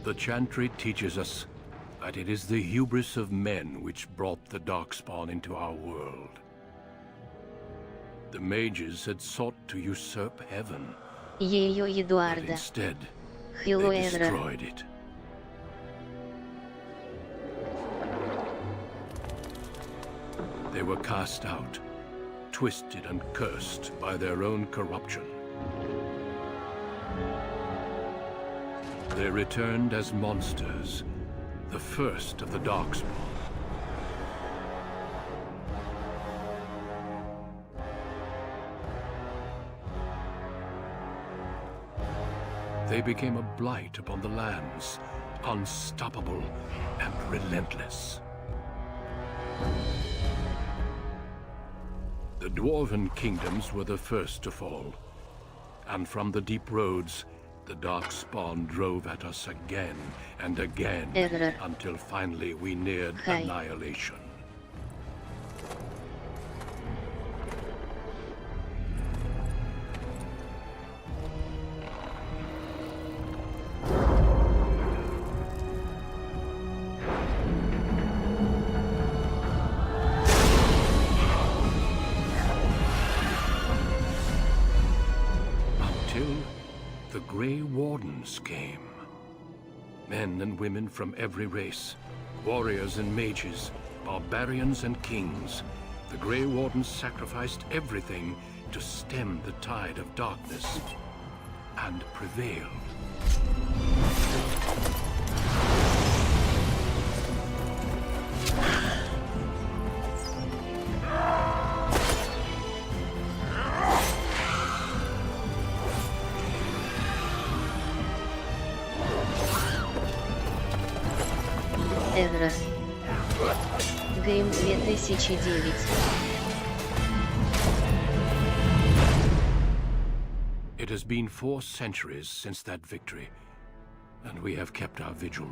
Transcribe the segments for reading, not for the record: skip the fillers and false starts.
The chantry teaches us that it is the hubris of men which brought the Darkspawn into our world. The mages had sought to usurp heaven, Ее but Эдуарда. instead Хилу they Эдра. destroyed it. They were cast out, twisted and cursed by their own corruption. They returned as monsters, the first of the Darkspawn. They became a blight upon the lands, unstoppable and relentless. The Dwarven kingdoms were the first to fall, and from the deep roads, the Darkspawn drove at us again and again, Эдра. until finally we neared Хай. annihilation. Until the Grey Wardens came. Men and women from every race, warriors and mages, barbarians and kings. The Grey Wardens sacrificed everything to stem the tide of darkness and prevailed. Эдра. Гейм 2009. It has been 4 centuries since that victory, and we have kept our vigil.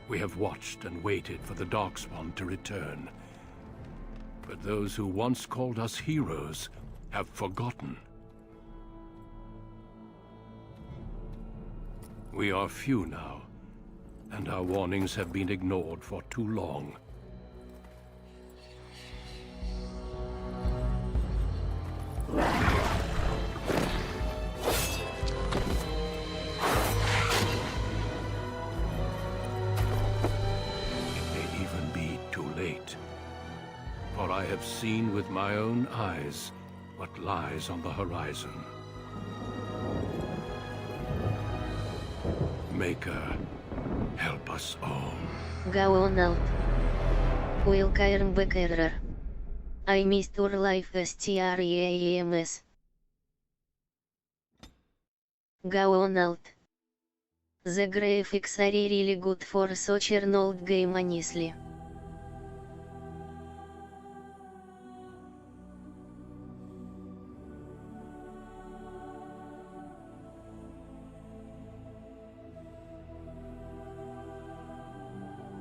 We have watched and waited for the Darkspawn to return. But those who once called us heroes have forgotten. We are few now, and our warnings have been ignored for too long. It may even be too late, for I have seen with my own eyes what lies on the horizon. Maker, help us all. Гаоналт. Уилкаерн Бекерер. I missed your life STREAMS. Гаоналт. The graphics are really good for such an old game honestly.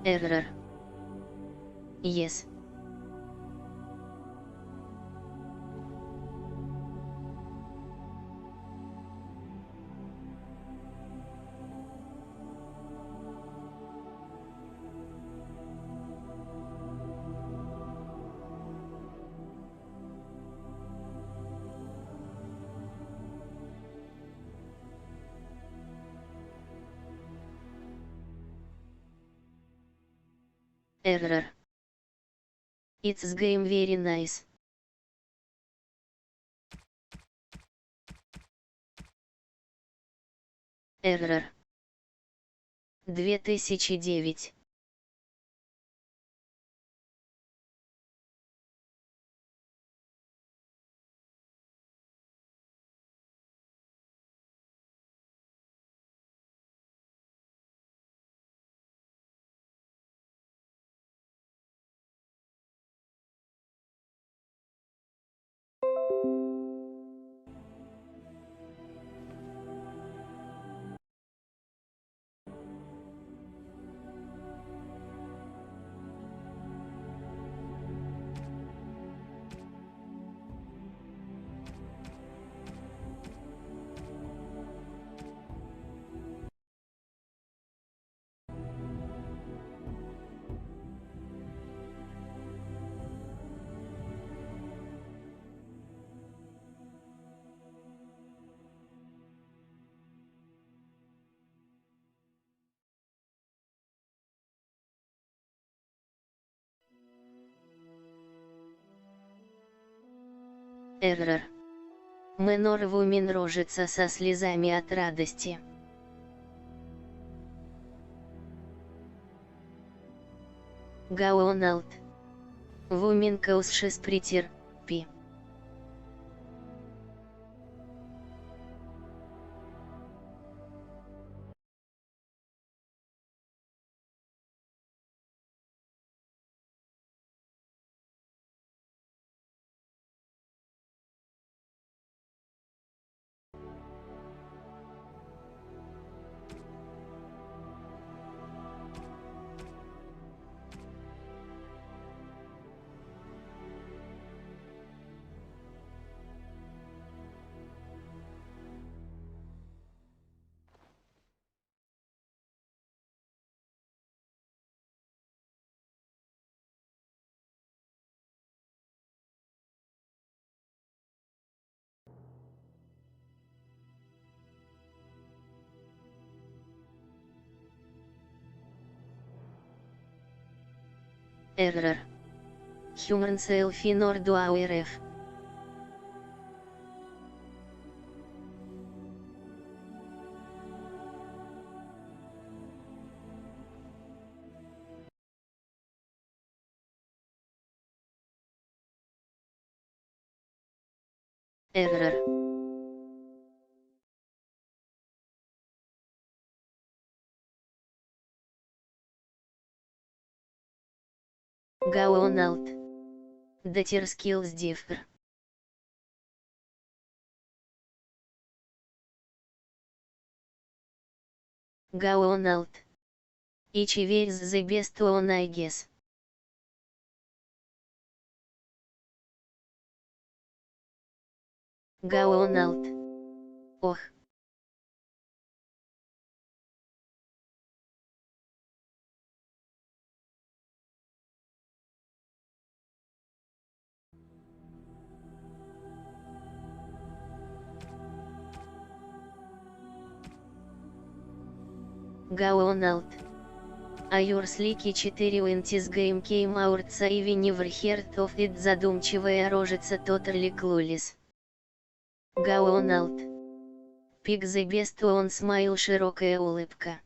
Error. Yes. Error. It's game very nice. Error. 2009. Эррор. Менор вумен рожица со слезами от радости. Гаоналт. Вумен каусшис притир, пи. Error. Human selfie nor duauref. Error. Гаоналт. Датер skills differ. Гаоналт. Each is the best one I guess. Гаоналт. Ох. Гаоналт. Аюр слики 4 Уинтис Гейм Кейм Аурца и Винивр Херт оф Ит задумчивая рожица Тотали Клулис. Гаоналт. Пик the best он смайл широкая улыбка.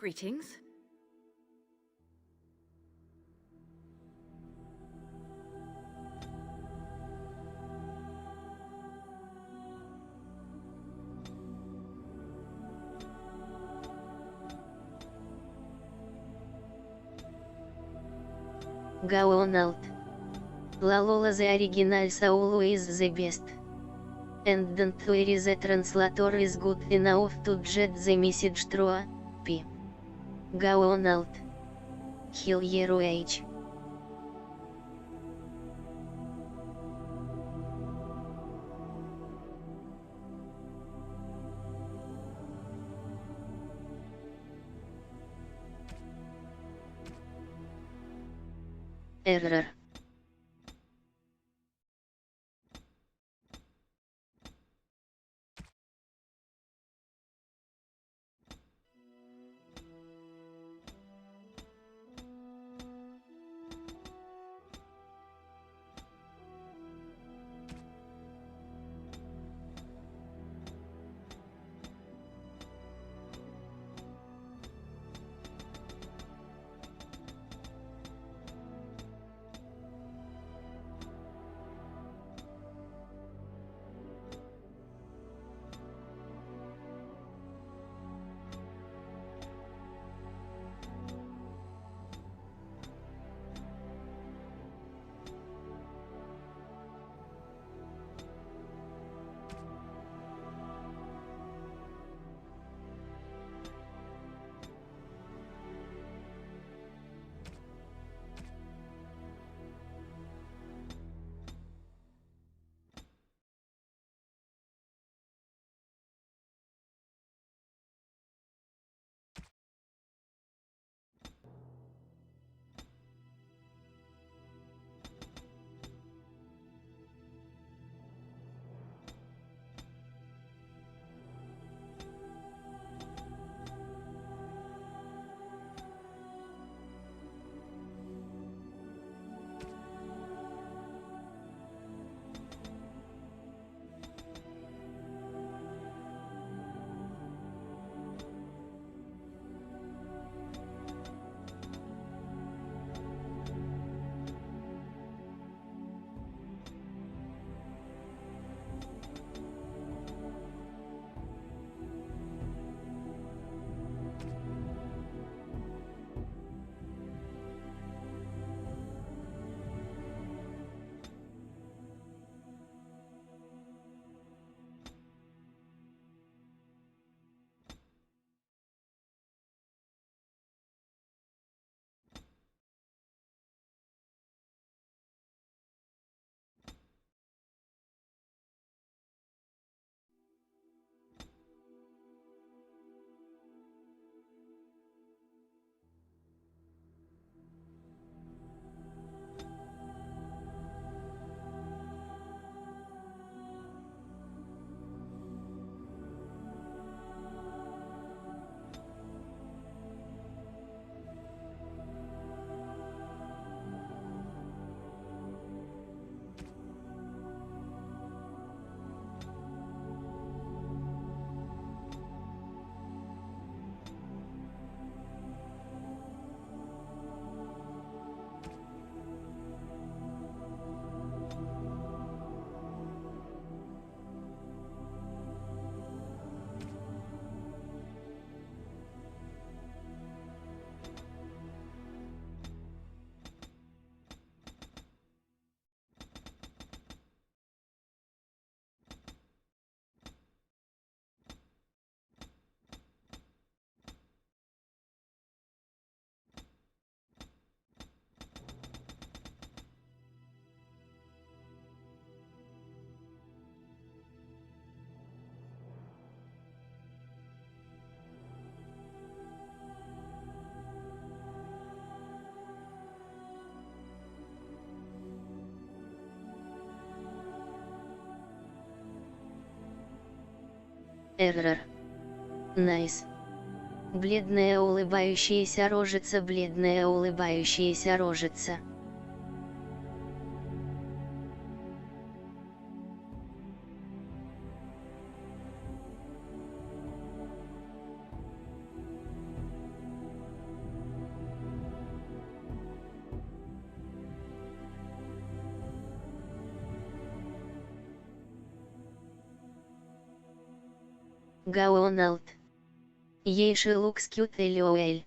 Greetings. Go on out. La Lola the originals always the best. And don't worry, the translator is good enough to get the message through. P. Go on out. Heal your age. Error. Эррор. Найс. Бледная улыбающаяся рожица, бледная улыбающаяся рожица. Гаоналт. Ейши лукскют элюэль.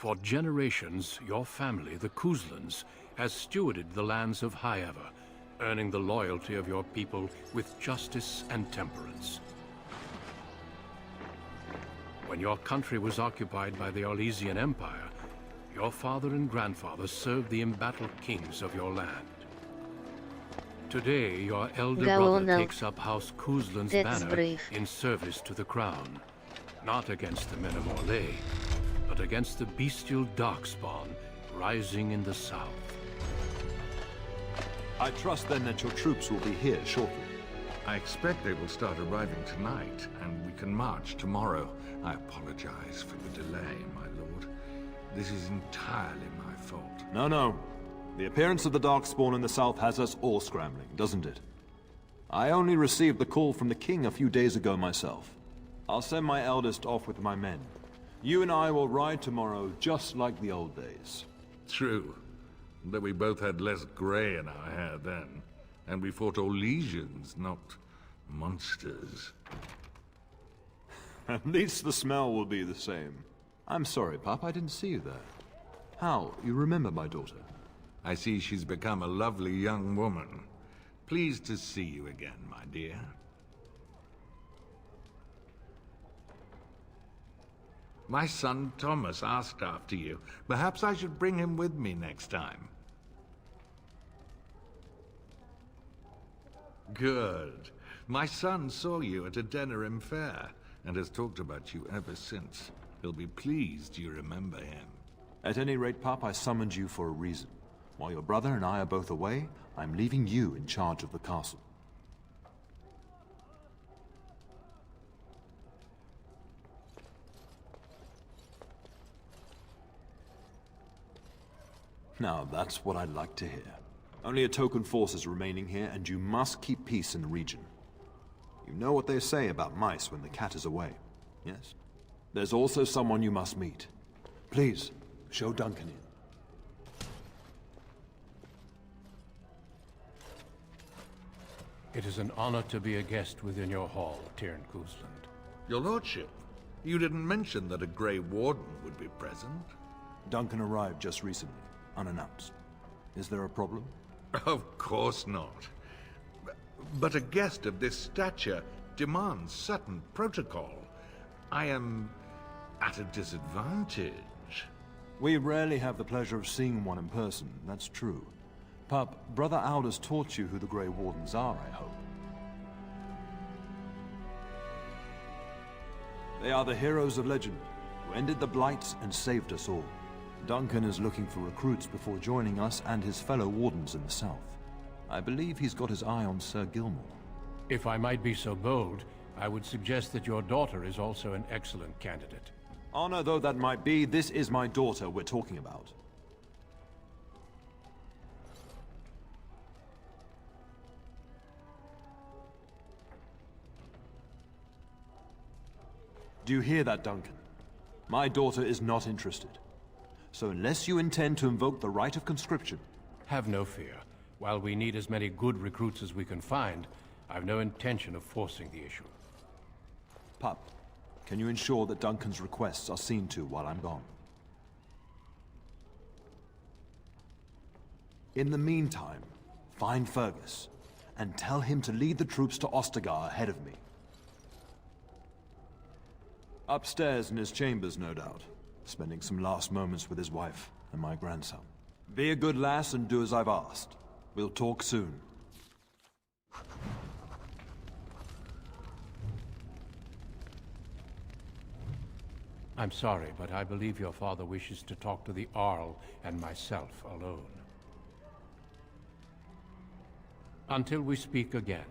For generations, your family, the Kuzlans, has stewarded the lands of Highever, earning the loyalty of your people with justice and temperance. When your country was occupied by the Orlesian Empire, your father and grandfather served the embattled kings of your land. Today, your elder brother takes up House Kuzlan's banner in service to the crown, not against the men of Orlais, but against the bestial darkspawn rising in the south. I trust then that your troops will be here shortly. I expect they will start arriving tonight, and we can march tomorrow. I apologize for the delay, my lord. This is entirely my fault. No. The appearance of the Darkspawn in the south has us all scrambling, doesn't it? I only received the call from the king a few days ago myself. I'll send my eldest off with my men. You and I will ride tomorrow just like the old days. True. Though we both had less grey in our hair then. And we fought Orlesians, not monsters. At least the smell will be the same. I'm sorry, Pop, I didn't see you there. How? You remember my daughter? I see she's become a lovely young woman. Pleased to see you again, my dear. My son Thomas asked after you. Perhaps I should bring him with me next time. Good. My son saw you at a Denerim fair, and has talked about you ever since. He'll be pleased you remember him. At any rate, Pup, I summoned you for a reason. While your brother and I are both away, I'm leaving you in charge of the castle. Now, that's what I'd like to hear. Only a token force is remaining here, and you must keep peace in the region. You know what they say about mice when the cat is away, yes? There's also someone you must meet. Please, show Duncan in. It is an honor to be a guest within your hall, Tyrn Cousland. Your lordship, you didn't mention that a Grey Warden would be present. Duncan arrived just recently, unannounced. Is there a problem? Of course not. But a guest of this stature demands certain protocol. I am at a disadvantage. We rarely have the pleasure of seeing one in person, that's true. Pup, Brother Aldous taught you who the Grey Wardens are, I hope. They are the heroes of legend, who ended the Blights and saved us all. Duncan is looking for recruits before joining us and his fellow Wardens in the south. I believe he's got his eye on Sir Gilmore. If I might be so bold, I would suggest that your daughter is also an excellent candidate. Honor though that might be, this is my daughter we're talking about. Do you hear that, Duncan? My daughter is not interested. So unless you intend to invoke the right of conscription... Have no fear. While we need as many good recruits as we can find, I've no intention of forcing the issue. Pup, can you ensure that Duncan's requests are seen to while I'm gone? In the meantime, find Fergus, and tell him to lead the troops to Ostagar ahead of me. Upstairs in his chambers, no doubt. Spending some last moments with his wife and my grandson. Be a good lass and do as I've asked. We'll talk soon. I'm sorry, but I believe your father wishes to talk to the Arl and myself alone. Until we speak again.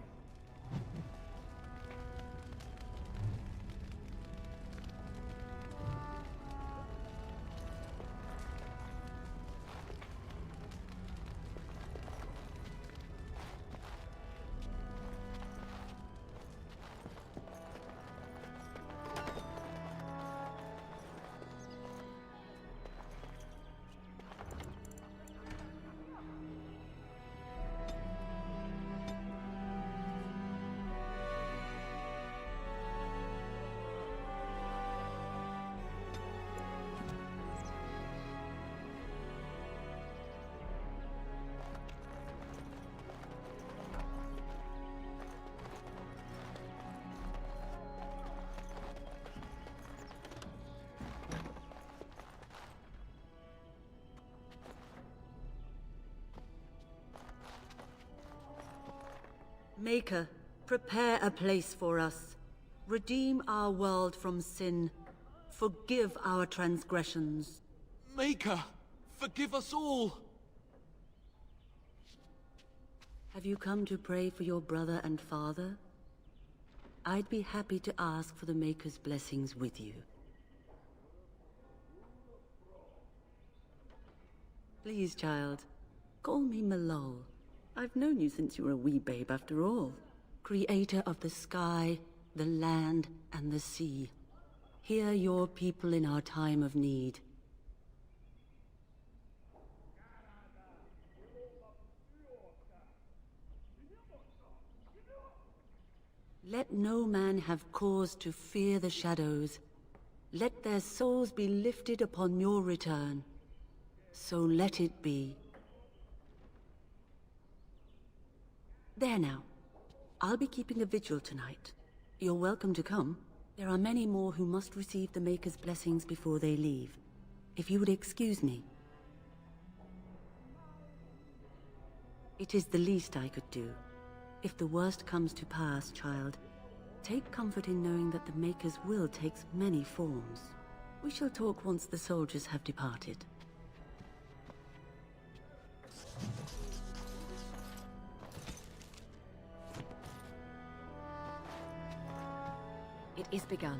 Maker, prepare a place for us. Redeem our world from sin. Forgive our transgressions. Maker, forgive us all! Have you come to pray for your brother and father? I'd be happy to ask for the Maker's blessings with you. Please, child, call me Malol. I've known you since you were a wee babe after all. Creator of the sky, the land, and the sea. Hear your people in our time of need. Let no man have cause to fear the shadows. Let their souls be lifted upon your return. So let it be. There now. I'll be keeping a vigil tonight. You're welcome to come, There are many more who must receive the Maker's blessings before they leave. If you would excuse me. It is the least I could do. If the worst comes to pass, child, take comfort in knowing that the Maker's will takes many forms. We shall talk once the soldiers have departed. It is begun.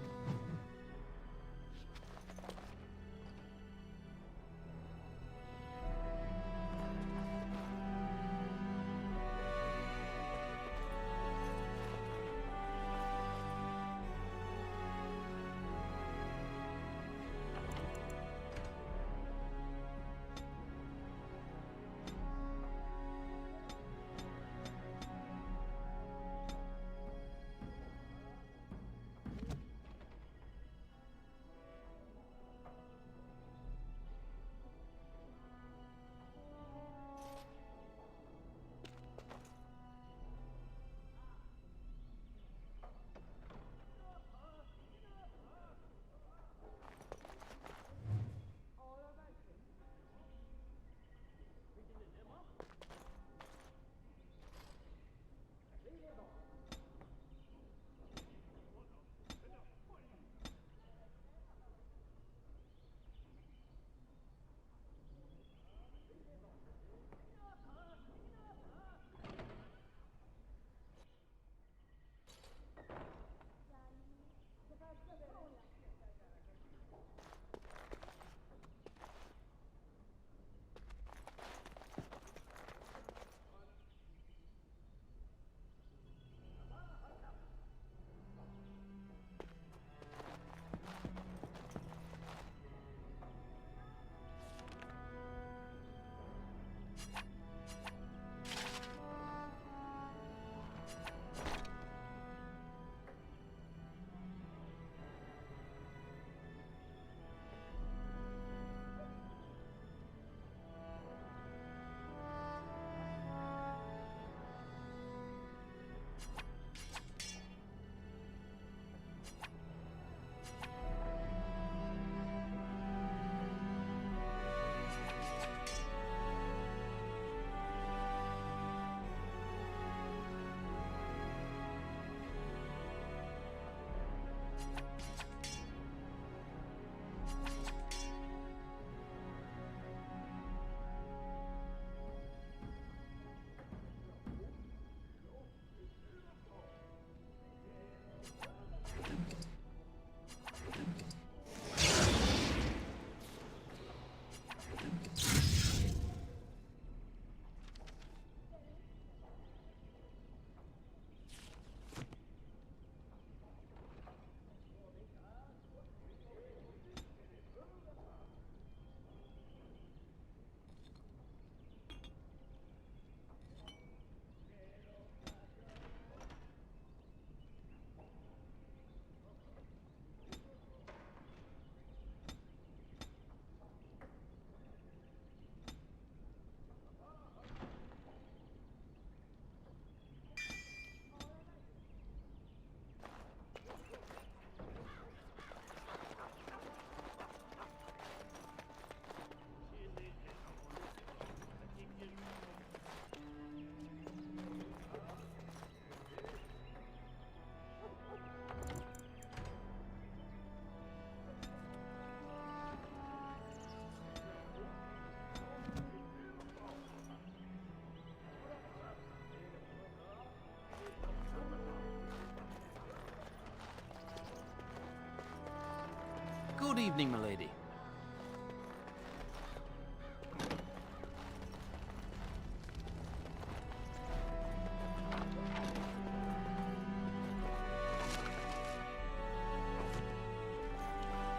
Good evening, milady.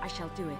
I shall do it.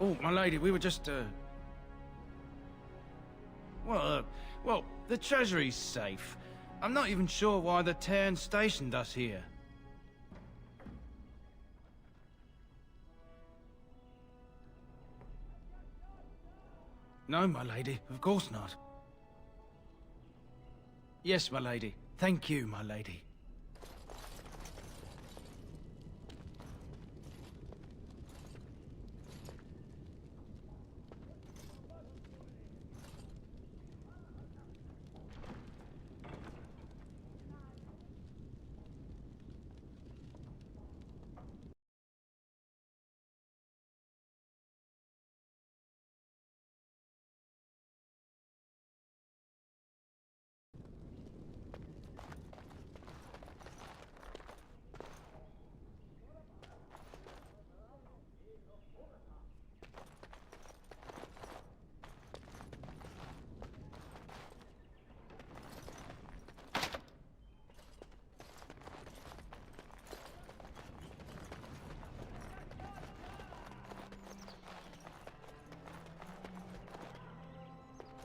Oh, my lady, we were just, well, the treasury's safe. I'm not even sure why the Terran stationed us here. No, my lady, of course not. Yes, my lady. Thank you, my lady.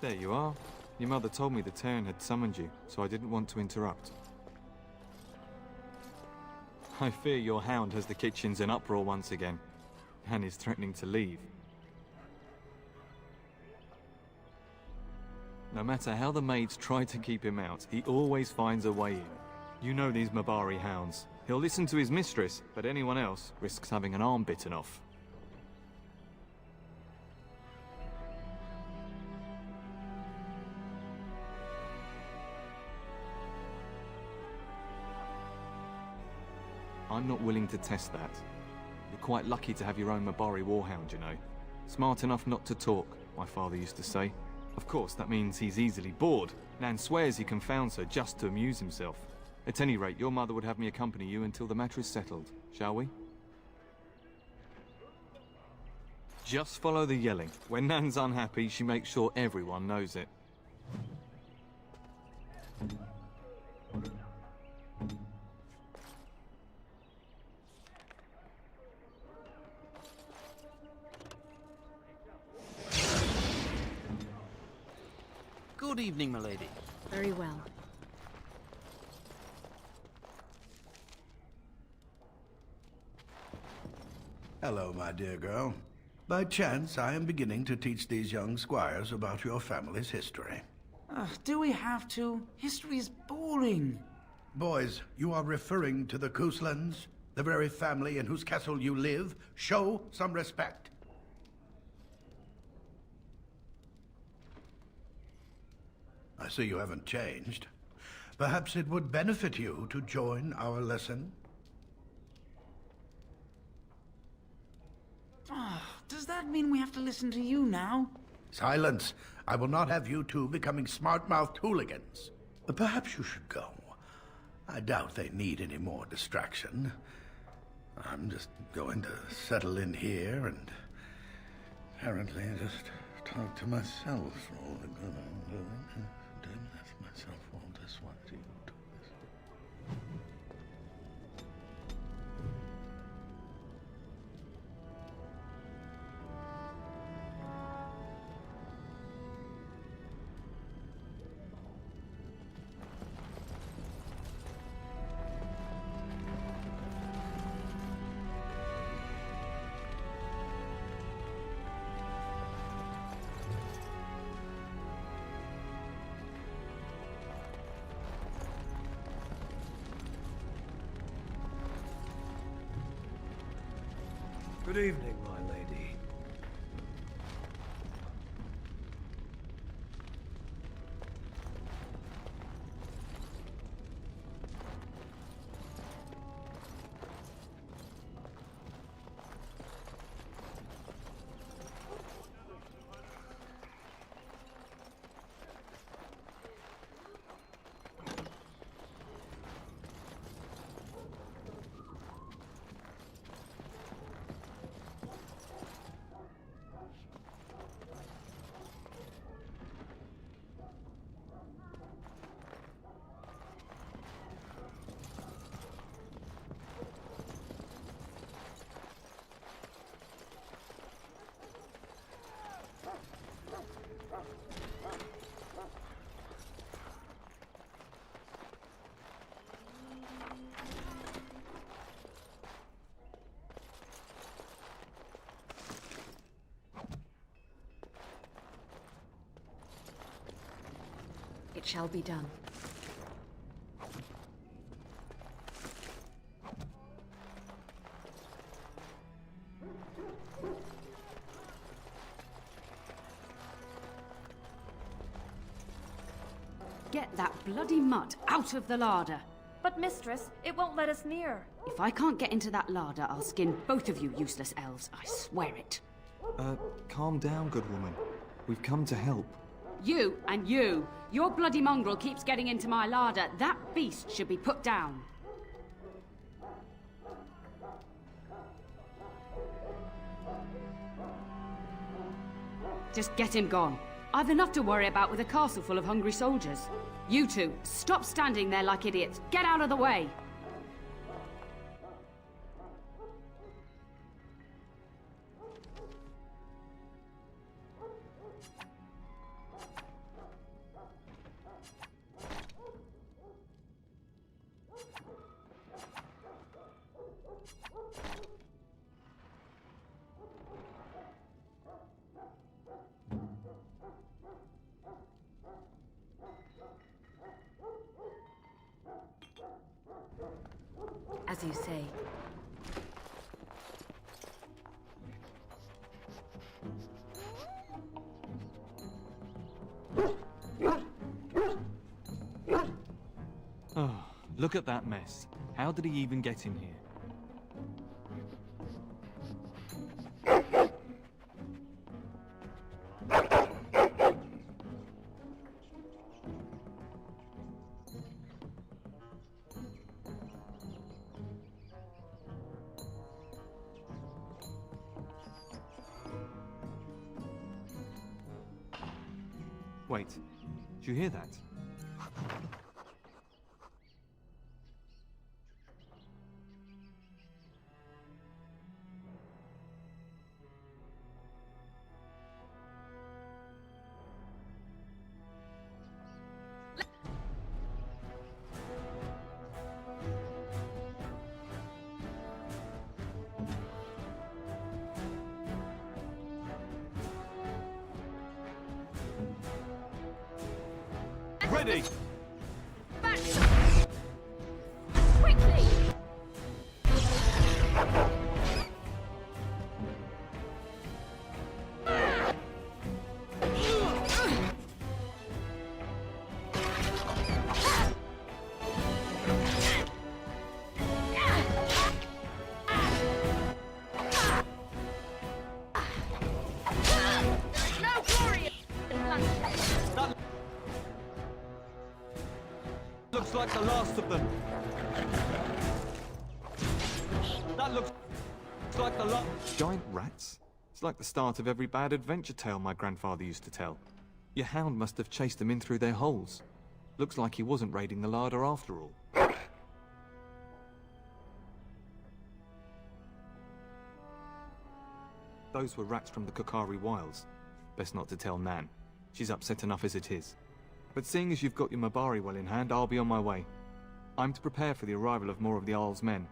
There you are. Your mother told me the Terran had summoned you, so I didn't want to interrupt. I fear your hound has the kitchens in uproar once again, and is threatening to leave. No matter how the maids try to keep him out, he always finds a way in. You know these Mabari hounds. He'll listen to his mistress, but anyone else risks having an arm bitten off. I'm not willing to test that. You're quite lucky to have your own Mabari warhound, you know. Smart enough not to talk, my father used to say. Of course, that means he's easily bored. Nan swears he confounds her just to amuse himself. At any rate, your mother would have me accompany you until the matter is settled, shall we? Just follow the yelling. When Nan's unhappy, she makes sure everyone knows it. Good evening, milady. Very well. Hello, my dear girl. By chance, I am beginning to teach these young squires about your family's history. Do we have to? History is boring. Boys, you are referring to the Kuslands, the very family in whose castle you live. Show some respect. I see you haven't changed. Perhaps it would benefit you to join our lesson. Does that mean we have to listen to you now? Silence! I will not have you two becoming smart-mouthed hooligans. Perhaps you should go. I doubt they need any more distraction. I'm just going to settle in here and apparently just talk to myself. Myself all this one. Good evening, my lady. It shall be done. Get that bloody mutt out of the larder. But mistress, it won't let us near. If I can't get into that larder, I'll skin both of you useless elves, I swear it. Calm down, good woman. We've come to help. You and you. Your bloody mongrel keeps getting into my larder. That beast should be put down. Just get him gone. I've enough to worry about with a castle full of hungry soldiers. You two, stop standing there like idiots. Get out of the way! As you say. Oh, look at that mess. How did he even get in here? Wait, did you hear that? Ready! Back! Quickly! No glory in bloodshed. Looks like the last of them. That looks like the last. Giant rats? It's like the start of every bad adventure tale my grandfather used to tell. Your hound must have chased them in through their holes. Looks like he wasn't raiding the larder after all. Those were rats from the Kokari Wilds. Best not to tell Nan. She's upset enough as it is. But seeing as you've got your Mabari well in hand, I'll be on my way. I'm to prepare for the arrival of more of the Isle's men.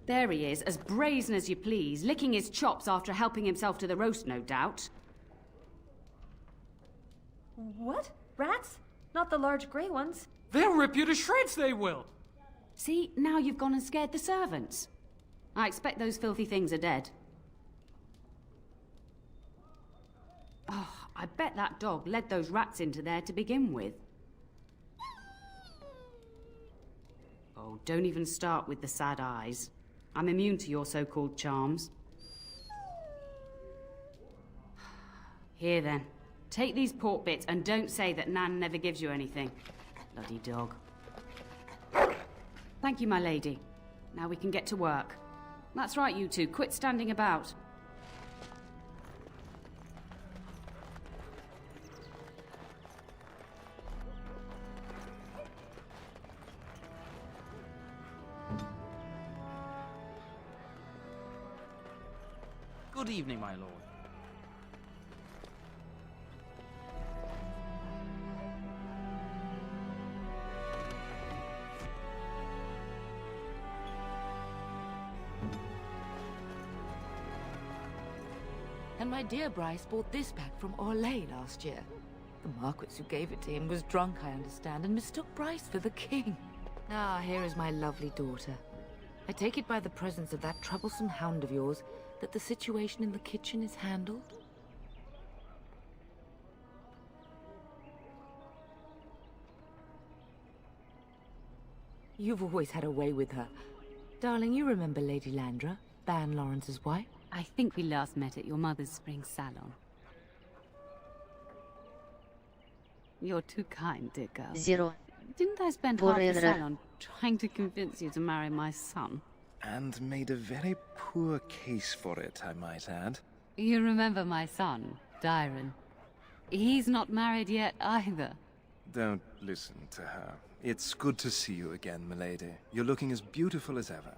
There he is, as brazen as you please, licking his chops after helping himself to the roast, no doubt. What? Rats? Not the large grey ones. They'll rip you to shreds, they will! See, now you've gone and scared the servants. I expect those filthy things are dead. Oh, I bet that dog led those rats into there to begin with. Oh, don't even start with the sad eyes. I'm immune to your so-called charms. Here then, take these pork bits and don't say that Nan never gives you anything. Bloody dog. Thank you, my lady. Now we can get to work. That's right, you two. Quit standing about. Good evening, my lord. And my dear Bryce bought this back from Orlais last year. The Marquis who gave it to him was drunk, I understand, and mistook Bryce for the king. Ah, here is my lovely daughter. I take it by the presence of that troublesome hound of yours that the situation in the kitchen is handled? You've always had a way with her. Darling, you remember Lady Landra, Ban Lawrence's wife? I think we last met at your mother's spring salon. You're too kind, dear girl. Zero. Didn't I spend half the salon trying to convince you to marry my son? And made a very poor case for it, I might add. You remember my son, Dyron. He's not married yet either. Don't listen to her. It's good to see you again, milady. You're looking as beautiful as ever.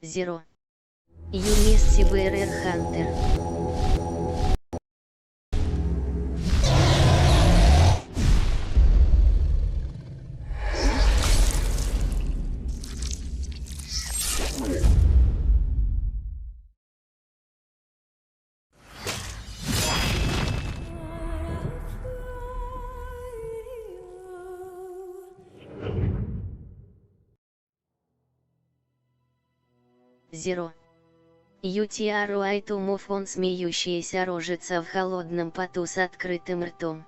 Zero. You missed Bearer Hunter. Zero. UTR Муфон, смеющаяся рожица в холодном поту с открытым ртом.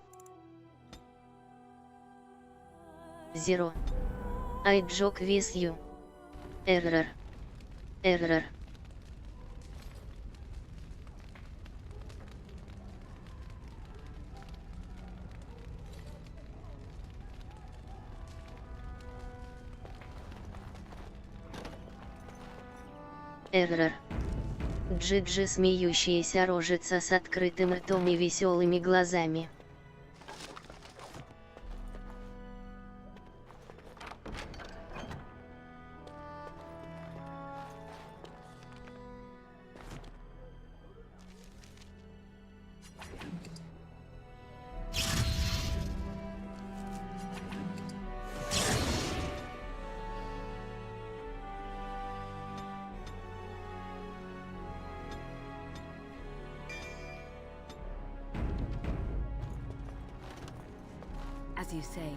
Zero. I joke with you. Error. Error. Эррор. Джиджи, смеющаяся рожица с открытым ртом и веселыми глазами. As you say.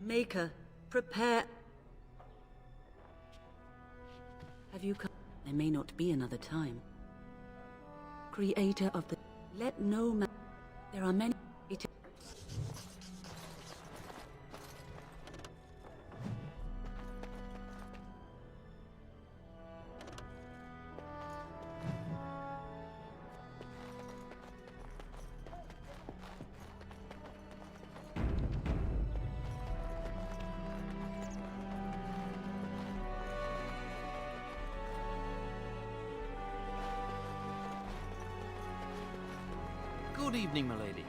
Maker, prepare. Have you come? There may not be another time. Creator of the... Let no man... There are many... Good evening, milady.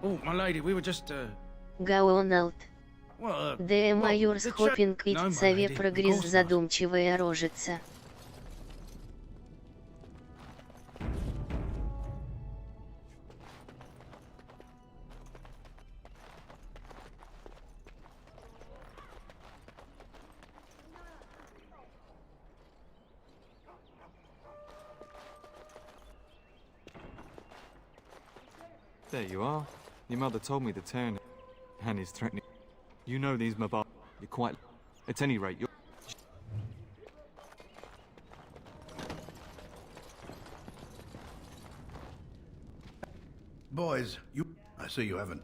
Oh, my lady, we were just, Гаоналд. well, Де майор the схопинг No, my витцеве lady, of прогресс course not. задумчивая рожица. There you are. Your mother told me the turn and is threatening. You know these Mabar. You're quite... At any rate, you're... Boys, I see you haven't...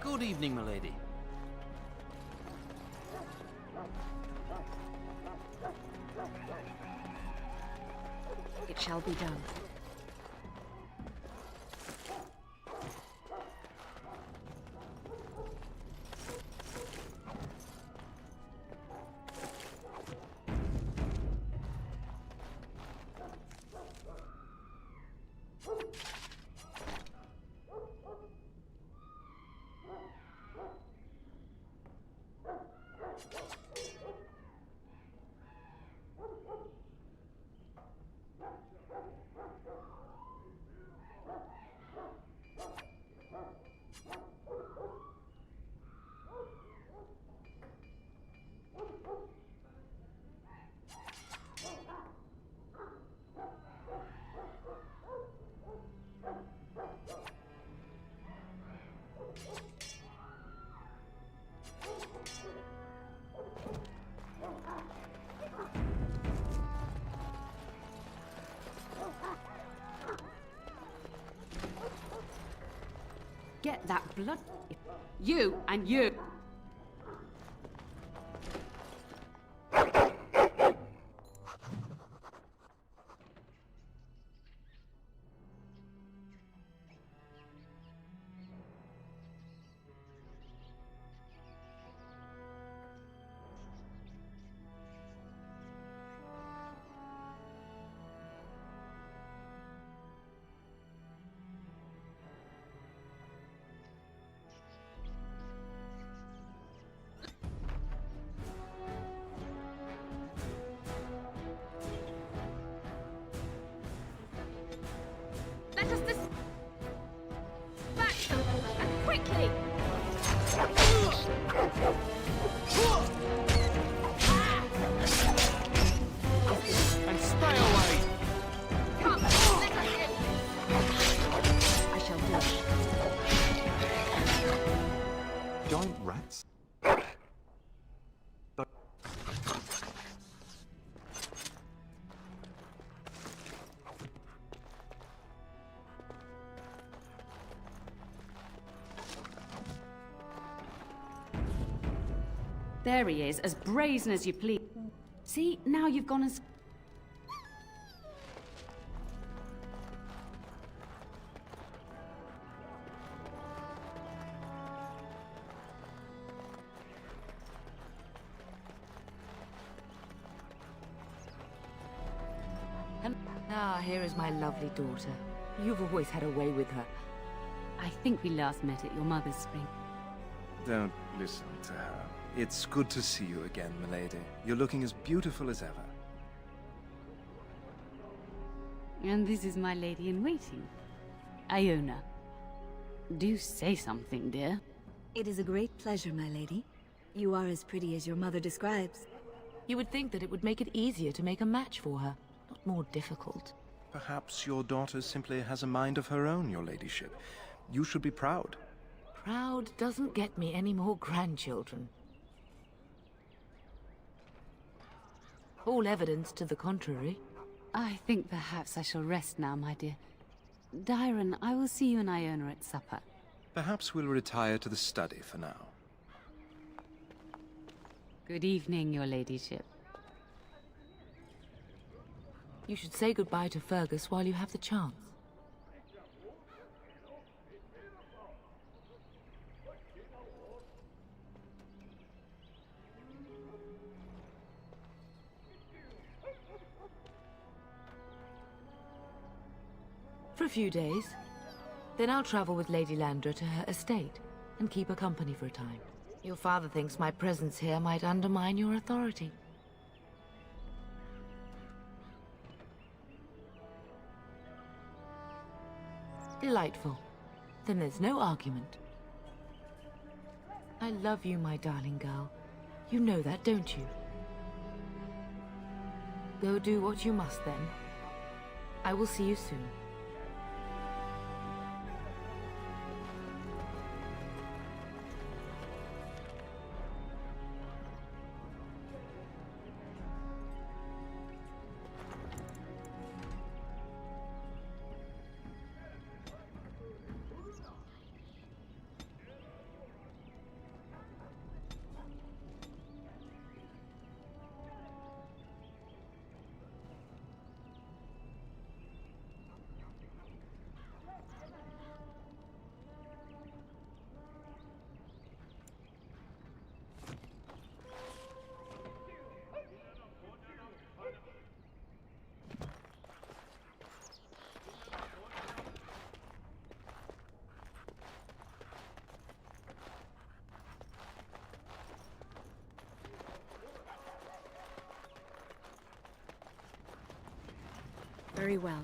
Good evening, milady. It shall be done. Get that blood... You and you! Let us this... Back! And quickly! And stay away! Come, let us in! I shall do it. Giant rats? There he is, as brazen as you please. See, now you've gone as... And now here is my lovely daughter. You've always had a way with her. I think we last met at your mother's spring. Don't listen to her. It's good to see you again, milady. You're looking as beautiful as ever. And this is my lady-in-waiting, Iona. Do say something, dear. It is a great pleasure, my lady. You are as pretty as your mother describes. You would think that it would make it easier to make a match for her, not more difficult. Perhaps your daughter simply has a mind of her own, your ladyship. You should be proud. Proud doesn't get me any more grandchildren. All evidence to the contrary. I think perhaps I shall rest now, my dear. Dyron, I will see you and Iona at supper. Perhaps we'll retire to the study for now. Good evening, your ladyship. You should say goodbye to Fergus while you have the chance. For a few days. Then I'll travel with Lady Landra to her estate and keep her company for a time. Your father thinks my presence here might undermine your authority. Delightful. Then there's no argument. I love you, my darling girl. You know that, don't you? Go do what you must, then. I will see you soon. Very well.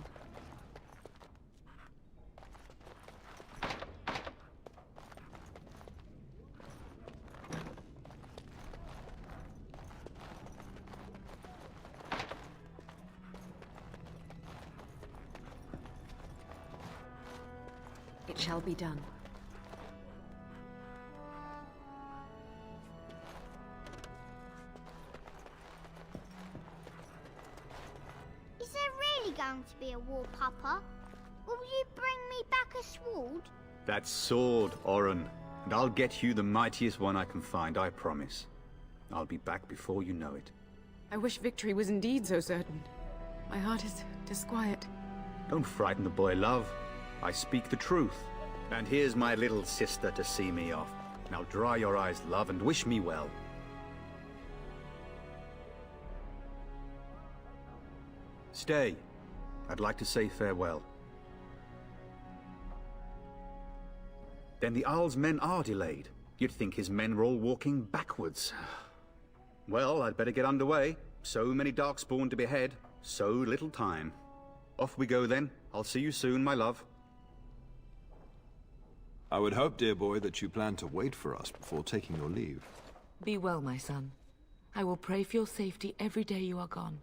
It shall be done. Is there really going to be a war, Papa? Will you bring me back a sword? That sword, Oren. And I'll get you the mightiest one I can find, I promise. I'll be back before you know it. I wish victory was indeed so certain. My heart is disquiet. Don't frighten the boy, love. I speak the truth. And here's my little sister to see me off. Now dry your eyes, love, and wish me well. Stay. I'd like to say farewell. Then the Arl's men are delayed. You'd think his men were all walking backwards. Well, I'd better get underway. So many Darkspawn to behead, so little time. Off we go then. I'll see you soon, my love. I would hope, dear boy, that you plan to wait for us before taking your leave. Be well, my son. I will pray for your safety every day you are gone.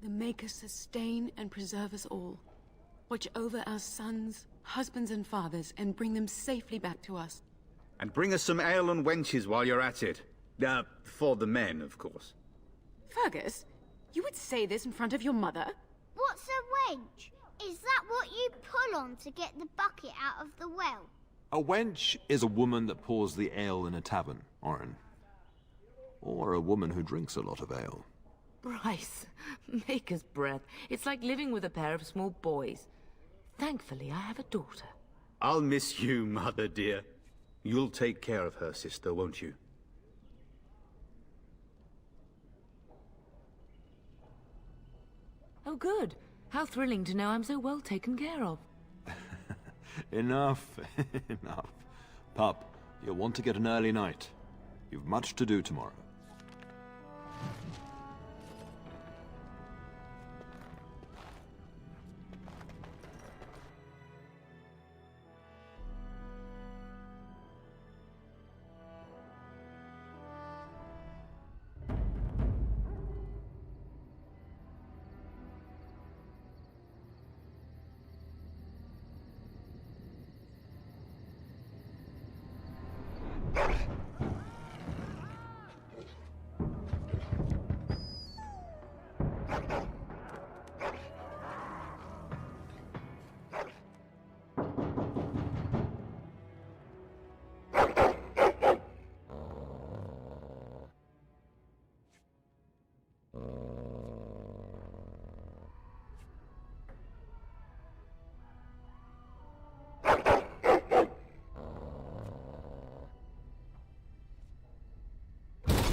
The Maker sustain and preserve us all. Watch over our sons, husbands and fathers, and bring them safely back to us. And bring us some ale and wenches while you're at it. For the men, of course. Fergus, you would say this in front of your mother? What's a wench? Is that what you pull on to get the bucket out of the well? A wench is a woman that pours the ale in a tavern, Orin. Or a woman who drinks a lot of ale. Bryce, maker's breath. It's like living with a pair of small boys. Thankfully, I have a daughter. I'll miss you, Mother dear. You'll take care of her, sister, won't you? Oh, good. How thrilling to know I'm so well taken care of. Enough, enough. Pup, you'll want to get an early night. You've much to do tomorrow.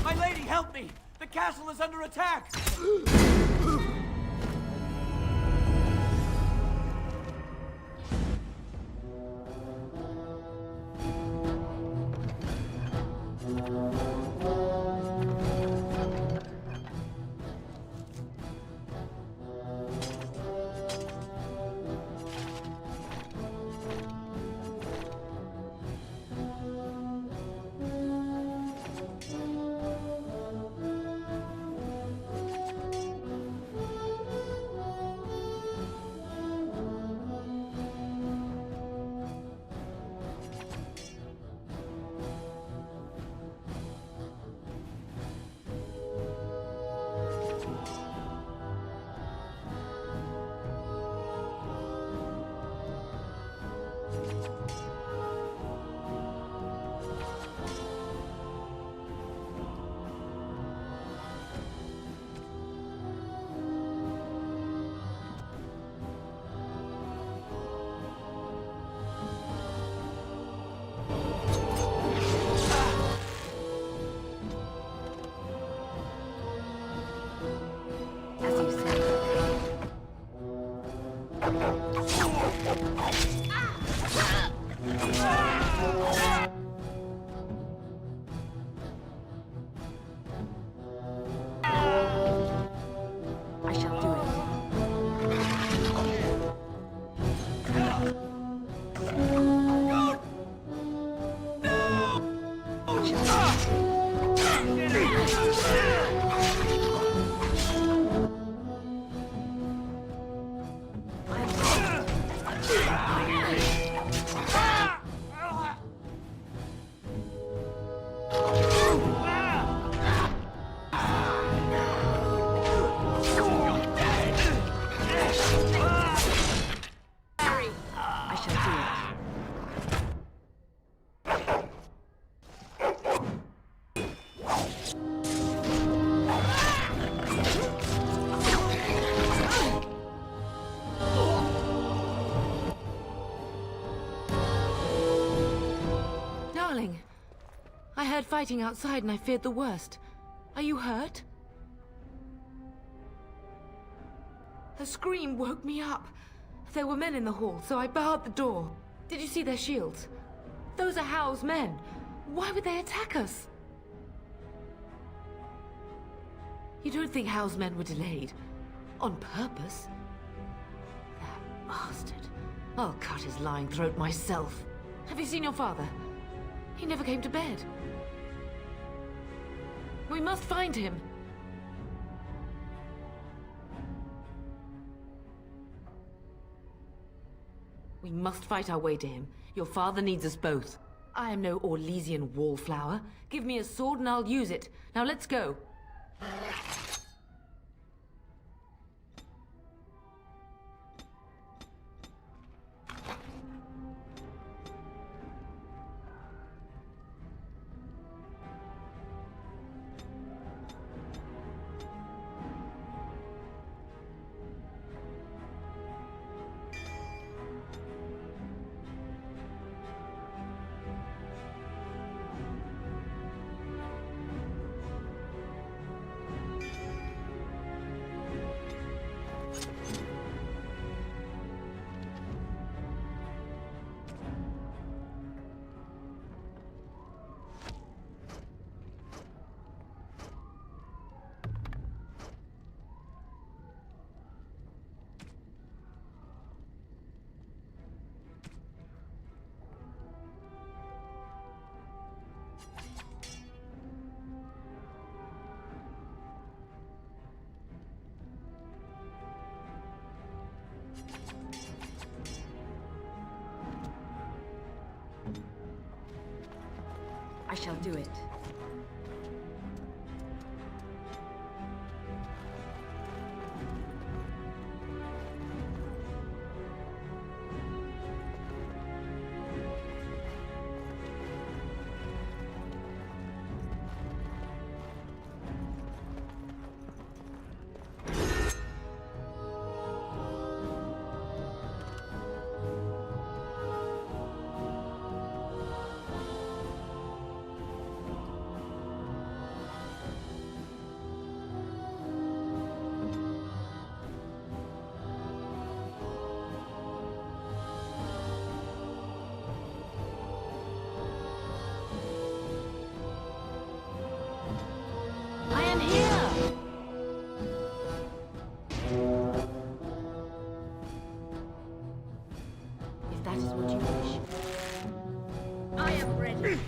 My lady, help me! The castle is under attack! I heard fighting outside and I feared the worst. Are you hurt? Her scream woke me up. There were men in the hall, so I barred the door. Did you see their shields? Those are Howl's men. Why would they attack us? You don't think Howl's men were delayed? On purpose? That bastard. I'll cut his lying throat myself. Have you seen your father? He never came to bed. We must find him. We must fight our way to him. Your father needs us both. I am no Orlesian wallflower. Give me a sword and I'll use it. Now let's go. I shall do it. I am here! If that is what you wish. I am ready.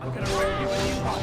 I'm gonna wreck you when you want.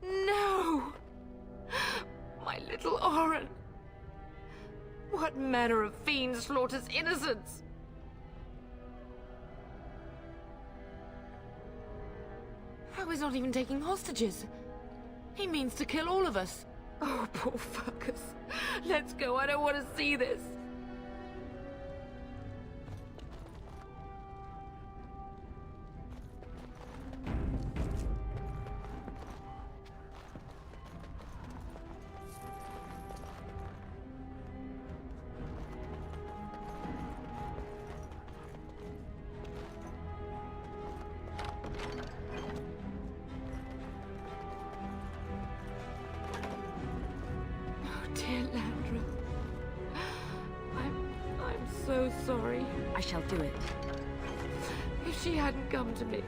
No! My little Oren! What manner of fiend slaughters innocents? How is not even taking hostages? He means to kill all of us. Oh, poor fuckers. Let's go, I don't want to see this. Dear Landra, I'm so sorry. I shall do it. If she hadn't come to me,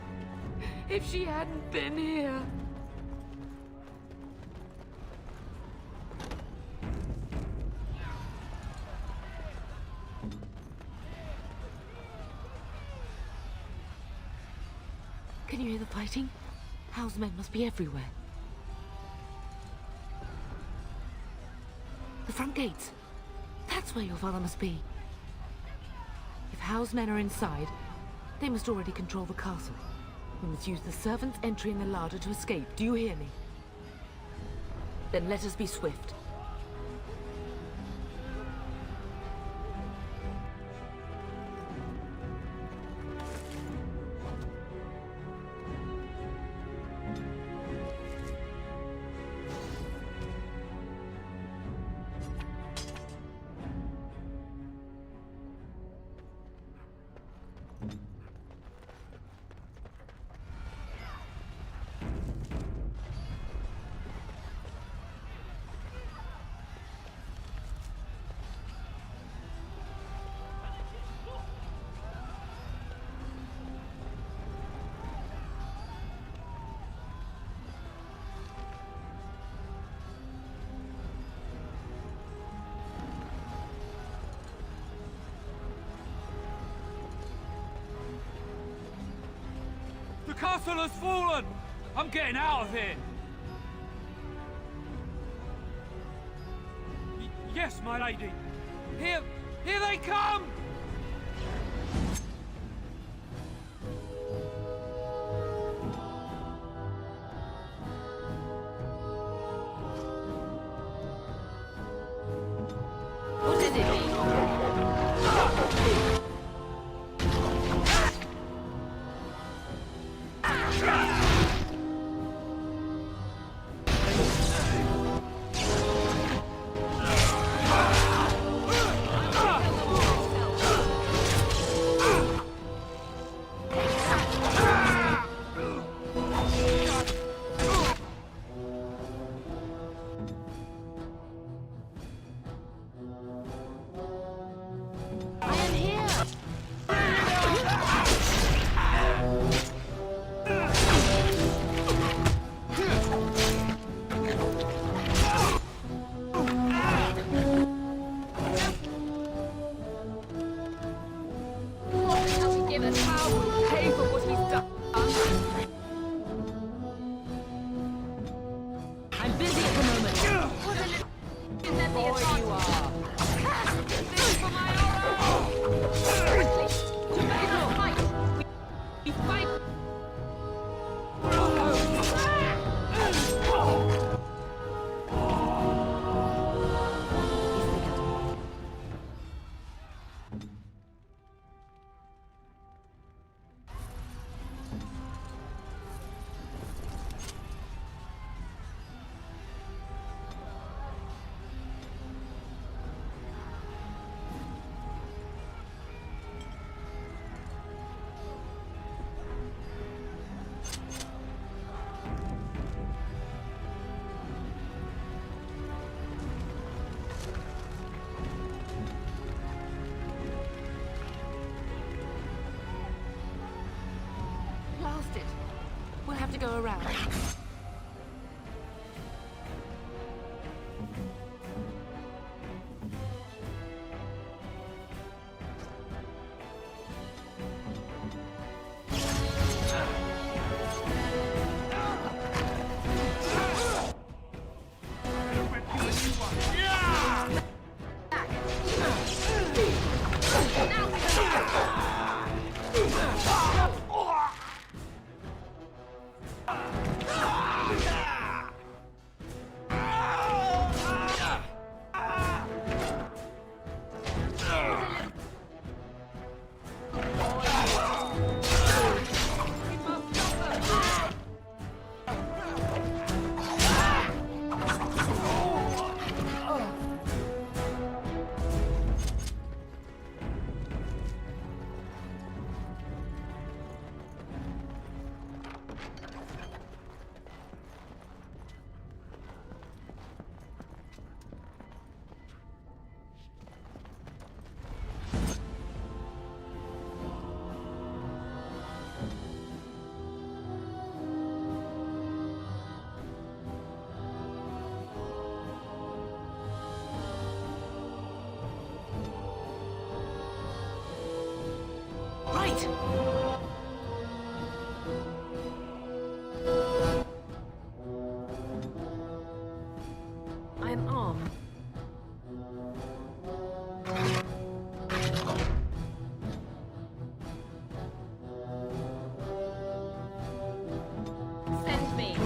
if she hadn't been here. Can you hear the fighting? Hal's men must be everywhere. The front gates. That's where your father must be. If Hal's men are inside, they must already control the castle. We must use the servants' entry in the larder to escape. Do you hear me? Then let us be swift. castle has fallen! I'm getting out of here! Yes, my lady! Here they come! What is it? We'll have to go around. I'm armed. Send me.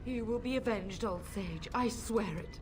You will be avenged, old sage. I swear it.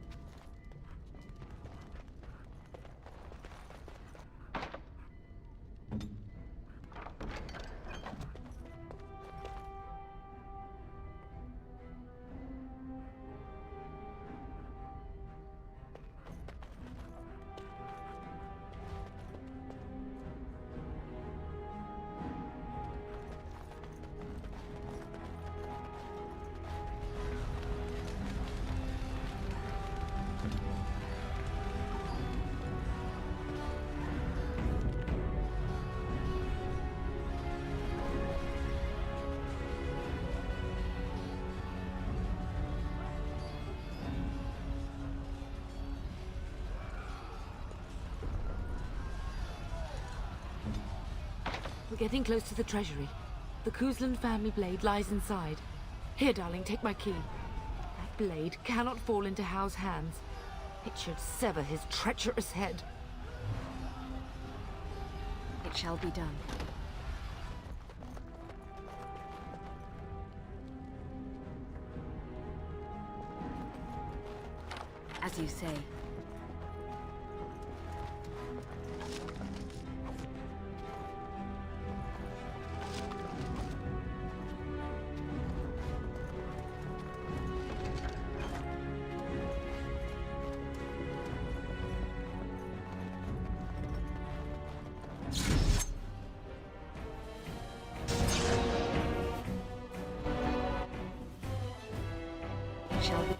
We're getting close to the treasury. The Kuzlan family blade lies inside. Here, darling, take my key. That blade cannot fall into Hao's hands. It should sever his treacherous head. It shall be done. As you say. Shall be done.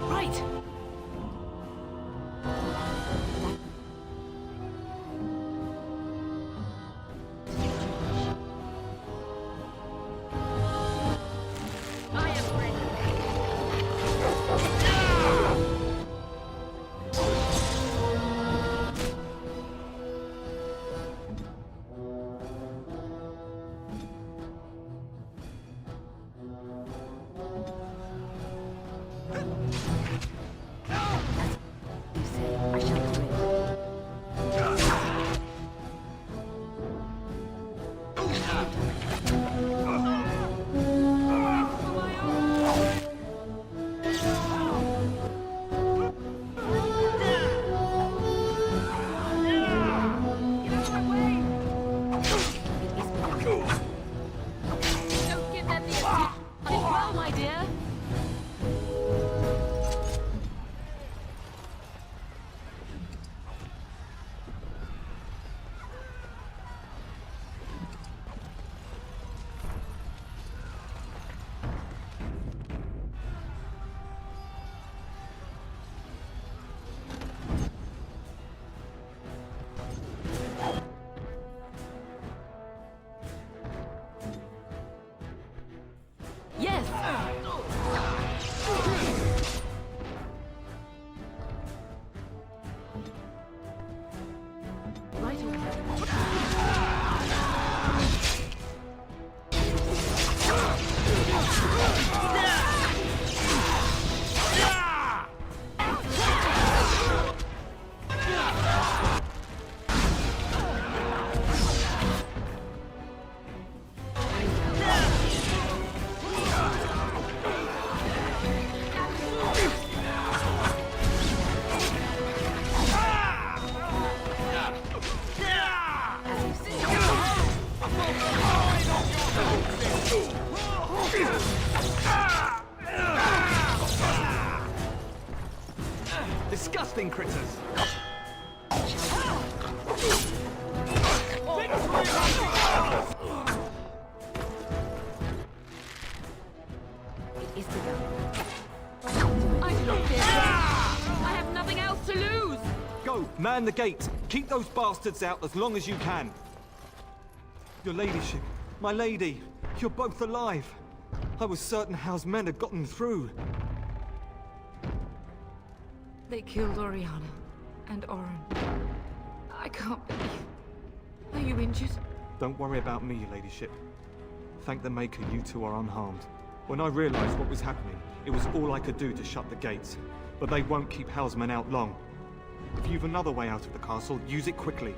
Right. I am ready. I shall do it. Don't give them the attack. Well, my dear. Yes. Right away. Disgusting critters! It is to go. I do not fear death. I have nothing else to lose. Go, man the gate! Keep those bastards out as long as you can! Your ladyship, my lady, you're both alive! I was certain Howe's men had gotten through. They killed Oriana and Oren. I can't believe. Are you injured? Don't worry about me, your ladyship. Thank the Maker you two are unharmed. When I realized what was happening, it was all I could do to shut the gates. But they won't keep Howe's men out long. If you've another way out of the castle, use it quickly.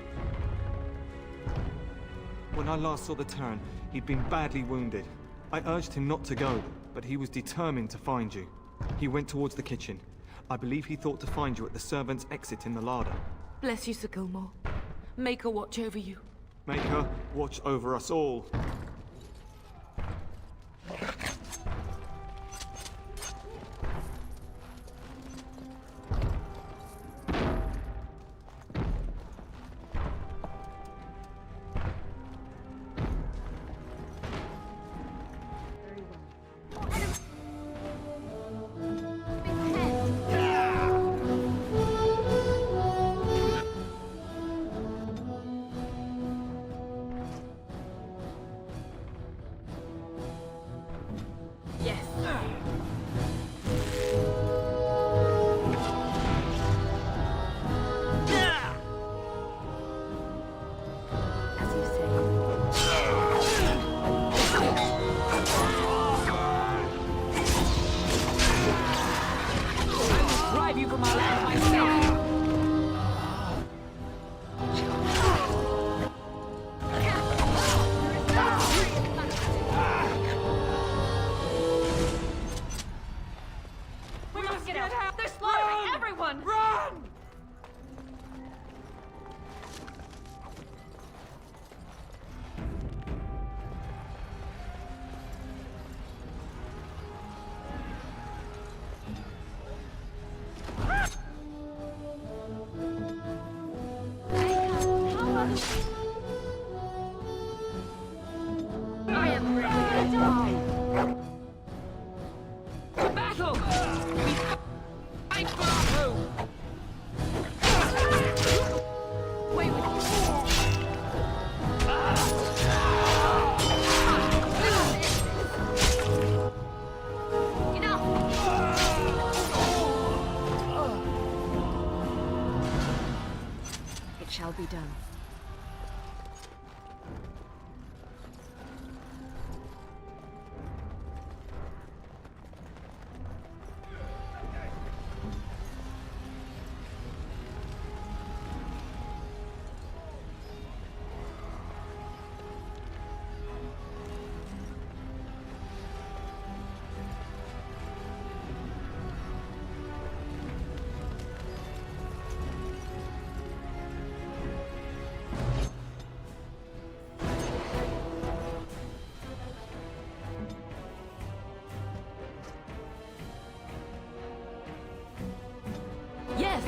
When I last saw the Terran, he'd been badly wounded. I urged him not to go, but he was determined to find you. He went towards the kitchen. I believe he thought to find you at the servants' exit in the larder. Bless you, Sir Gilmore. Make her watch over you. Make her watch over us all. I am ready to die. To battle! Wait with It shall be done. Yes!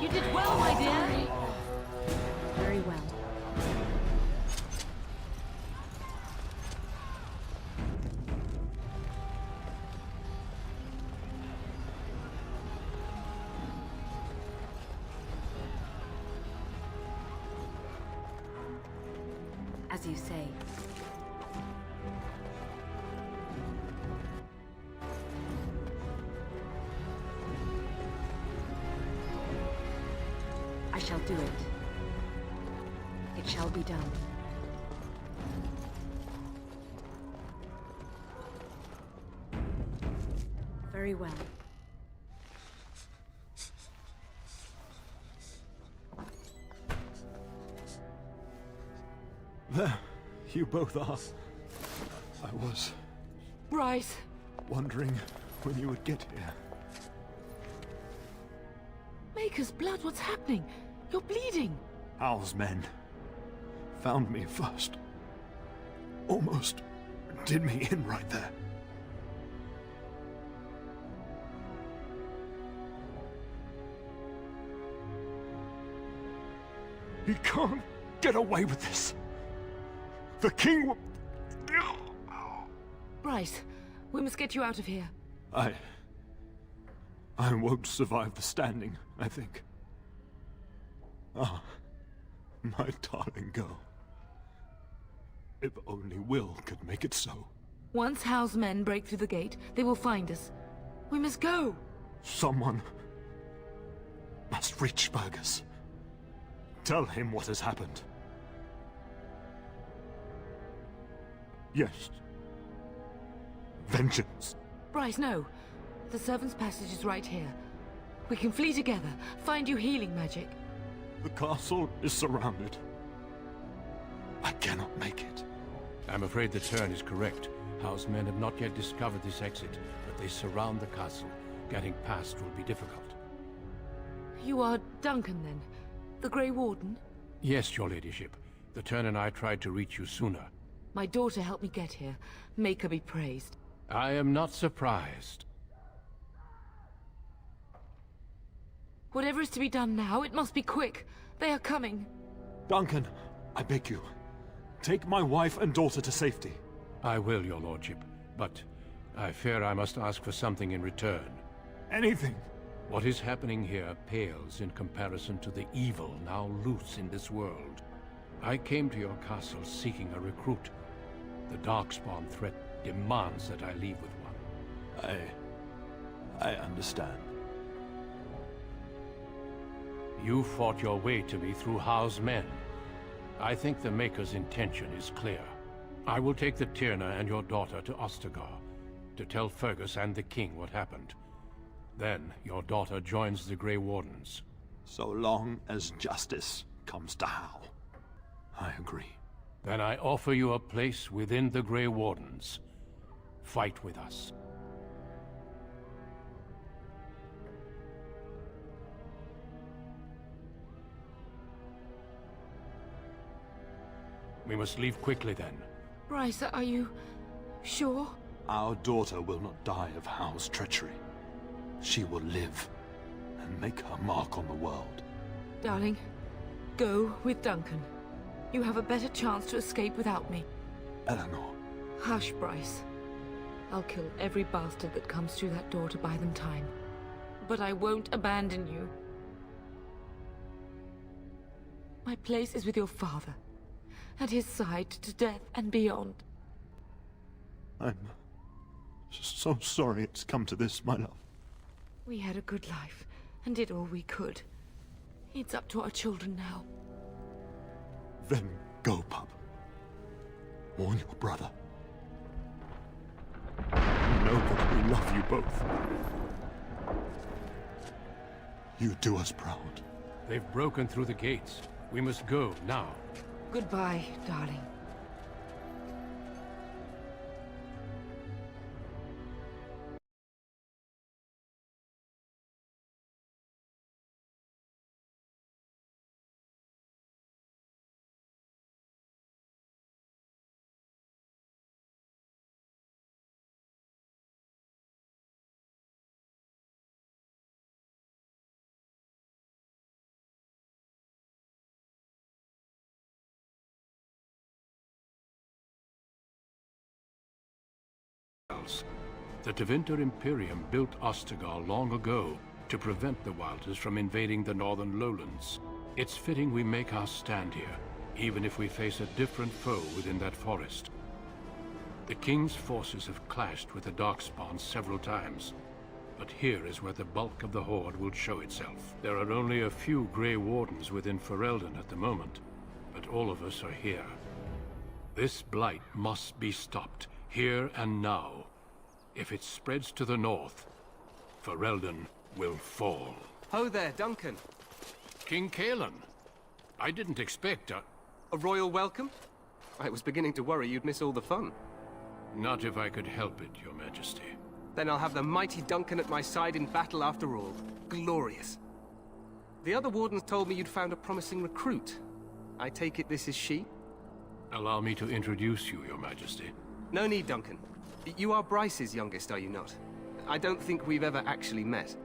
You did well, my dear. Very well. As you say. I shall do it. It shall be done. Very well. There, you both are. I was Bryce! wondering when you would get here. Maker's blood, what's happening? You're bleeding! Hal's men found me first. Almost did me in right there. He can't get away with this. The king will... Bryce, we must get you out of here. I won't survive the standing, I think. Ah, my darling girl. If only Will could make it so. Once Hal's men break through the gate, they will find us. We must go. Someone must reach Burgess. Tell him what has happened. Yes. Vengeance. Bryce, no. The servant's passage is right here. We can flee together, find you healing magic. The castle is surrounded. I cannot make it. I'm afraid the turn is correct. House men have not yet discovered this exit, but they surround the castle. Getting past will be difficult. You are Duncan, then? The Grey Warden? Yes, your ladyship. The turn and I tried to reach you sooner. My daughter helped me get here. Make her be praised. I am not surprised. Whatever is to be done now, it must be quick. They are coming. Duncan, I beg you. Take my wife and daughter to safety. I will, your lordship. But I fear I must ask for something in return. Anything. What is happening here pales in comparison to the evil now loose in this world. I came to your castle seeking a recruit. The Darkspawn threat demands that I leave with one. I understand. You fought your way to me through Howe's men. I think the Maker's intention is clear. I will take the Tyrna and your daughter to Ostagar, to tell Fergus and the king what happened. Then your daughter joins the Grey Wardens. So long as justice comes to Howe. I agree. Then I offer you a place within the Grey Wardens. Fight with us. We must leave quickly then. Bryce, are you sure? Our daughter will not die of Howe's treachery. She will live and make her mark on the world. Darling, go with Duncan. You have a better chance to escape without me. Eleanor. Hush, Bryce. I'll kill every bastard that comes through that door to buy them time. But I won't abandon you. My place is with your father. At his side to death and beyond. I'm so sorry it's come to this, my love. We had a good life, and did all we could. It's up to our children now. Then go, pup. Warn your brother. Know that we love you both. You do us proud. They've broken through the gates. We must go now. Goodbye, darling. The Tevinter Imperium built Ostagar long ago to prevent the Wilders from invading the northern lowlands. It's fitting we make our stand here, even if we face a different foe within that forest. The King's forces have clashed with the Darkspawn several times, but here is where the bulk of the Horde will show itself. There are only a few Grey Wardens within Ferelden at the moment, but all of us are here. This blight must be stopped, here and now. If it spreads to the north, Ferelden will fall. Ho there, Duncan. King Cailan. I didn't expect a royal welcome? I was beginning to worry you'd miss all the fun. Not if I could help it, Your Majesty. Then I'll have the mighty Duncan at my side in battle after all. Glorious. The other wardens told me you'd found a promising recruit. I take it this is she? Allow me to introduce you, Your Majesty. No need, Duncan. You are Bryce's youngest, are you not? I don't think we've ever actually met.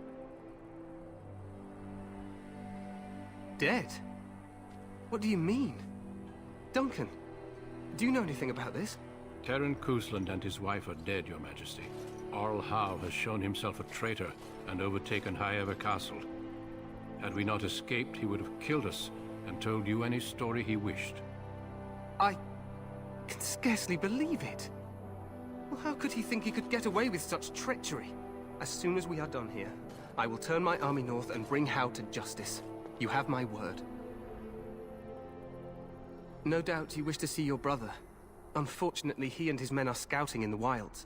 Dead? What do you mean? Duncan, do you know anything about this? Terran Cousland and his wife are dead, Your Majesty. Arl Howe has shown himself a traitor and overtaken Highever Castle. Had we not escaped, he would have killed us and told you any story he wished. I can scarcely believe it. Well, how could he think he could get away with such treachery? As soon as we are done here, I will turn my army north and bring Howe to justice. You have my word. No doubt you wish to see your brother. Unfortunately, he and his men are scouting in the wilds.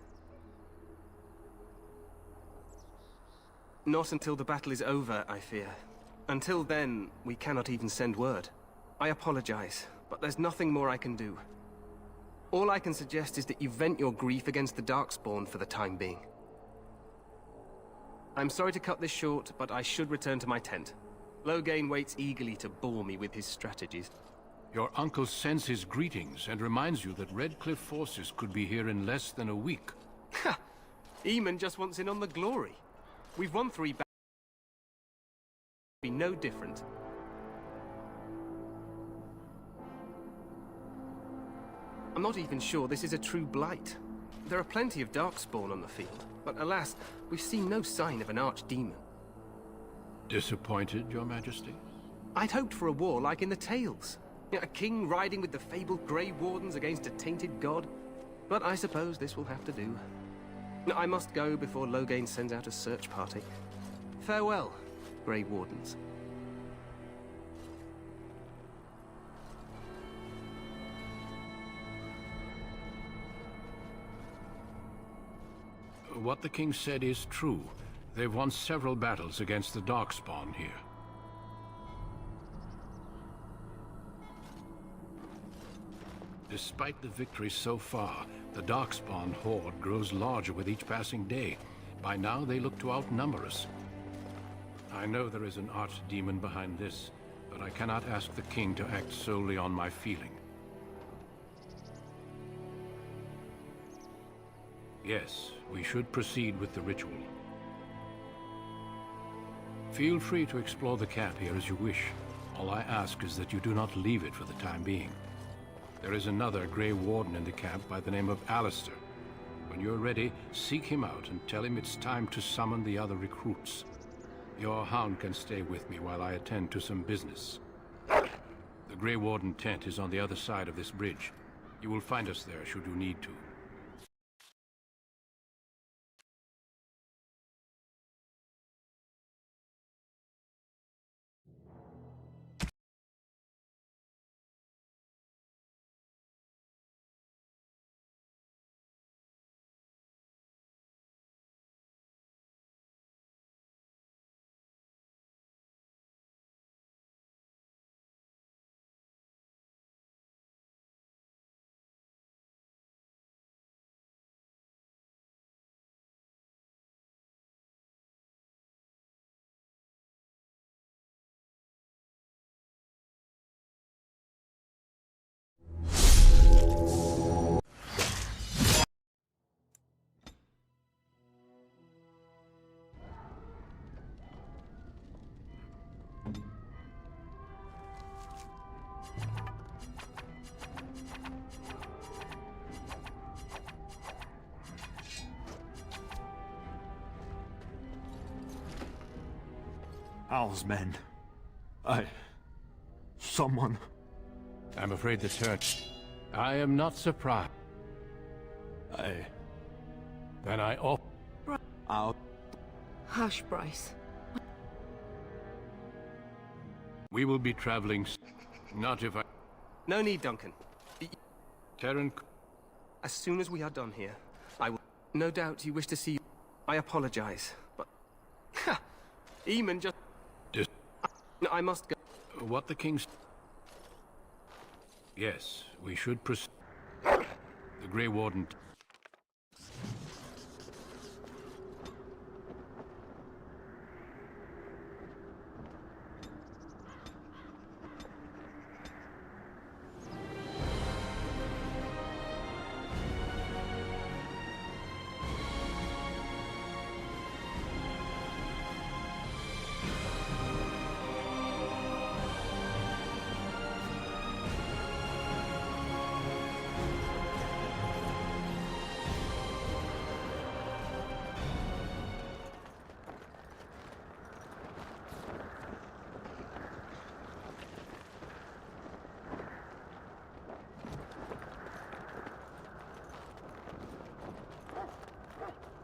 Not until the battle is over, I fear. Until then, we cannot even send word. I apologize, but there's nothing more I can do. All I can suggest is that you vent your grief against the Darkspawn for the time being. I'm sorry to cut this short, but I should return to my tent. Loghain waits eagerly to bore me with his strategies. Your uncle sends his greetings and reminds you that Redcliffe forces could be here in less than a week. Ha! Eamon just wants in on the glory. We've won 3 battles. Be no different. I'm not even sure this is a true blight. There are plenty of Darkspawn on the field, but alas, we've seen no sign of an archdemon. Disappointed, Your Majesty? I'd hoped for a war like in the tales. A king riding with the fabled Grey Wardens against a tainted god. But I suppose this will have to do. I must go before Loghain sends out a search party. Farewell, Grey Wardens. What the king said is true. They've won several battles against the Darkspawn here. Despite the victory so far, the Darkspawn horde grows larger with each passing day. By now, they look to outnumber us. I know there is an archdemon behind this, but I cannot ask the king to act solely on my feeling. Yes, we should proceed with the ritual. Feel free to explore the camp here as you wish. All I ask is that you do not leave it for the time being. There is another Grey Warden in the camp by the name of Alistair. When you're ready, seek him out and tell him it's time to summon the other recruits. Your hound can stay with me while I attend to some business. The Grey Warden tent is on the other side of this bridge. You will find us there should you need to. Al's men. Someone... I'm afraid the church... I am not surprised. Then I op... I'll... Hush, Bryce. We will be traveling... Not if I... No need, Duncan. Terran... As soon as we are done here, I will... No doubt you wish to see... I apologize, but... Ha! Eamon just... I must go. What the king's... Yes, we should proceed. The Grey Warden...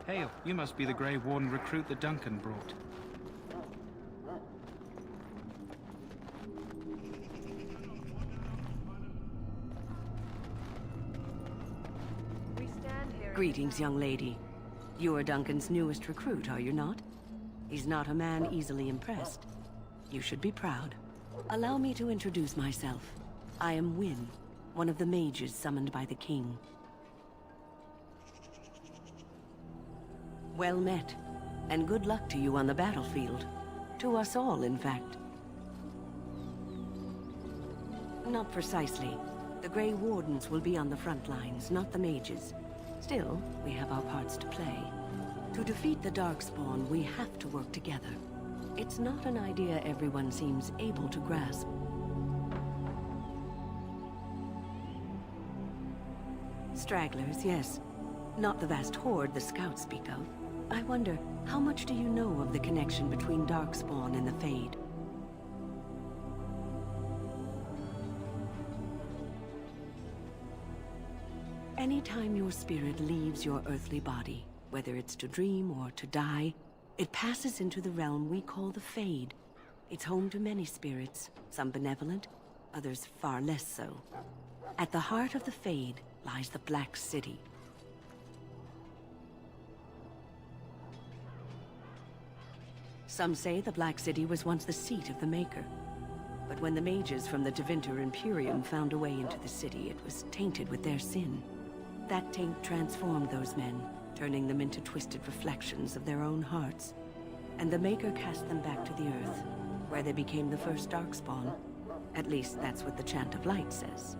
Hail, you must be the Grey Warden recruit that Duncan brought. Greetings, young lady. You are Duncan's newest recruit, are you not? He's not a man easily impressed. You should be proud. Allow me to introduce myself. I am Wynne, one of the mages summoned by the king. Well met, and good luck to you on the battlefield. To us all, in fact. Not precisely. The Grey Wardens will be on the front lines, not the mages. Still, we have our parts to play. To defeat the Darkspawn, we have to work together. It's not an idea everyone seems able to grasp. Stragglers, yes. Not the vast horde the scouts speak of. I wonder, how much do you know of the connection between Darkspawn and the Fade? Anytime your spirit leaves your earthly body, whether it's to dream or to die, it passes into the realm we call the Fade. It's home to many spirits, some benevolent, others far less so. At the heart of the Fade lies the Black City. Some say the Black City was once the seat of the Maker. But when the mages from the Tevinter Imperium found a way into the city, it was tainted with their sin. That taint transformed those men, turning them into twisted reflections of their own hearts. And the Maker cast them back to the Earth, where they became the first Darkspawn. At least that's what the Chant of Light says.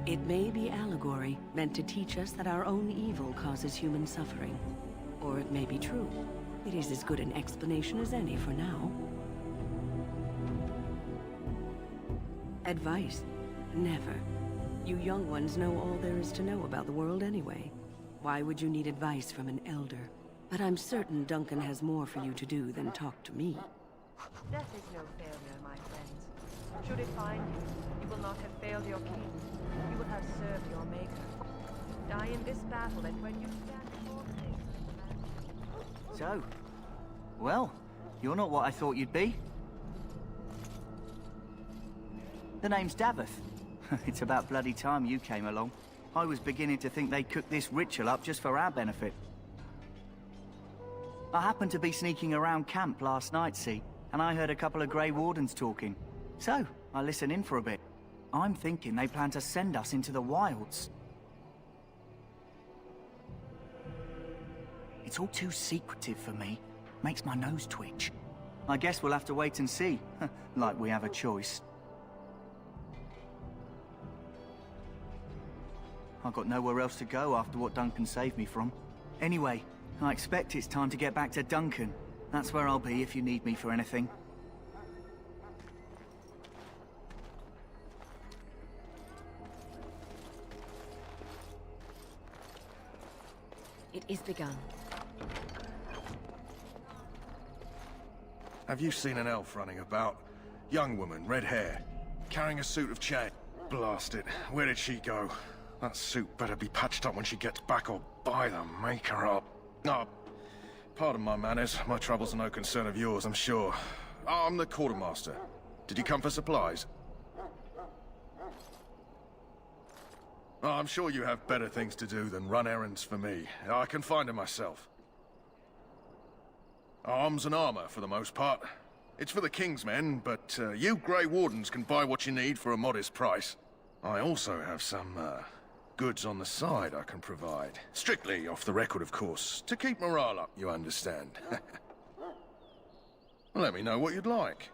It may be allegory, meant to teach us that our own evil causes human suffering. Or it may be true. It is as good an explanation as any for now. Advice? Never. You young ones know all there is to know about the world anyway. Why would you need advice from an elder? But I'm certain Duncan has more for you to do than talk to me. Death is no failure, my friends. Should it find you, you will not have failed your king. You will have served your maker. Die in this battle, and when you stand before me... So, well, you're not what I thought you'd be. The name's Daveth. It's about bloody time you came along. I was beginning to think they'd cooked this ritual up just for our benefit. I happened to be sneaking around camp last night, see, and I heard a couple of Grey Wardens talking. So, I listened in for a bit. I'm thinking they plan to send us into the wilds. It's all too secretive for me. Makes my nose twitch. I guess we'll have to wait and see, like we have a choice. I've got nowhere else to go after what Duncan saved me from. Anyway, I expect it's time to get back to Duncan. That's where I'll be if you need me for anything. It is begun. Have you seen an elf running about? Young woman, red hair, carrying a suit of chain. Blast it. Where did she go? That suit better be patched up when she gets back, or by the Maker up. Oh, pardon my manners. My troubles are no concern of yours, I'm sure. I'm the quartermaster. Did you come for supplies? Oh, I'm sure you have better things to do than run errands for me. I can find them myself. Arms and armor, for the most part. It's for the King's men, but you Grey Wardens can buy what you need for a modest price. I also have some, goods on the side I can provide. Strictly off the record, of course. To keep morale up, you understand. Let me know what you'd like.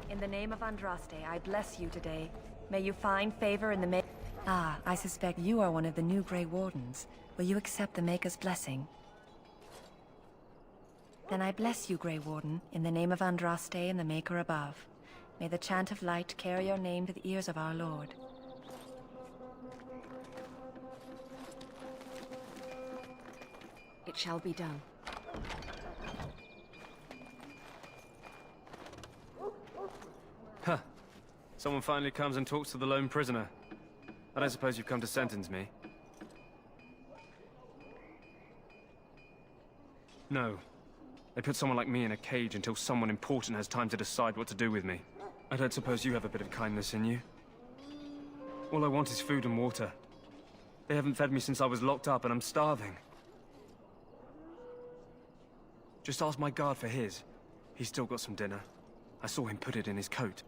In the name of Andraste, I bless you today. May you find favor in the Ah, I suspect you are one of the new Grey Wardens. Will you accept the Maker's blessing? Then I bless you, Grey Warden, in the name of Andraste and the Maker above. May the chant of light carry your name to the ears of our Lord. It shall be done. Huh. Someone finally comes and talks to the lone prisoner. I don't suppose you've come to sentence me. No. They put someone like me in a cage until someone important has time to decide what to do with me. I don't suppose you have a bit of kindness in you? All I want is food and water. They haven't fed me since I was locked up and I'm starving. Just ask my guard for his. He's still got some dinner. I saw him put it in his coat.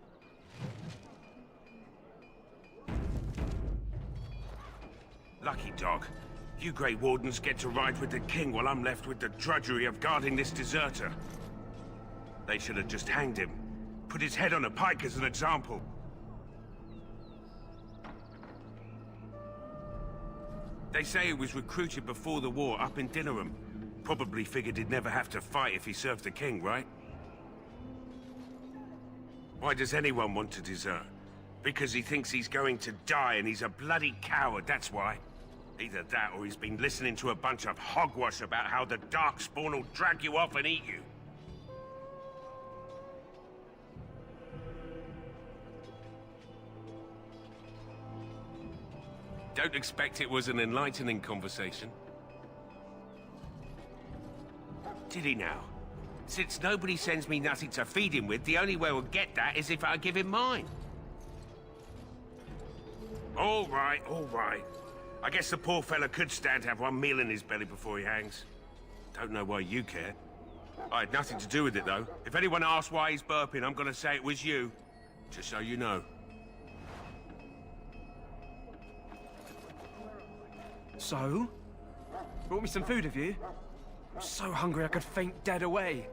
Lucky dog. You Grey Wardens get to ride with the king while I'm left with the drudgery of guarding this deserter. They should have just hanged him. Put his head on a pike as an example. They say he was recruited before the war up in Dinnerham. Probably figured he'd never have to fight if he served the king, right? Why does anyone want to desert? Because he thinks he's going to die and he's a bloody coward, that's why. Either that or he's been listening to a bunch of hogwash about how the Darkspawn will drag you off and eat you. Don't expect it was an enlightening conversation. Did he now? Since nobody sends me nothing to feed him with, the only way we'll get that is if I give him mine. All right, all right. I guess the poor fella could stand to have one meal in his belly before he hangs. Don't know why you care. I had nothing to do with it, though. If anyone asks why he's burping, I'm gonna say it was you. Just so you know. So? Brought me some food, have you? I'm so hungry I could faint dead away.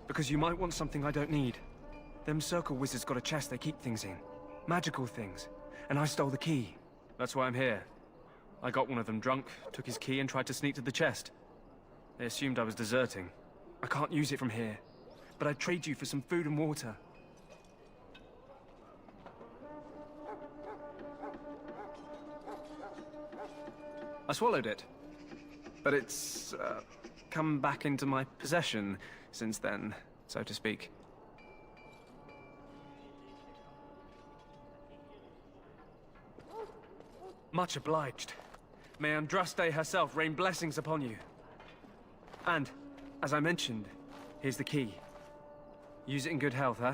Because you might want something I don't need. Them circle wizards got a chest they keep things in. Magical things. And I stole the key. That's why I'm here. I got one of them drunk, took his key and tried to sneak to the chest. They assumed I was deserting. I can't use it from here. But I'd trade you for some food and water. I swallowed it. But it's, come back into my possession since then, so to speak. Much obliged. May Andraste herself rain blessings upon you. And, as I mentioned, here's the key. Use it in good health, huh?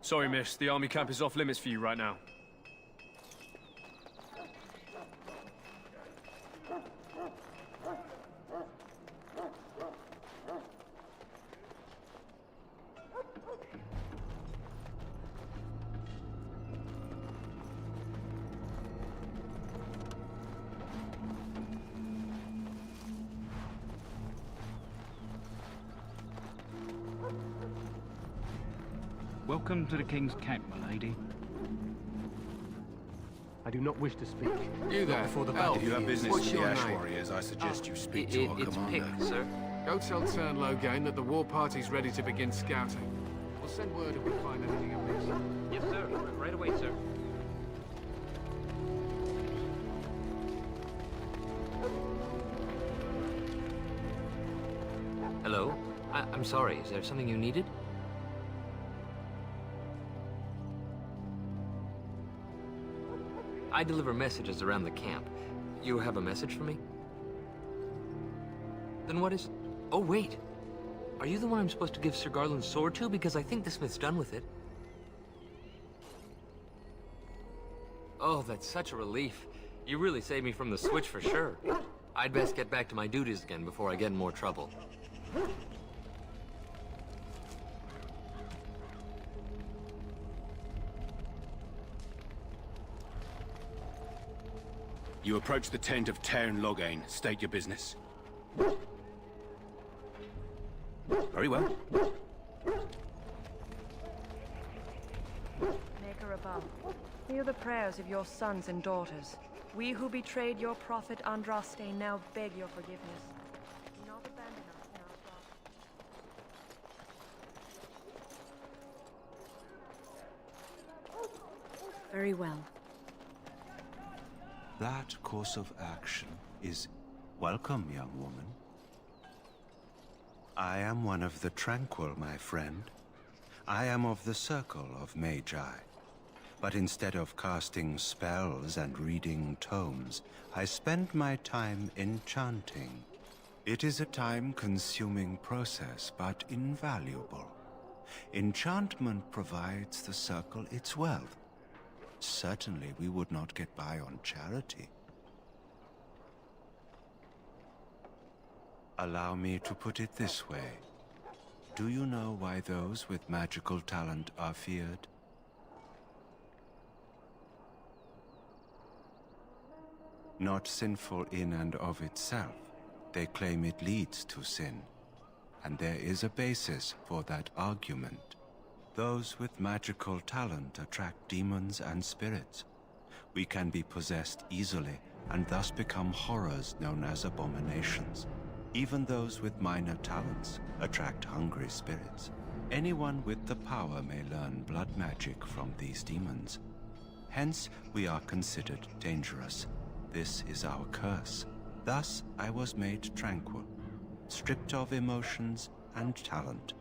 Sorry, miss. The army camp is off limits for you right now. Welcome to the King's camp, my lady. I do not wish to speak. You there, before the Elf. If you have business What's with the your Ash name? Warriors, I suggest you speak to our It's commander. Pick, sir. Go tell Turnlow that the war party's ready to begin scouting. We'll send word if we find anything amiss. Yes, sir. Right away, sir. Hello? I'm sorry, is there something you needed? I deliver messages around the camp. You have a message for me? Then what is... Oh, wait. Are you the one I'm supposed to give Sir Garland's sword to? Because I think the smith's done with it. Oh, that's such a relief. You really saved me from the switch for sure. I'd best get back to my duties again before I get in more trouble. You approach the tent of Tairn Loghain. State your business. Very well. Maker above, hear the prayers of your sons and daughters. We who betrayed your prophet Andraste now beg your forgiveness. Do not abandon us in our dark. Very well. That course of action is welcome, young woman. I am one of the Tranquil, my friend. I am of the Circle of Magi. But instead of casting spells and reading tomes, I spend my time enchanting. It is a time-consuming process, but invaluable. Enchantment provides the Circle its wealth. Certainly we would not get by on charity. Allow me to put it this way. Do you know why those with magical talent are feared? Not sinful in and of itself. They claim it leads to sin. And there is a basis for that argument. Those with magical talent attract demons and spirits. We can be possessed easily, and thus become horrors known as abominations. Even those with minor talents attract hungry spirits. Anyone with the power may learn blood magic from these demons. Hence, we are considered dangerous. This is our curse. Thus, I was made tranquil, stripped of emotions and talent.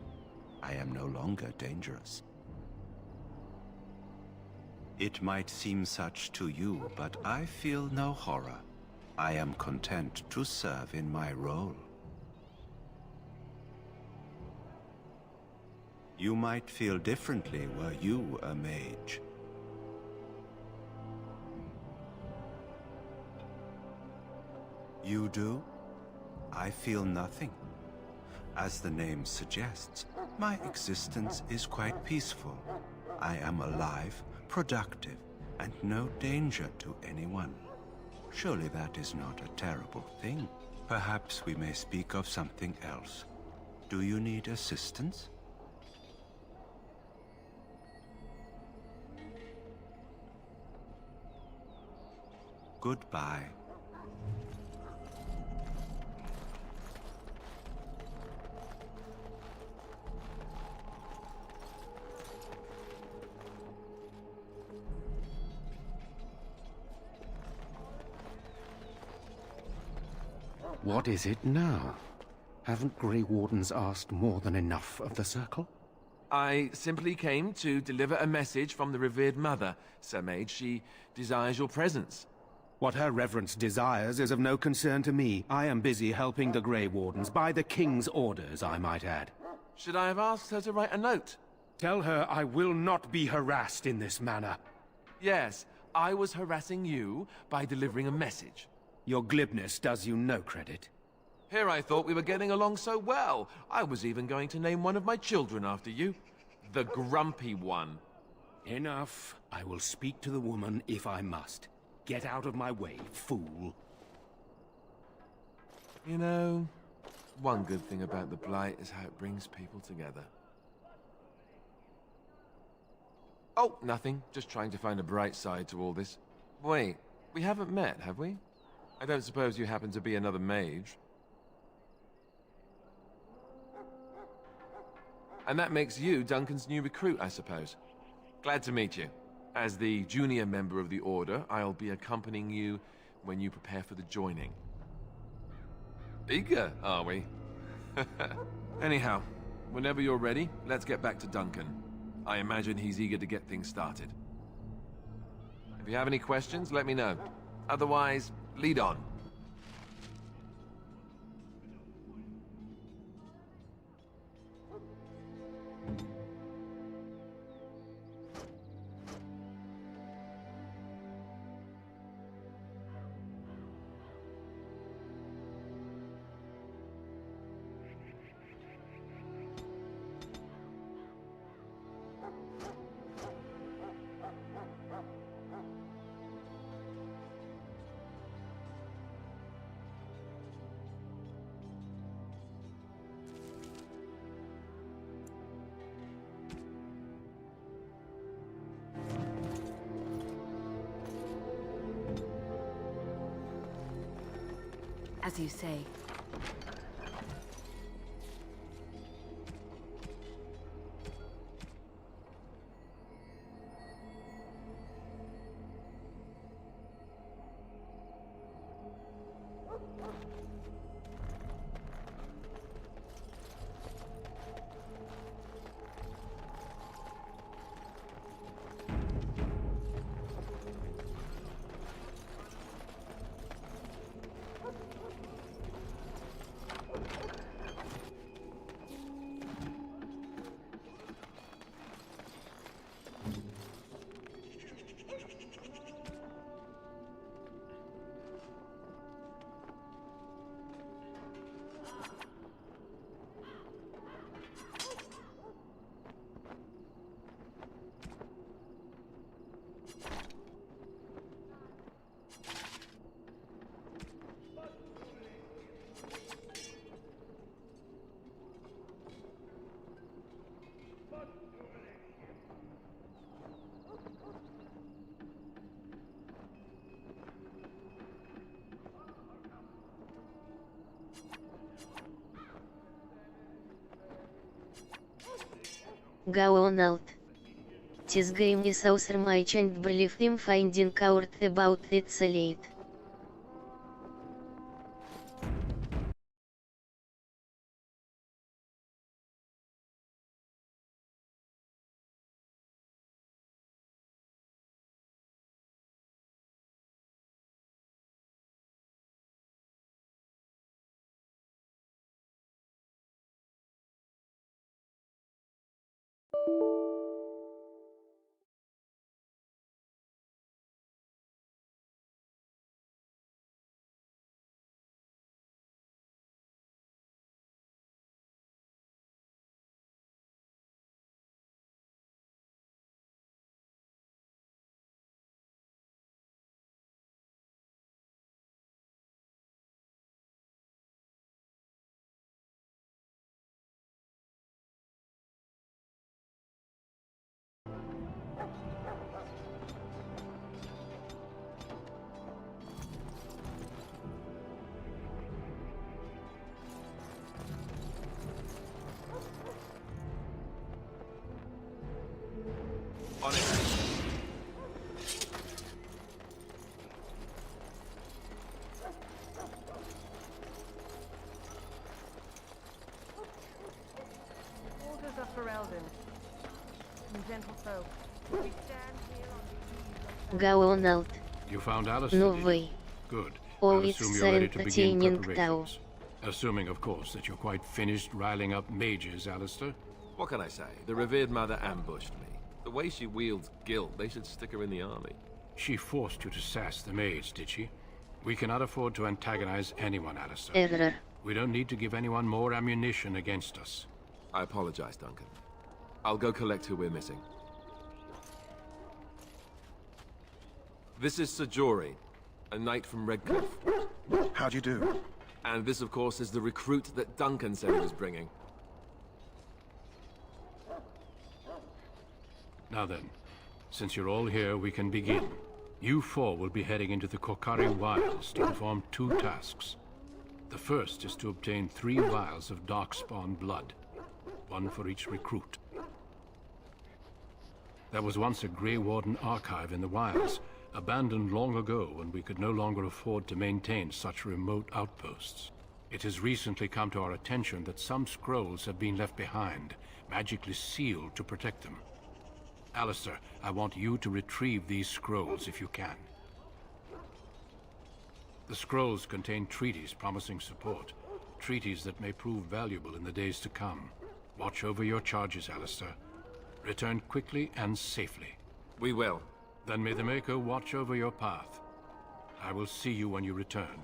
I am no longer dangerous. It might seem such to you, but I feel no horror. I am content to serve in my role. You might feel differently were you a mage. You do? I feel nothing. As the name suggests, my existence is quite peaceful. I am alive, productive, and no danger to anyone. Surely that is not a terrible thing. Perhaps we may speak of something else. Do you need assistance? Goodbye. What is it now? Haven't Grey Wardens asked more than enough of the Circle? I simply came to deliver a message from the revered mother, Sir Mage. She desires your presence. What her reverence desires is of no concern to me. I am busy helping the Grey Wardens, by the King's orders, I might add. Should I have asked her to write a note? Tell her I will not be harassed in this manner. Yes, I was harassing you by delivering a message. Your glibness does you no credit. Here I thought we were getting along so well. I was even going to name one of my children after you. The Grumpy One. Enough. I will speak to the woman if I must. Get out of my way, fool. You know, one good thing about the Blight is how it brings people together. Oh, nothing. Just trying to find a bright side to all this. Wait, we haven't met, have we? I don't suppose you happen to be another mage. And that makes you Duncan's new recruit, I suppose. Glad to meet you. As the junior member of the Order, I'll be accompanying you when you prepare for the joining. Eager, are we? Anyhow, whenever you're ready, let's get back to Duncan. I imagine he's eager to get things started. If you have any questions, let me know. Otherwise, lead on. As you say. Go on out. This game is awesome. I can't believe I'm finding out about it so late. On it. Orders are for Eldon. And gentle folk. We stand here on the Go on out. You found Alistair, No did you? way. Good. Oh, I'll it's assume so you're ready to begin entertaining though. preparations. Assuming, of course, that you're quite finished riling up mages, Alistair. What can I say? The revered mother ambushed me. The way she wields guilt, they should stick her in the army. She forced you to sass the maids, did she? We cannot afford to antagonize anyone, Alistair. Error. We don't need to give anyone more ammunition against us. I apologize, Duncan. I'll go collect who we're missing. This is Sir Jory, a knight from Redcliffe. How'd you do? And this, of course, is the recruit that Duncan said he was bringing. Now then, since you're all here, we can begin. You four will be heading into the Korcari Wilds to perform 2 tasks. The first is to obtain 3 vials of Darkspawn blood, 1 for each recruit. There was once a Grey Warden archive in the wilds, abandoned long ago when we could no longer afford to maintain such remote outposts. It has recently come to our attention that some scrolls have been left behind, magically sealed to protect them. Alistair, I want you to retrieve these scrolls if you can. The scrolls contain treaties promising support, treaties that may prove valuable in the days to come. Watch over your charges, Alistair. Return quickly and safely. We will. Then may the Maker watch over your path. I will see you when you return.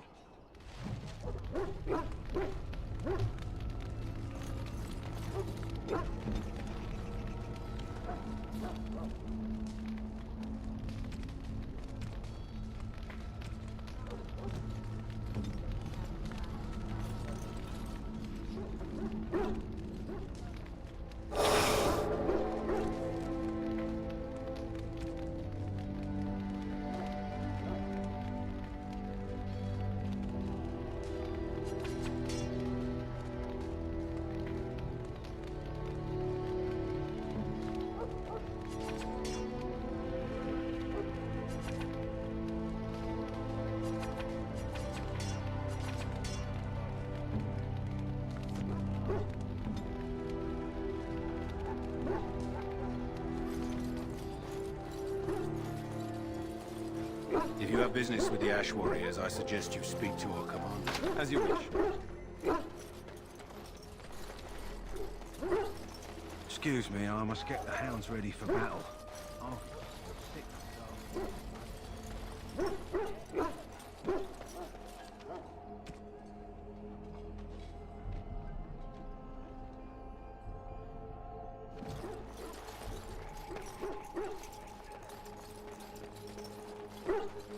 If you have business with the Ash Warriors, I suggest you speak to our commander. As you wish. Excuse me, I must get the hounds ready for battle. Oh.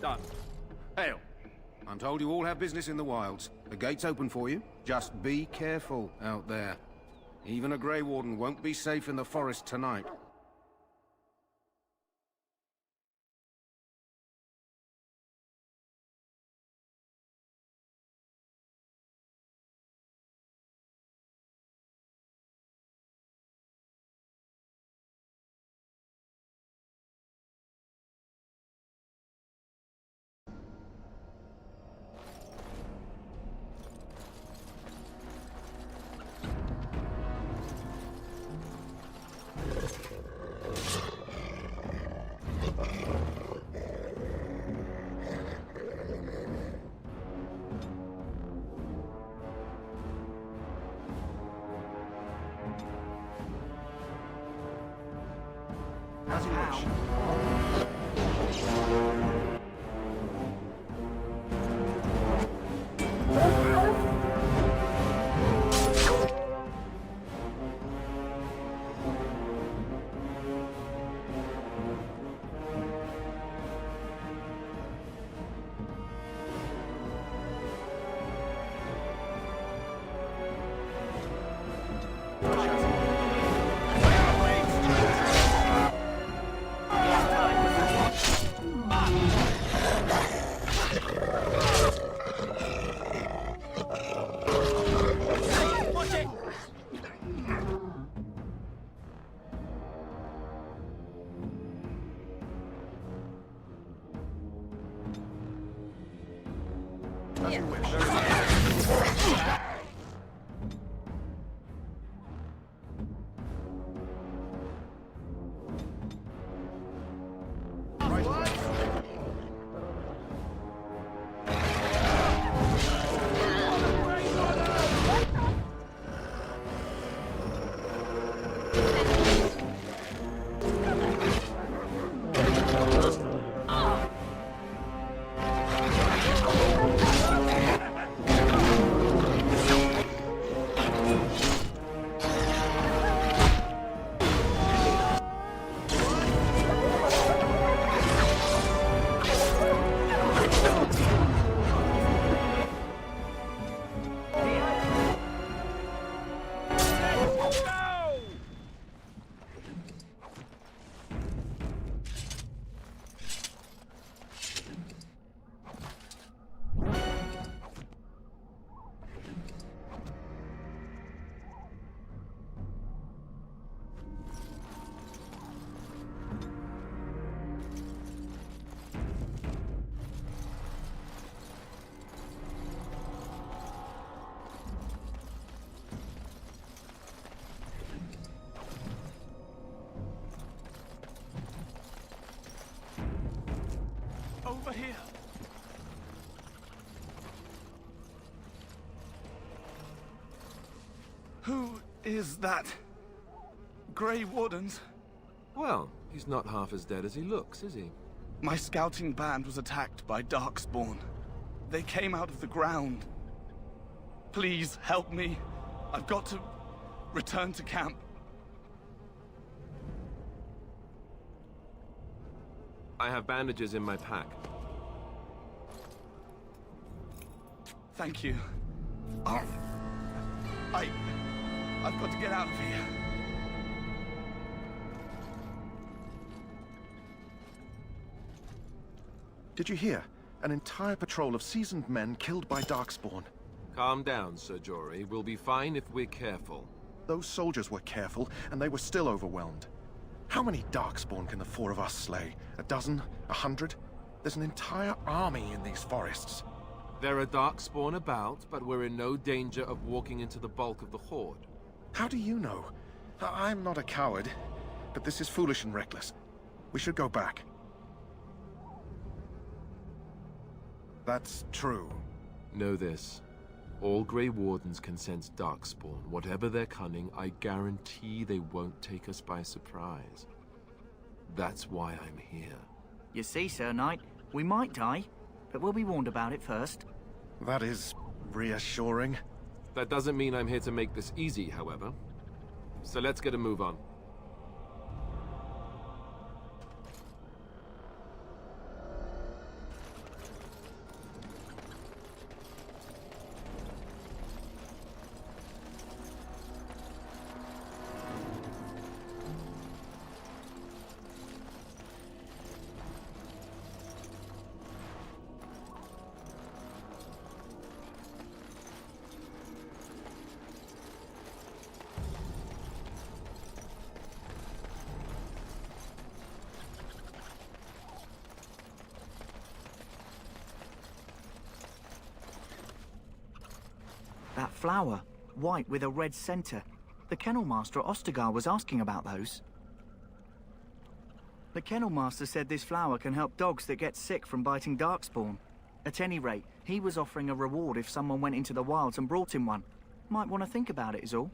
Done. Hail. I'm told you all have business in the wilds. The gate's open for you. Just be careful out there. Even a Grey Warden won't be safe in the forest tonight. As you wish. As you wish. Over here. Who is that? Grey Wardens? Well, he's not half as dead as he looks, is he? My scouting band was attacked by Darkspawn. They came out of the ground. Please help me. I've got to return to camp. I have bandages in my pack. Thank you. I've got to get out of here. Did you hear? An entire patrol of seasoned men killed by Darkspawn. Calm down, Sir Jory. We'll be fine if we're careful. Those soldiers were careful, and they were still overwhelmed. How many Darkspawn can the four of us slay? A dozen? 100? There's an entire army in these forests. There are Darkspawn about, but we're in no danger of walking into the bulk of the Horde. How do you know? I'm not a coward, but this is foolish and reckless. We should go back. That's true. Know this. All Grey Wardens can sense Darkspawn. Whatever their cunning, I guarantee they won't take us by surprise. That's why I'm here. You see, Sir Knight, we might die, but we'll be warned about it first. That is reassuring. That doesn't mean I'm here to make this easy, however. So let's get a move on. That flower, white with a red center. The Kennel Master at Ostagar was asking about those. The Kennel Master said this flower can help dogs that get sick from biting Darkspawn. At any rate, he was offering a reward if someone went into the wilds and brought him one. Might want to think about it is all.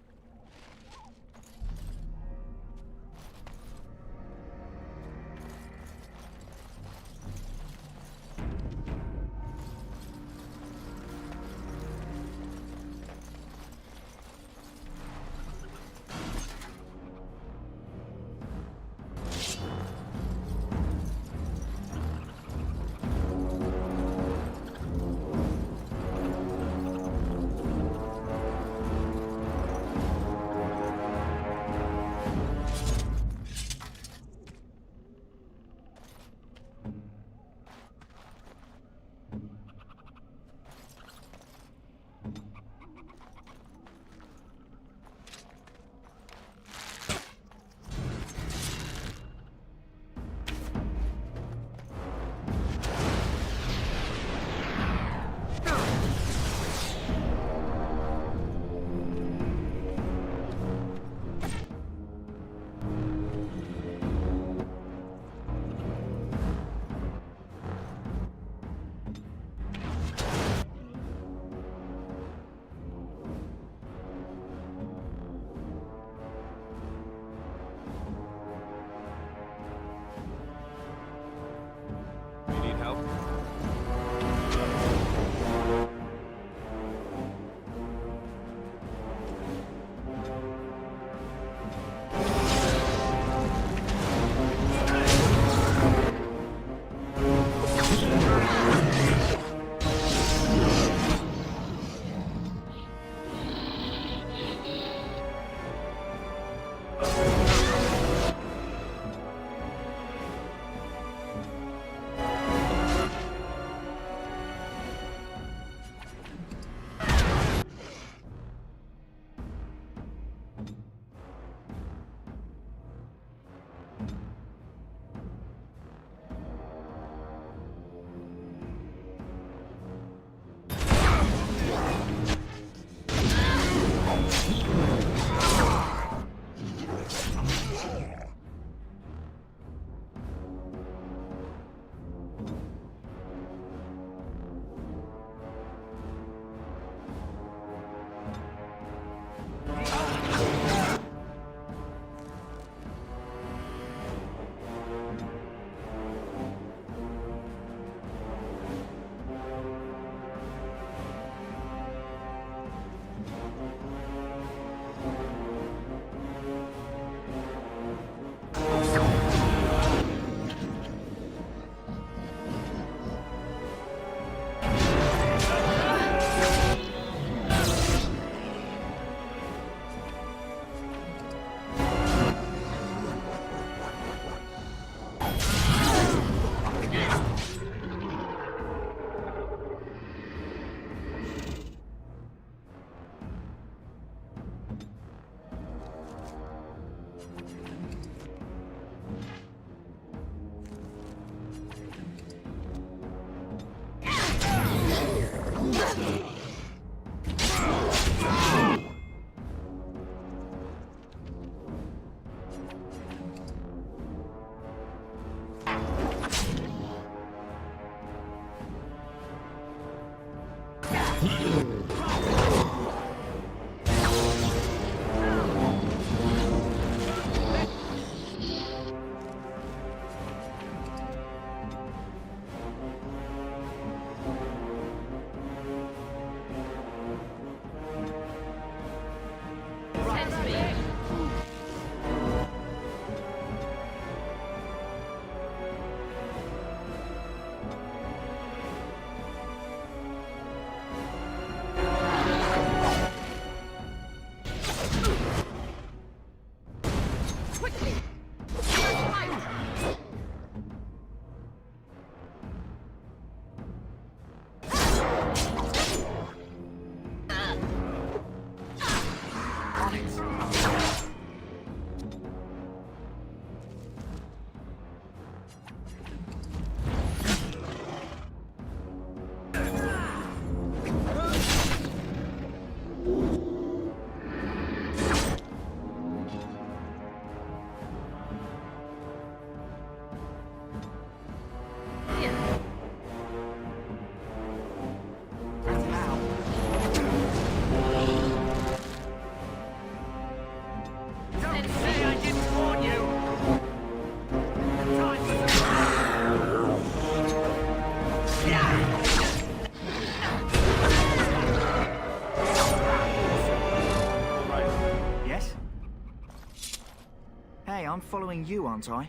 Hey, I'm following you, aren't I?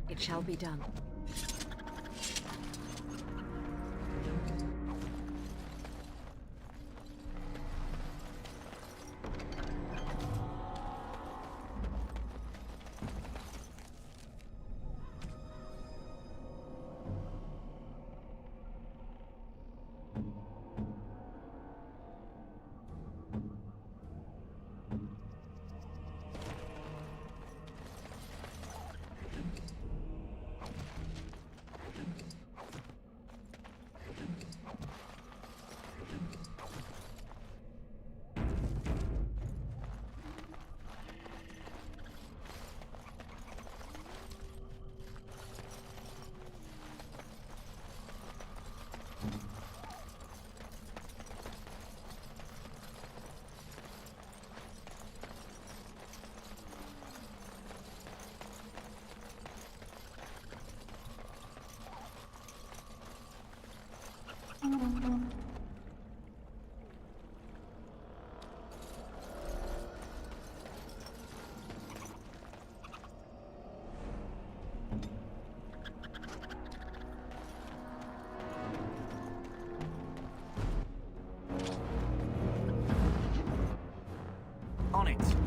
It shall be done. On it.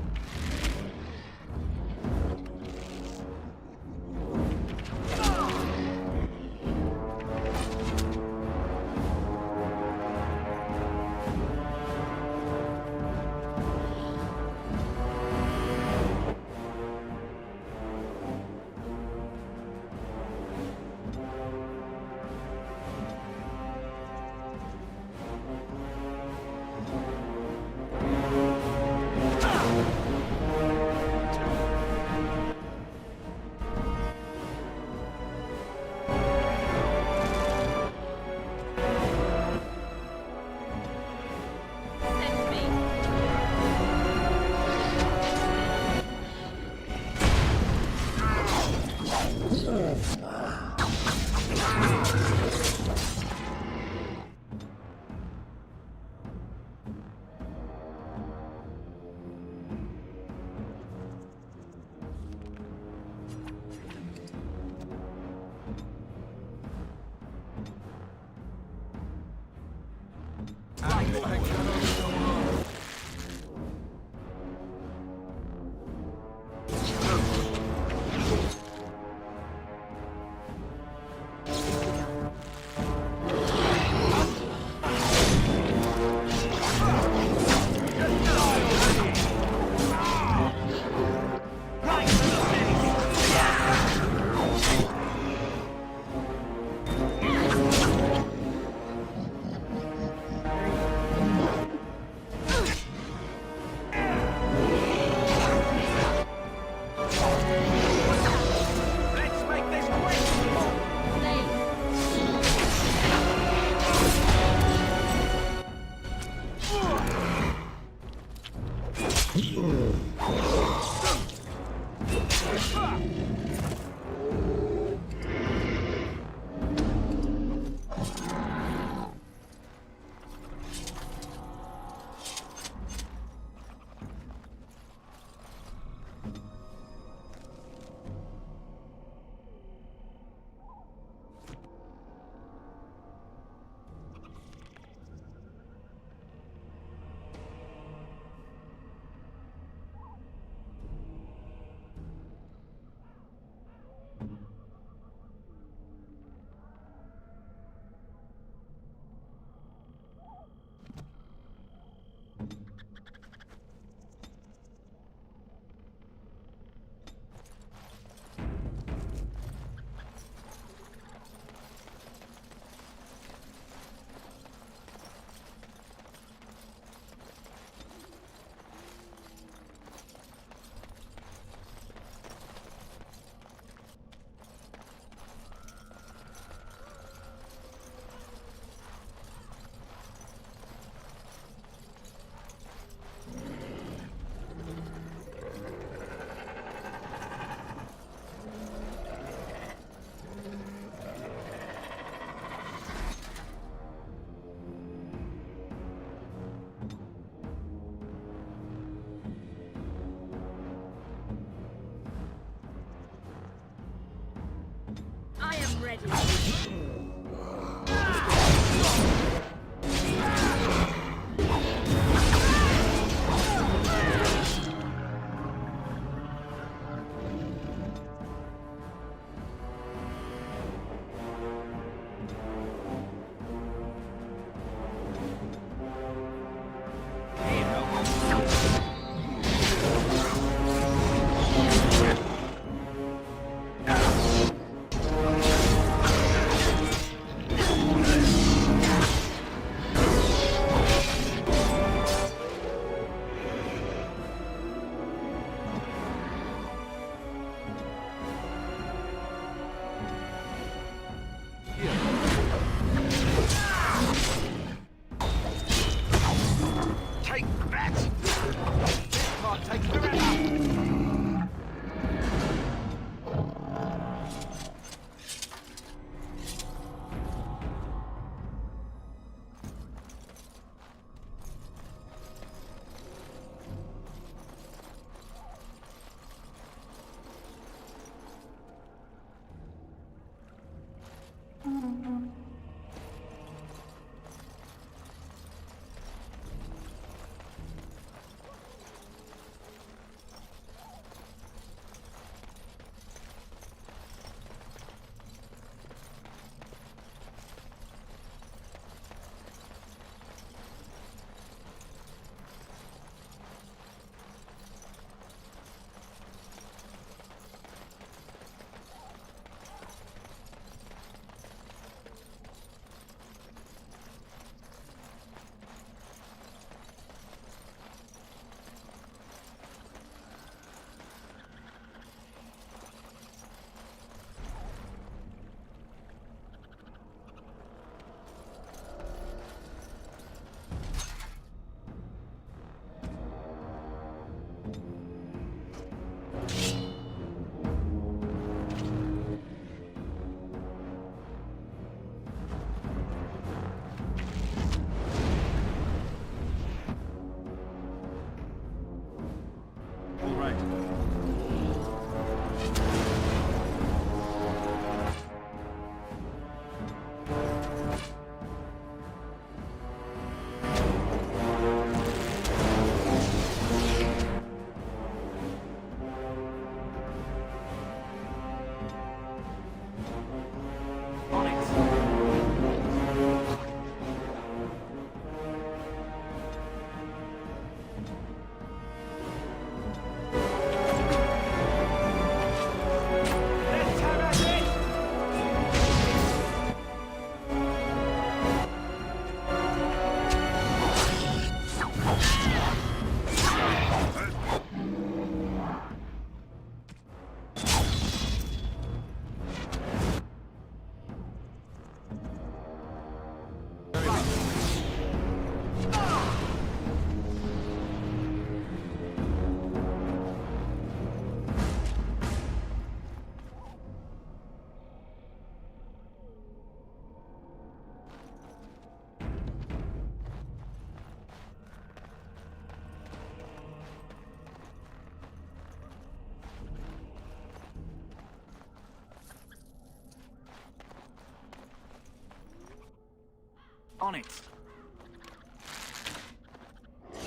On it.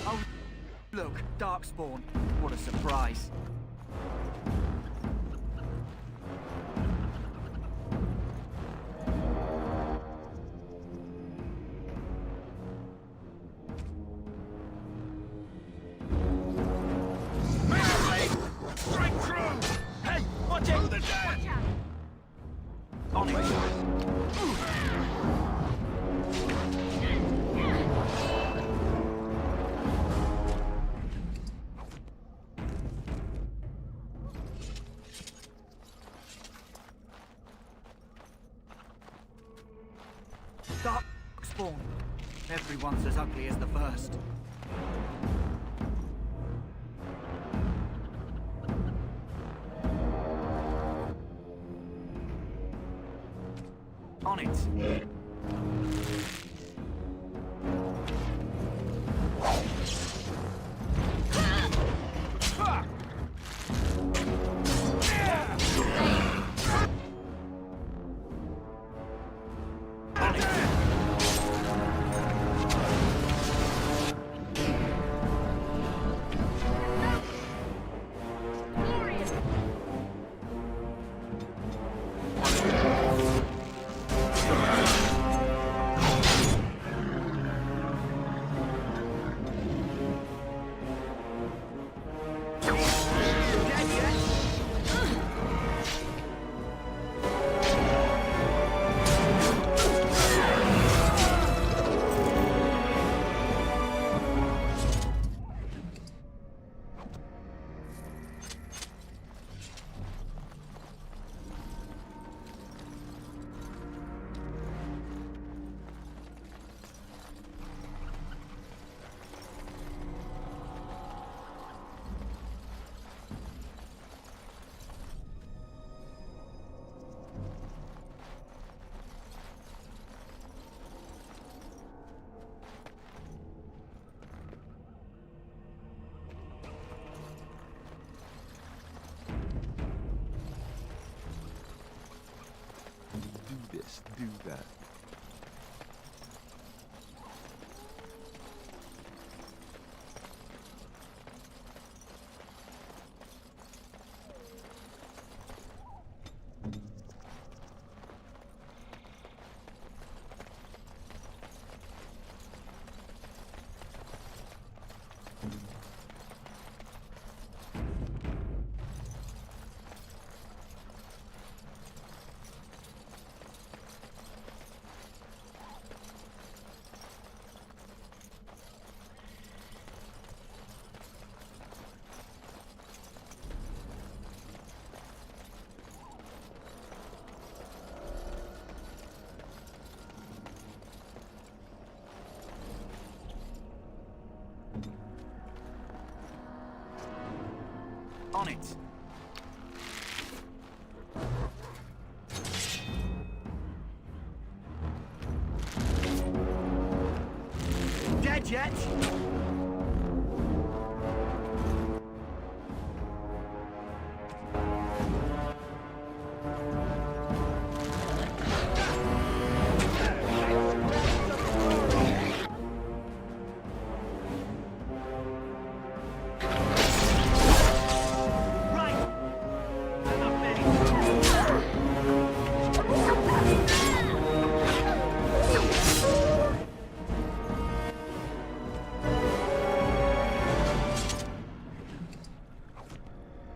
Oh, look, Darkspawn. What a surprise. Straight through! Hey, watch it! The dead! On it. Darkspawn. Everyone's as ugly as the first. On it. On it. Dead yet?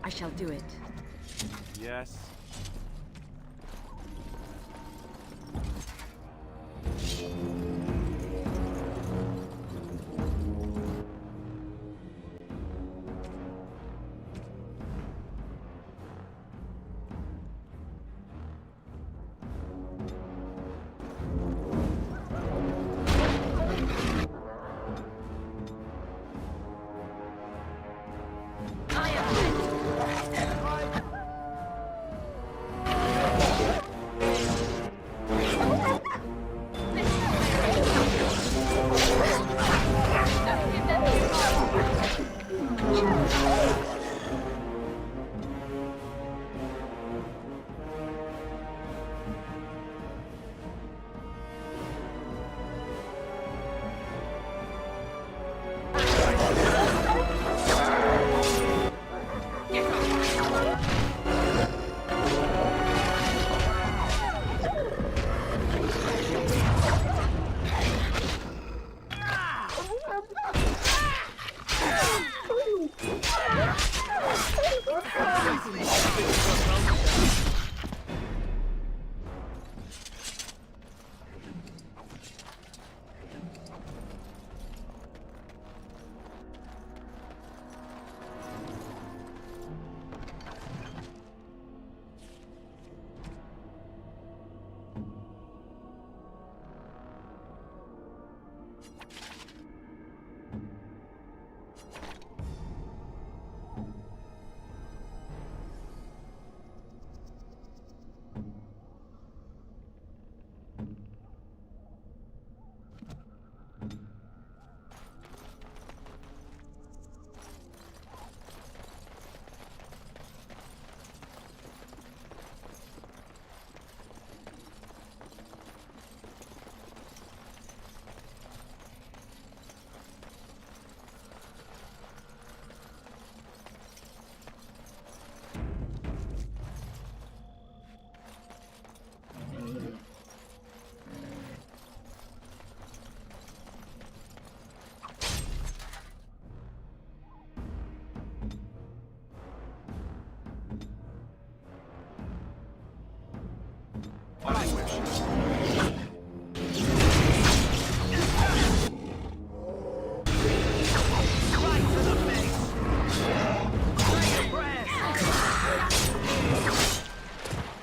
I shall do it. Yes.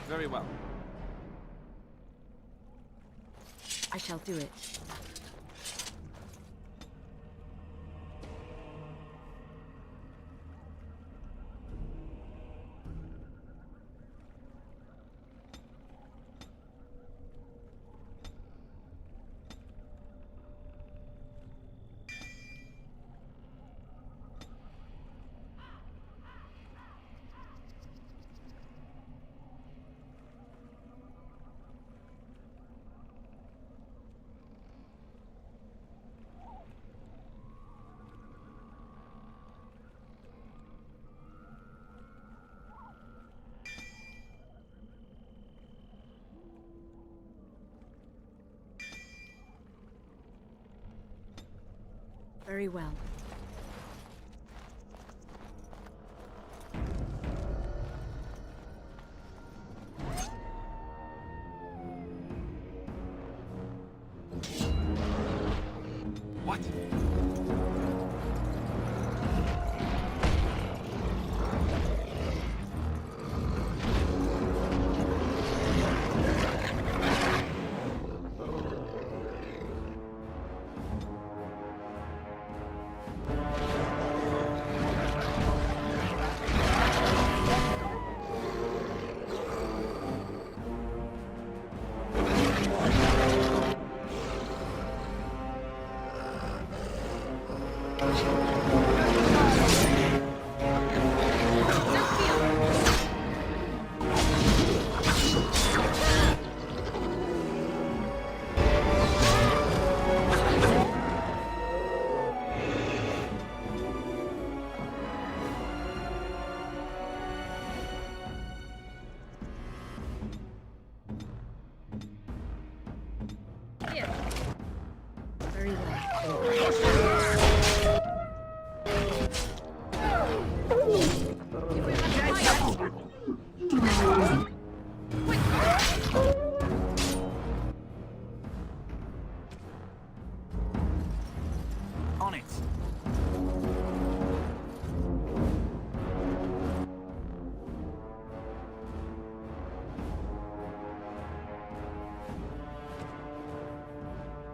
Very well. I shall do it. Very well. What? On it.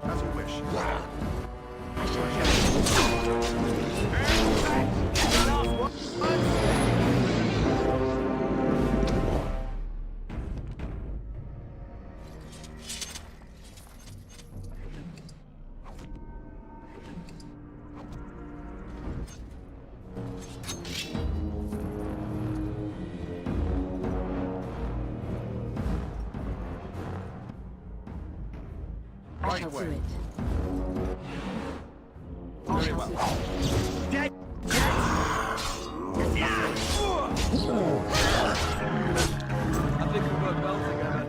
As you wish. I shall do it. Very well. I think we work well together.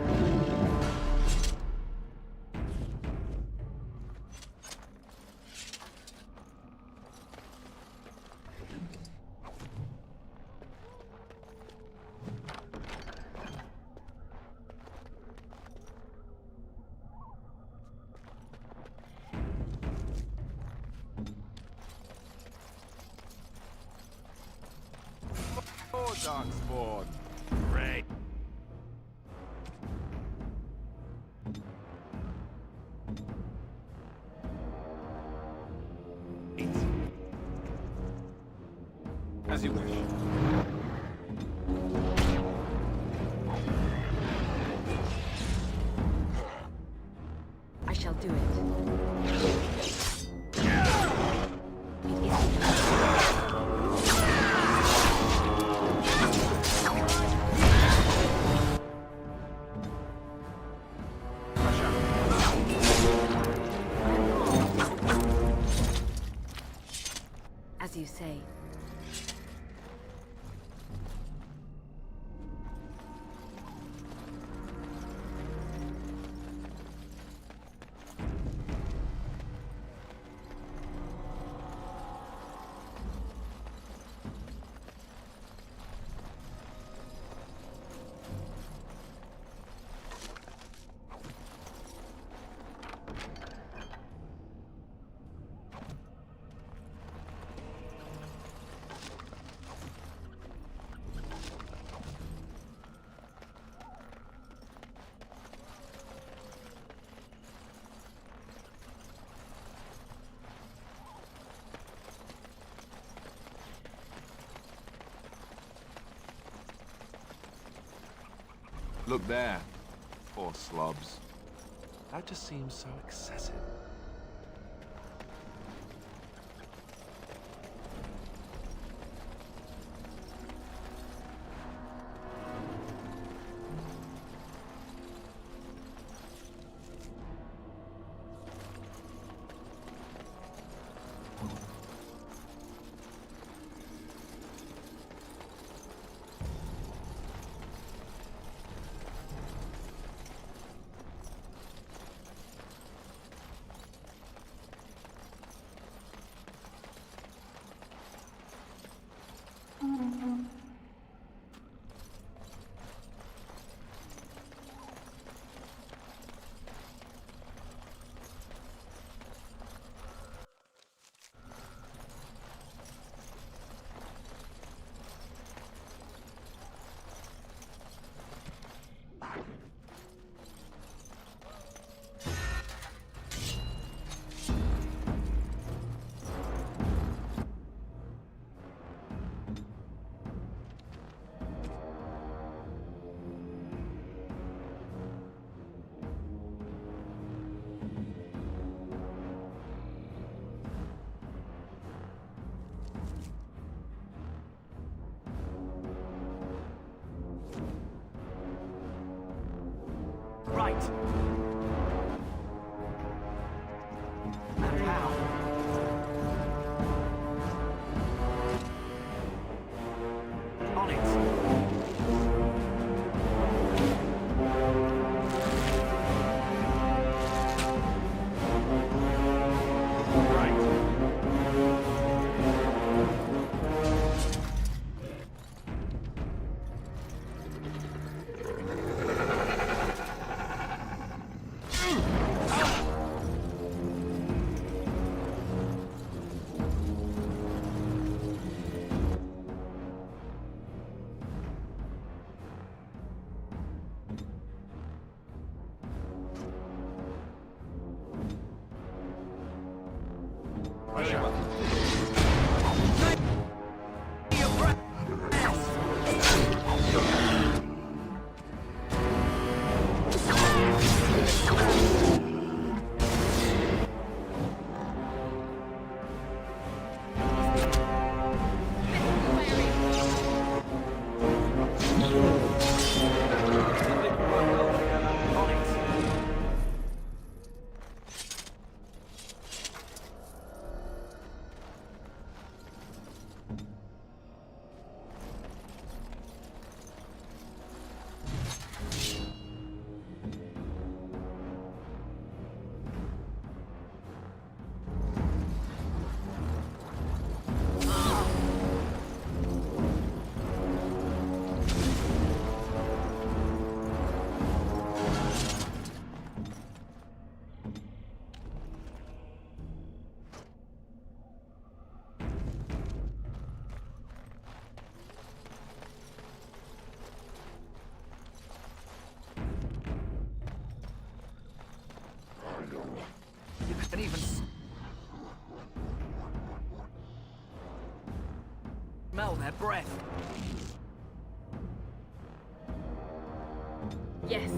Oh, Darkspawn. Great. As you wish. I shall do it. As you say. Look there. Poor slobs. That just seems so excessive. even smell their breath. Yes.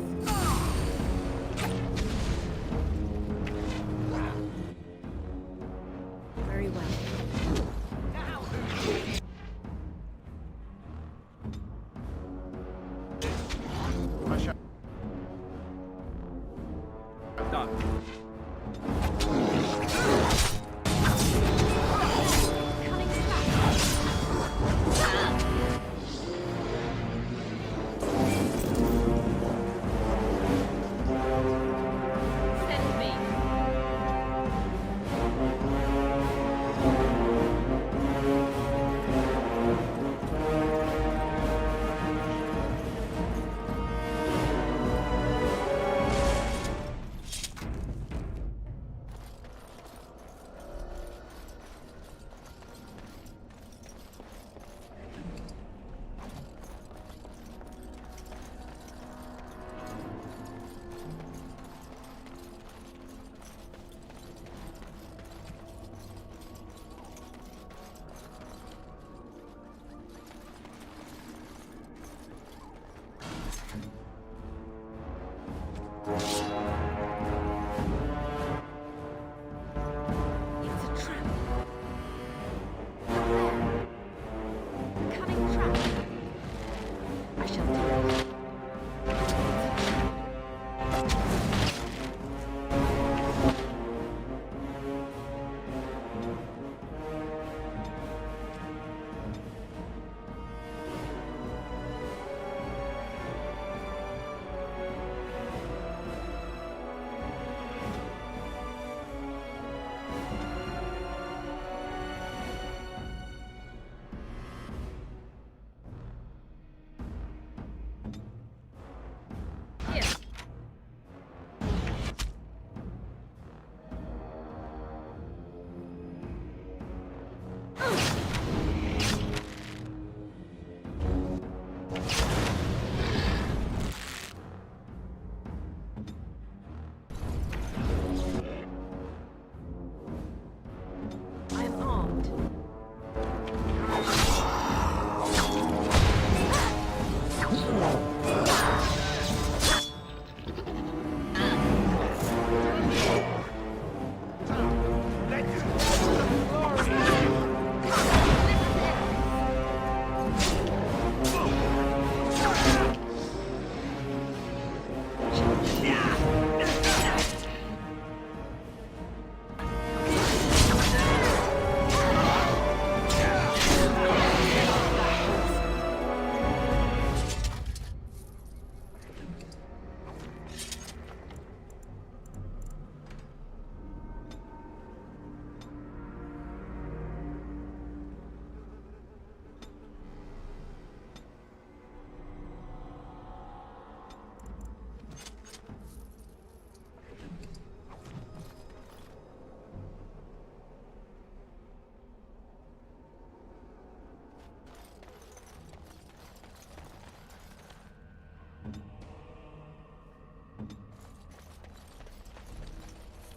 Very well. I shall... Done. Send me. It's a trap. Cunning trap. I shall do it. I'm armed.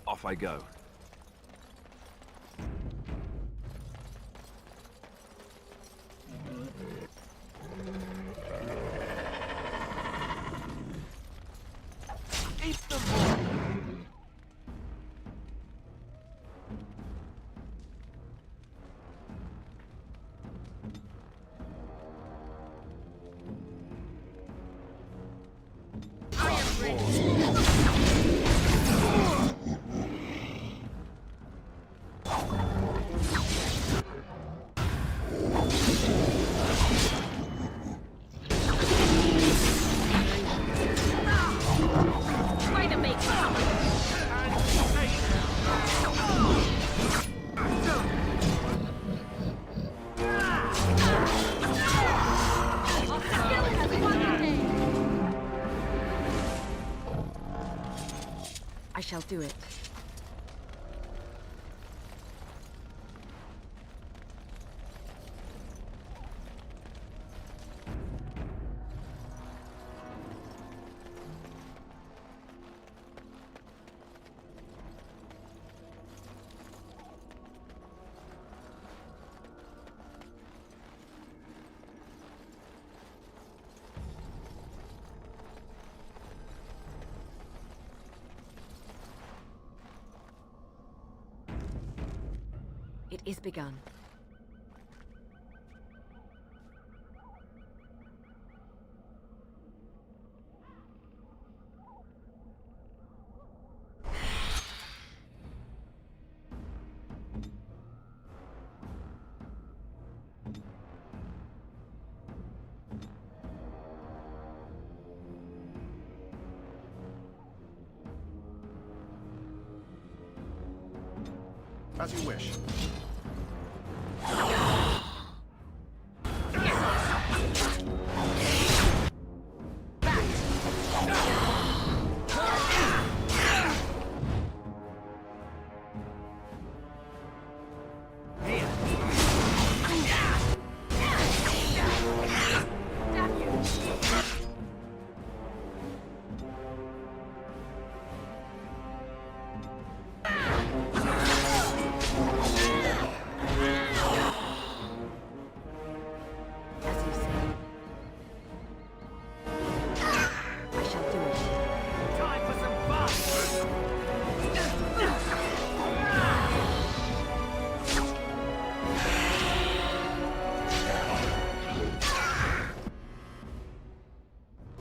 Off I go. Eat them all! I am ready. Way to make I shall do it. It is begun. As you wish.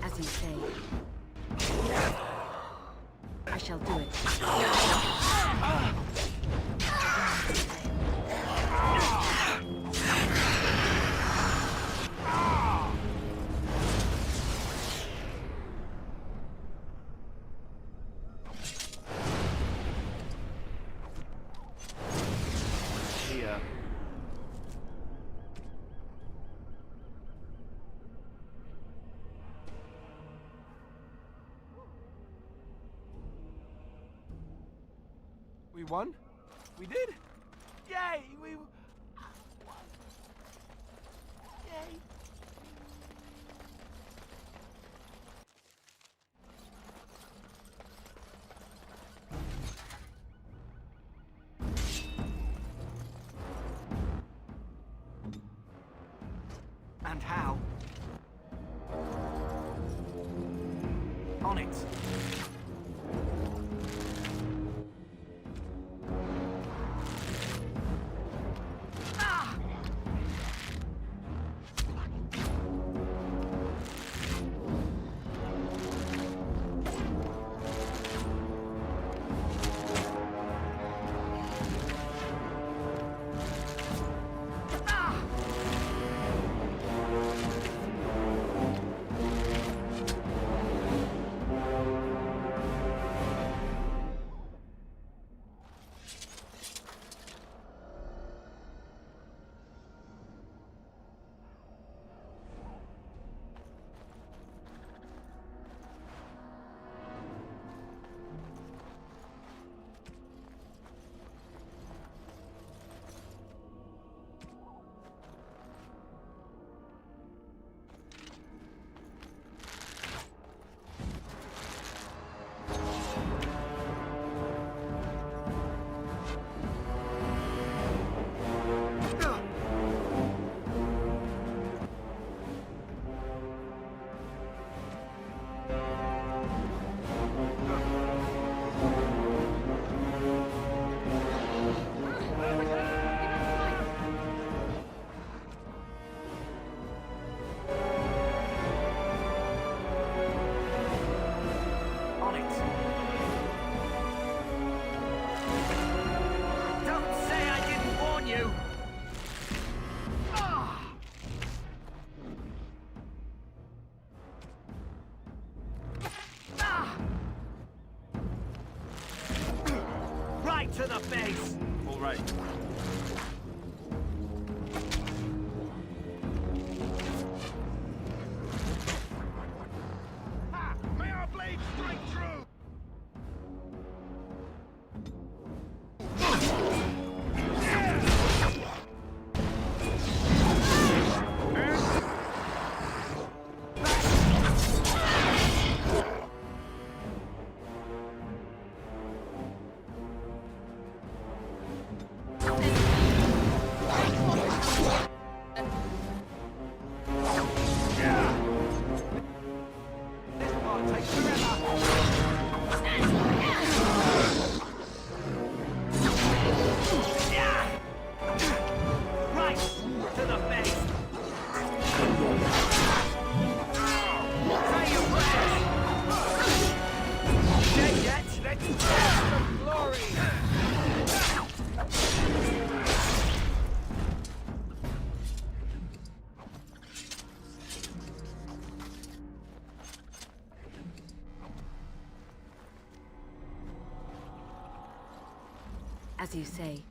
As you say. I shall do it. Here. We won? We did? Yay! We won! Yay! And how? On it. As you say.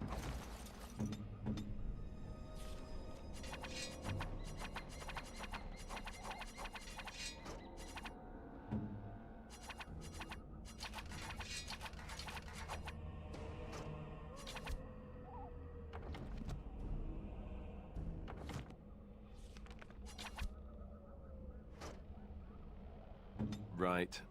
Right.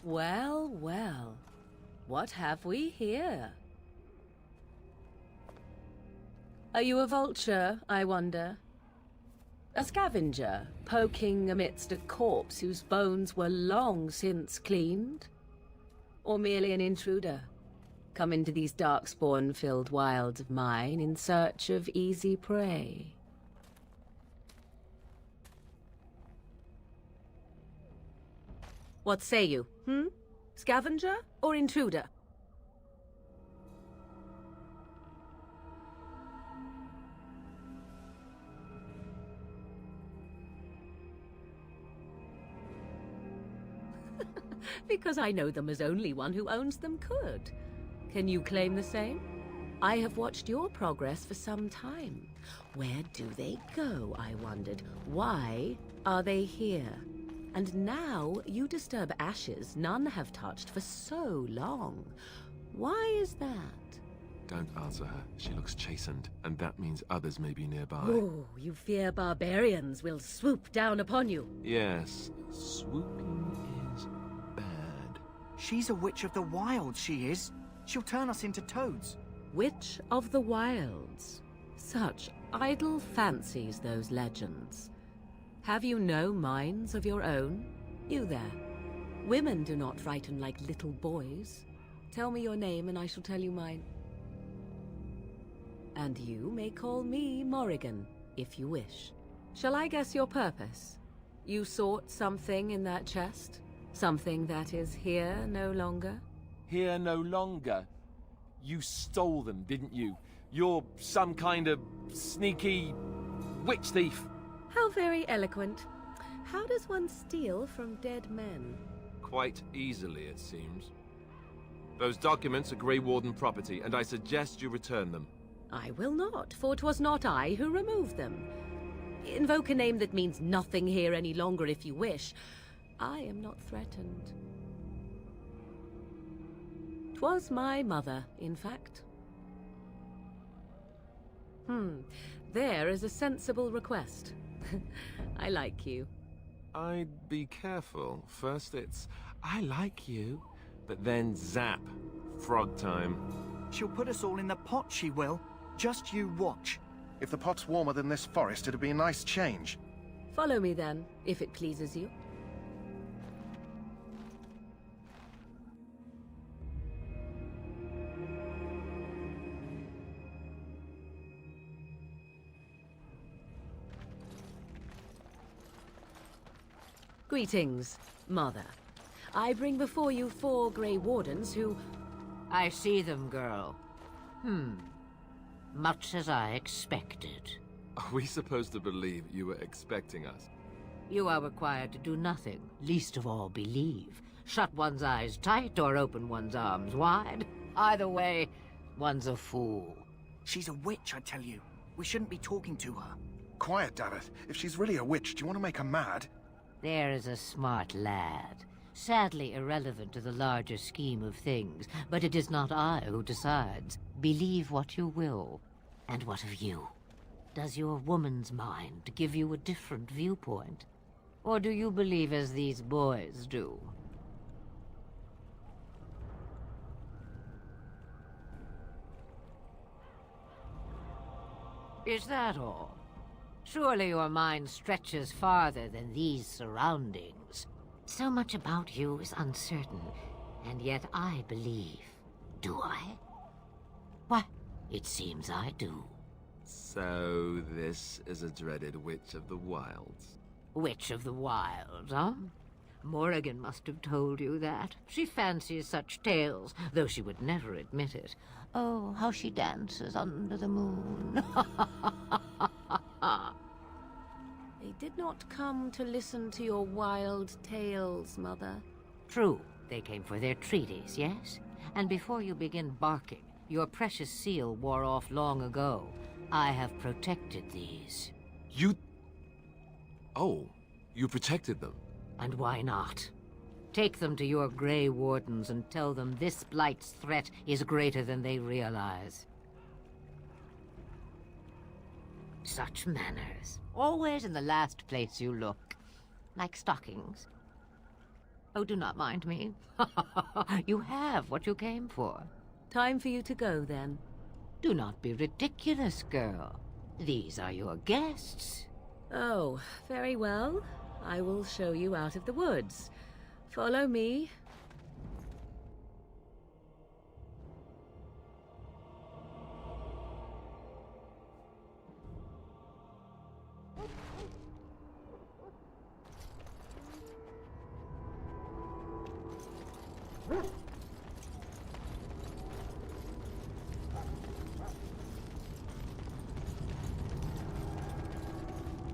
Well, well. What have we here? Are you a vulture, I wonder? A scavenger, poking amidst a corpse whose bones were long since cleaned? Or merely an intruder, come into these darkspawn-filled wilds of mine in search of easy prey? What say you, Scavenger or intruder? Because I know them as only one who owns them could. Can you claim the same? I have watched your progress for some time. Where do they go, I wondered? Why are they here? And now you disturb ashes none have touched for so long. Why is that? Don't answer her. She looks chastened, and that means others may be nearby. Oh, you fear barbarians will swoop down upon you. Yes, swooping is bad. She's a witch of the wilds, she is. She'll turn us into toads. Witch of the wilds. Such idle fancies, those legends. Have you no minds of your own? You there. Women do not frighten like little boys. Tell me your name and I shall tell you mine. And you may call me Morrigan, if you wish. Shall I guess your purpose? You sought something in that chest? Something that is here no longer? Here no longer? You stole them, didn't you? You're some kind of sneaky witch thief. How very eloquent. How does one steal from dead men? Quite easily, it seems. Those documents are Grey Warden property, and I suggest you return them. I will not, for 'twas not I who removed them. Invoke a name that means nothing here any longer if you wish. I am not threatened. 'Twas my mother, in fact. There is a sensible request. I like you. I'd be careful. First it's, I like you, but then zap. Frog time. She'll put us all in the pot, she will. Just you watch. If the pot's warmer than this forest, it'd be a nice change. Follow me then, if it pleases you. Greetings, Mother. I bring before you 4 Grey Wardens who... I see them, girl. Much as I expected. Are we supposed to believe you were expecting us? You are required to do nothing, least of all believe. Shut one's eyes tight or open one's arms wide. Either way, one's a fool. She's a witch, I tell you. We shouldn't be talking to her. Quiet, Davith. If she's really a witch, do you want to make her mad? There is a smart lad. Sadly irrelevant to the larger scheme of things, but it is not I who decides. Believe what you will. And what of you? Does your woman's mind give you a different viewpoint? Or do you believe as these boys do? Is that all? Surely your mind stretches farther than these surroundings. So much about you is uncertain, and yet I believe. Do I? Why, it seems I do. So this is a dreaded Witch of the Wilds. Witch of the Wilds, huh? Morrigan must have told you that. She fancies such tales, though she would never admit it. Oh, how she dances under the moon. They did not come to listen to your wild tales, Mother. True, they came for their treaties, yes? And before you begin barking, your precious seal wore off long ago. I have protected these. You... Oh, you protected them? And why not? Take them to your Grey Wardens and tell them this Blight's threat is greater than they realize. Such manners. Always in the last place you look. Like stockings. Oh, do not mind me. You have what you came for. Time for you to go, then. Do not be ridiculous, girl. These are your guests. Oh, very well. I will show you out of the woods. Follow me.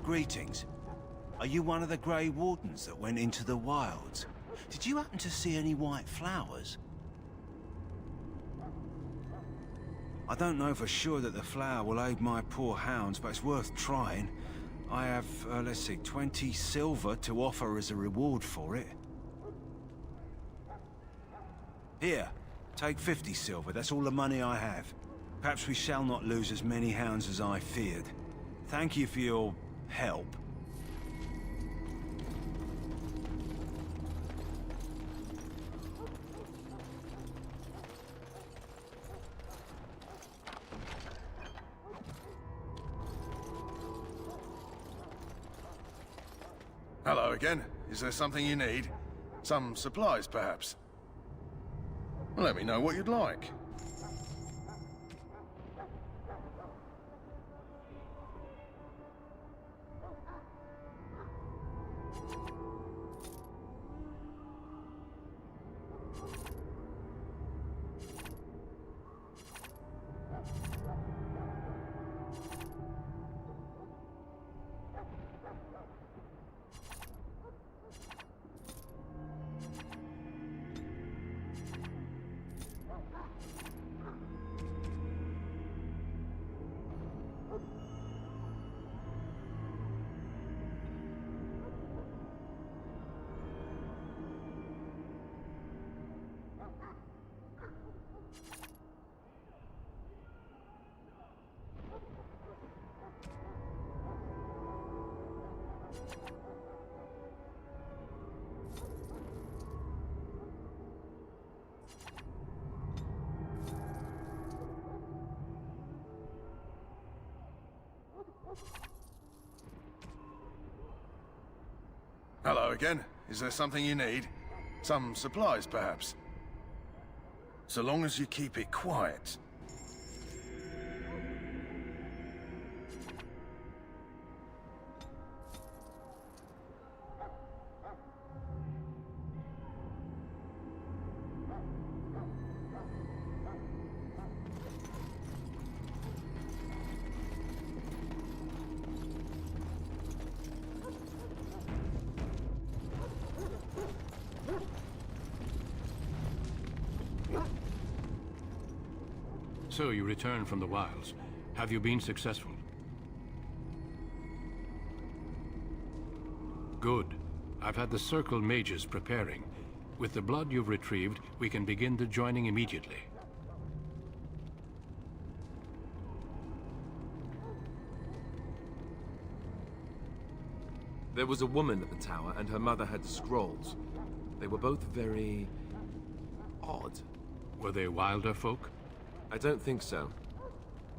Greetings. Are you one of the Grey Wardens that went into the wilds? Did you happen to see any white flowers? I don't know for sure that the flower will aid my poor hounds, but it's worth trying. I have, let's see, 20 silver to offer as a reward for it. Here, take 50 silver. That's all the money I have. Perhaps we shall not lose as many hounds as I feared. Thank you for your help. Hello again. Is there something you need? Some supplies, perhaps? Let me know what you'd like. Hello again. Is there something you need? Some supplies, perhaps? So long as you keep it quiet. So you returned from the wilds. Have you been successful? Good. I've had the Circle mages preparing. With the blood you've retrieved, we can begin the joining immediately. There was a woman at the tower, and her mother had scrolls. They were both very... odd. Were they wilder folk? I don't think so.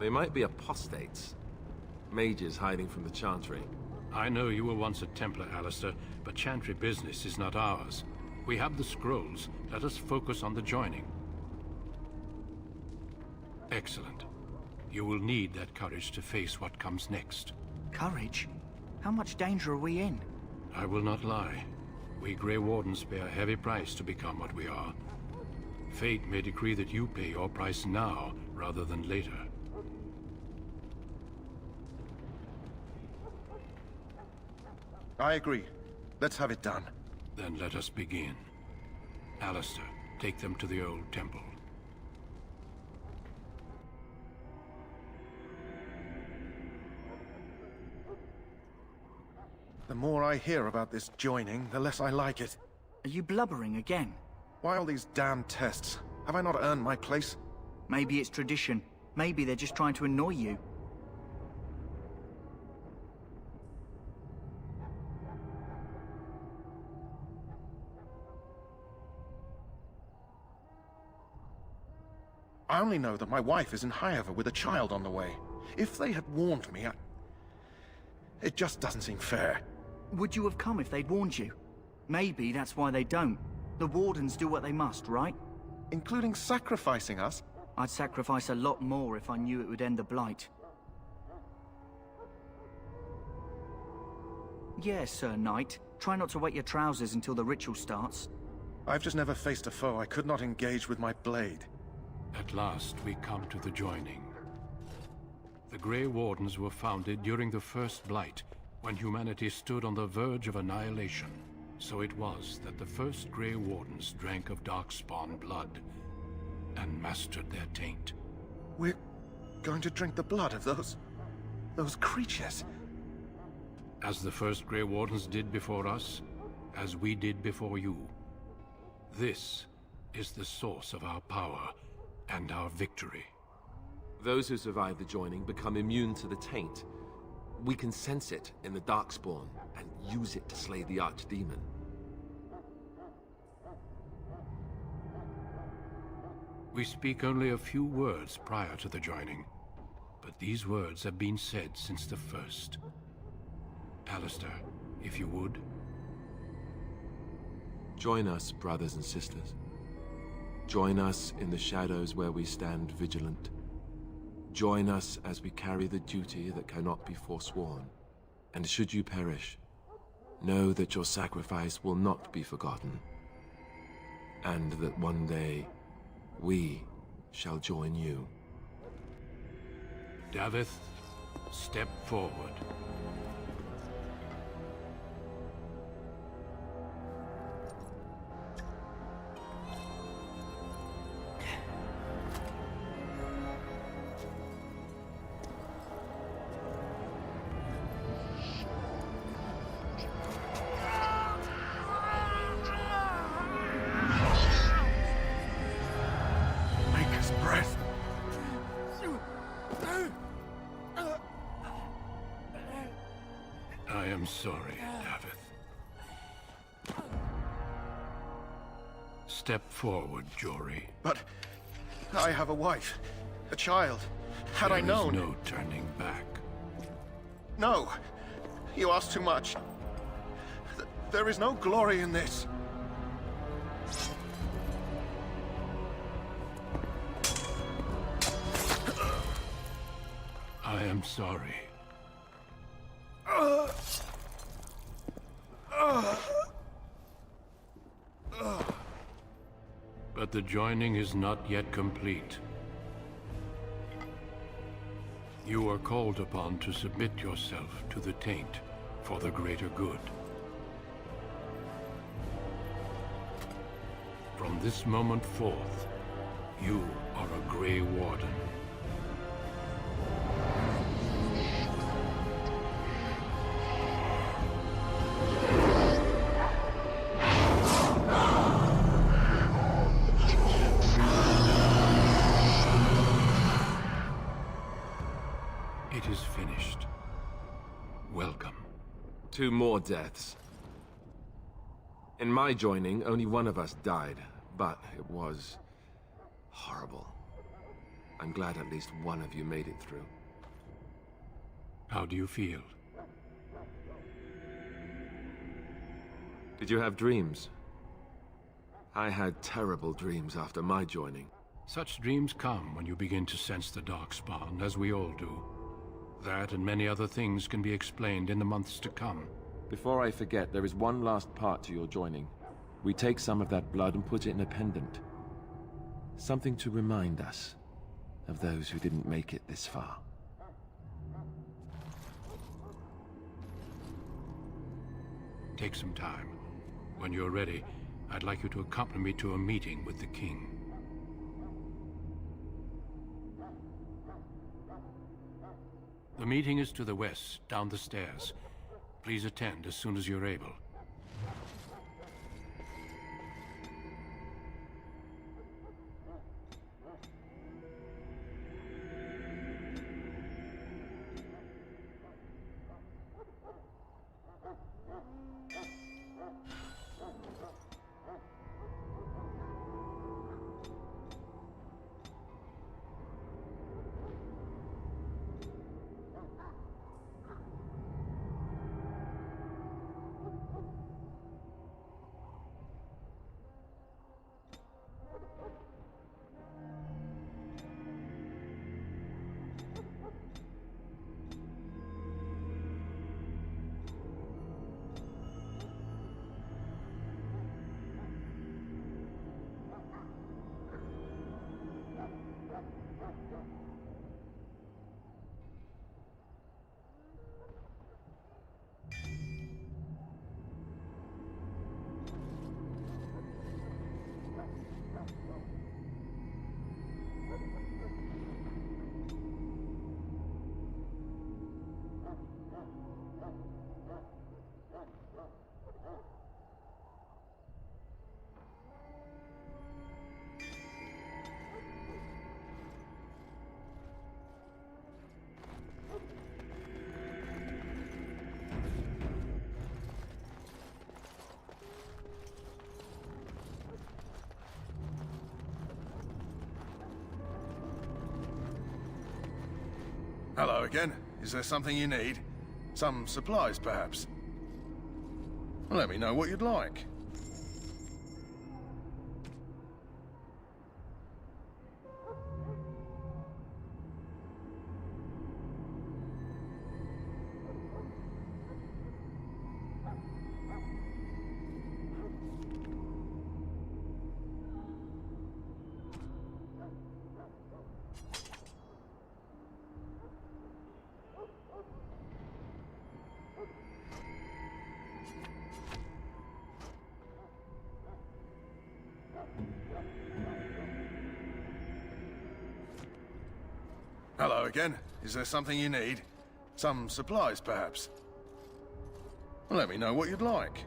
They might be apostates. Mages hiding from the Chantry. I know you were once a Templar, Alistair, but Chantry business is not ours. We have the scrolls. Let us focus on the joining. Excellent. You will need that courage to face what comes next. Courage? How much danger are we in? I will not lie. We Grey Wardens pay a heavy price to become what we are. Fate may decree that you pay your price now, rather than later. I agree. Let's have it done. Then let us begin. Alistair, take them to the old temple. The more I hear about this joining, the less I like it. Are you blubbering again? Why all these damn tests? Have I not earned my place? Maybe it's tradition. Maybe they're just trying to annoy you. I only know that my wife is in Highover with a child on the way. If they had warned me, it just doesn't seem fair. Would you have come if they'd warned you? Maybe that's why they don't. The Wardens do what they must, right? Including sacrificing us? I'd sacrifice a lot more if I knew it would end the Blight. Yes, Sir Knight. Try not to wet your trousers until the ritual starts. I've just never faced a foe I could not engage with my blade. At last, we come to the joining. The Grey Wardens were founded during the First Blight, when humanity stood on the verge of annihilation. So it was that the first Grey Wardens drank of Darkspawn blood and mastered their taint. We're going to drink the blood of those creatures? As the first Grey Wardens did before us, as we did before you. This is the source of our power and our victory. Those who survive the joining become immune to the taint. We can sense it in the Darkspawn and use it to slay the Archdemon. We speak only a few words prior to the joining, but these words have been said since the first. Alistair, if you would. Join us, brothers and sisters. Join us in the shadows where we stand vigilant. Join us as we carry the duty that cannot be forsworn. And should you perish, know that your sacrifice will not be forgotten. And that one day, we shall join you. Davith, step forward. I am sorry, Davith. Step forward, Jory. But I have a wife, a child. Had I known... There is no turning back. No! You ask too much. There is no glory in this. I am sorry. But the joining is not yet complete. You are called upon to submit yourself to the taint for the greater good. From this moment forth, you are a Grey Warden. It is finished. Welcome. 2 more deaths. In my joining, only one of us died, but it was horrible. I'm glad at least one of you made it through. How do you feel? Did you have dreams? I had terrible dreams after my joining. Such dreams come when you begin to sense the Darkspawn, as we all do. That and many other things can be explained in the months to come. Before I forget, there is one last part to your joining. We take some of that blood and put it in a pendant. Something to remind us of those who didn't make it this far. Take some time. When you're ready, I'd like you to accompany me to a meeting with the king. The meeting is to the west, down the stairs. Please attend as soon as you're able. Hello again. Is there something you need? Some supplies, perhaps? Let me know what you'd like. Hello again. Is there something you need? Some supplies, perhaps? Let me know what you'd like.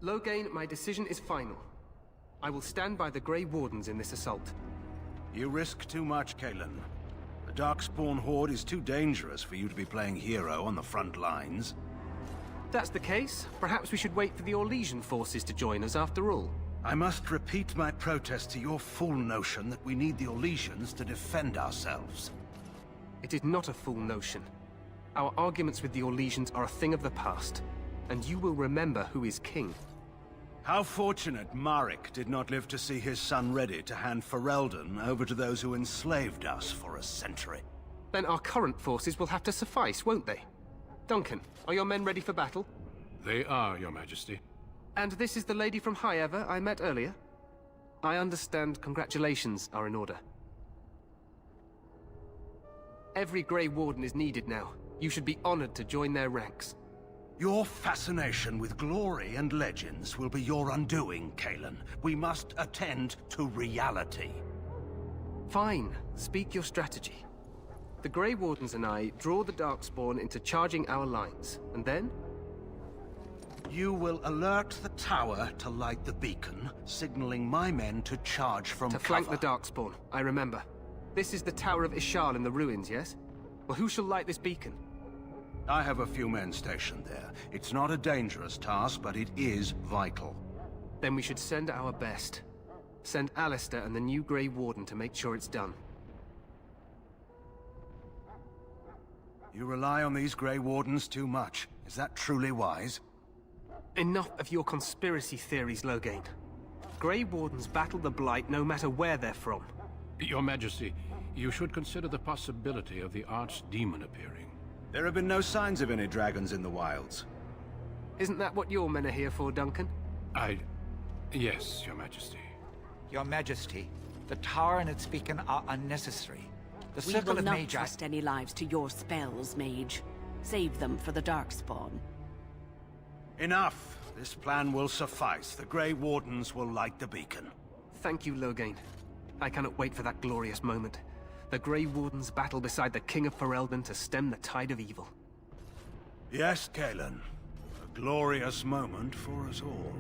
Loghain, my decision is final. I will stand by the Grey Wardens in this assault. You risk too much, Kalen. The Darkspawn Horde is too dangerous for you to be playing hero on the front lines. If that's the case, perhaps we should wait for the Orlesian forces to join us after all. I must repeat my protest to your fool notion that we need the Orlesians to defend ourselves. It is not a fool notion. Our arguments with the Orlesians are a thing of the past, and you will remember who is king. How fortunate Marek did not live to see his son ready to hand Ferelden over to those who enslaved us for a century. Then our current forces will have to suffice, won't they? Duncan, are your men ready for battle? They are, Your Majesty. And this is the lady from High Ever I met earlier? I understand congratulations are in order. Every Grey Warden is needed now. You should be honored to join their ranks. Your fascination with glory and legends will be your undoing, Kalen. We must attend to reality. Fine. Speak your strategy. The Grey Wardens and I draw the Darkspawn into charging our lines, and then? You will alert the tower to light the beacon, signaling my men to charge from cover. To flank the Darkspawn, I remember. This is the Tower of Ishal in the ruins, yes? Well, who shall light this beacon? I have a few men stationed there. It's not a dangerous task, but it is vital. Then we should send our best. Send Alistair and the new Grey Warden to make sure it's done. You rely on these Grey Wardens too much. Is that truly wise? Enough of your conspiracy theories, Loghain. Grey Wardens battle the Blight no matter where they're from. Your Majesty, you should consider the possibility of the Archdemon appearing. There have been no signs of any dragons in the wilds. Isn't that what your men are here for, Duncan? Yes, Your Majesty. Your Majesty, the tower and its beacon are unnecessary. The We Circle will of not Magi... trust any lives to your spells, Mage. Save them for the Darkspawn. Enough! This plan will suffice. The Grey Wardens will light the beacon. Thank you, Loghain. I cannot wait for that glorious moment. The Grey Wardens battle beside the King of Ferelden to stem the tide of evil. Yes, Kalen. A glorious moment for us all.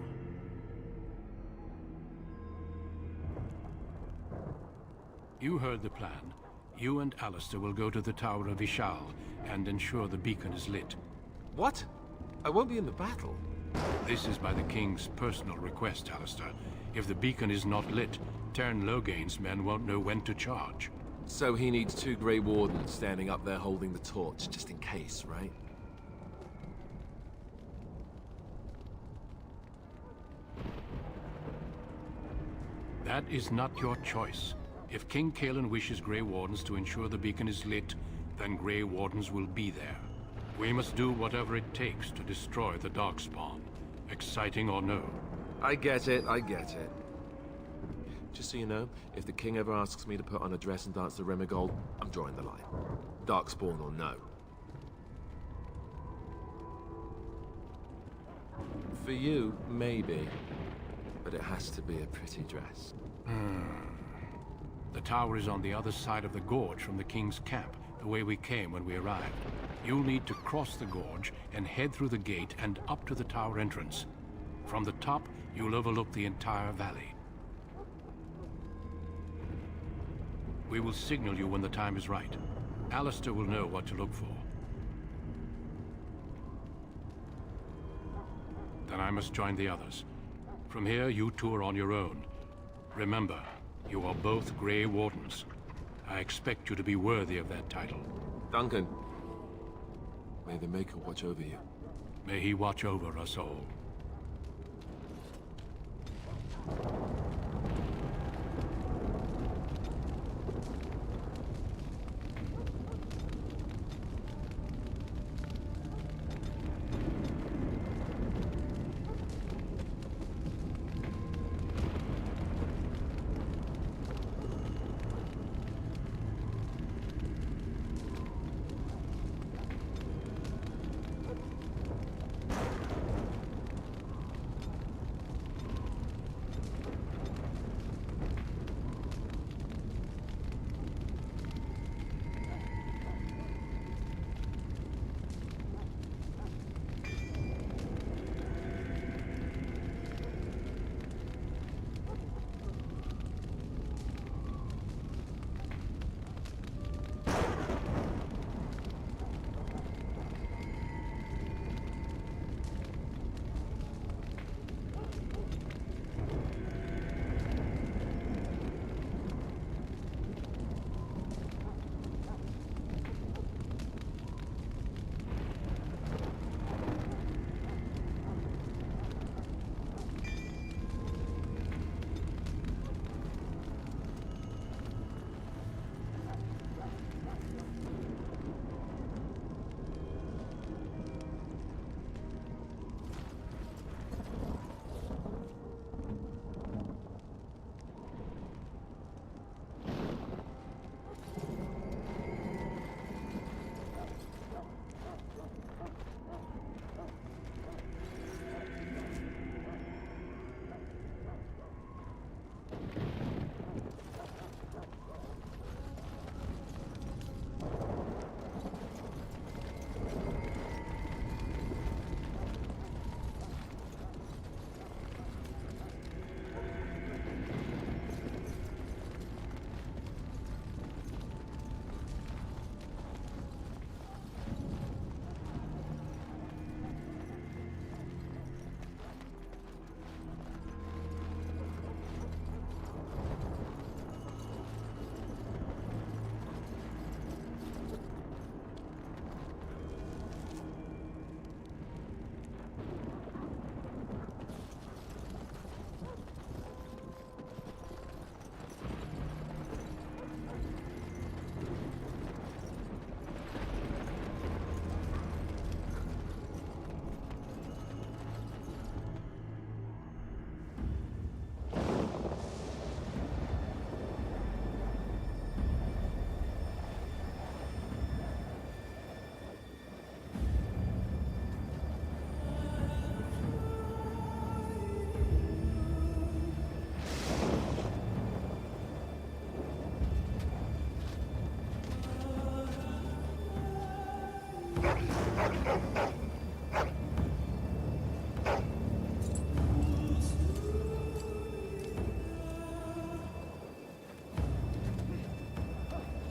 You heard the plan. You and Alistair will go to the Tower of Ishal and ensure the beacon is lit. What? I won't be in the battle. This is by the King's personal request, Alistair. If the beacon is not lit, Tern Loghain's men won't know when to charge. So he needs 2 Grey Wardens standing up there holding the torch, just in case, right? That is not your choice. If King Kalen wishes Grey Wardens to ensure the beacon is lit, then Grey Wardens will be there. We must do whatever it takes to destroy the Darkspawn, exciting or no. I get it, I get it. Just so you know, if the King ever asks me to put on a dress and dance the Remigold, I'm drawing the line. Darkspawn or no. For you, maybe. But it has to be a pretty dress. The tower is on the other side of the gorge from the King's camp, the way we came when we arrived. You'll need to cross the gorge and head through the gate and up to the tower entrance. From the top, you'll overlook the entire valley. We will signal you when the time is right. Alistair will know what to look for. Then I must join the others. From here, you two are on your own. Remember, you are both Grey Wardens. I expect you to be worthy of that title. Duncan, may the Maker watch over you. May he watch over us all.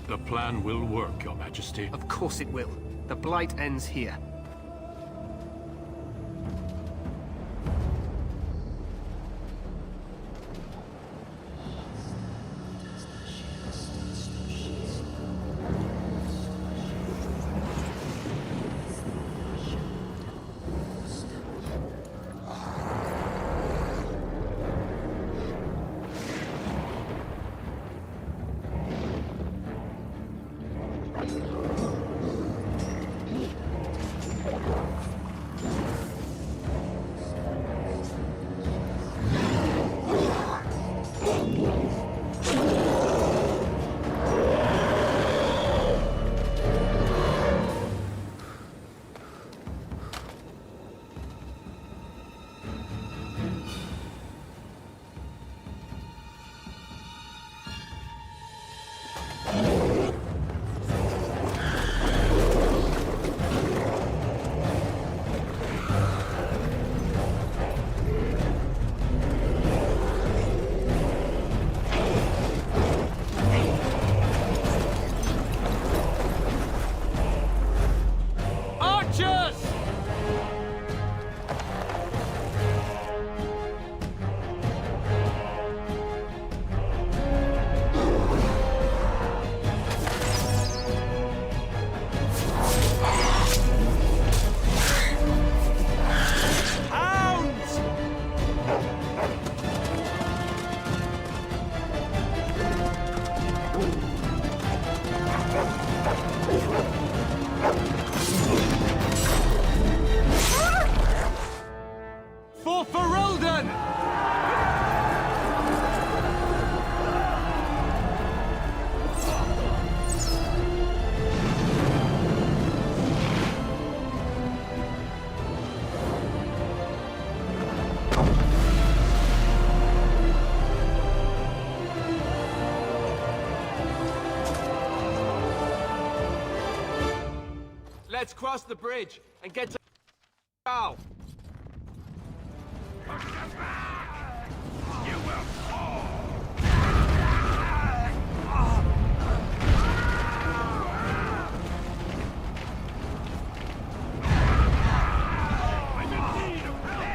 The plan will work, Your Majesty. Of course it will. The Blight ends here. Let's cross the bridge and get to Carl. You will fall! I'm in need of help!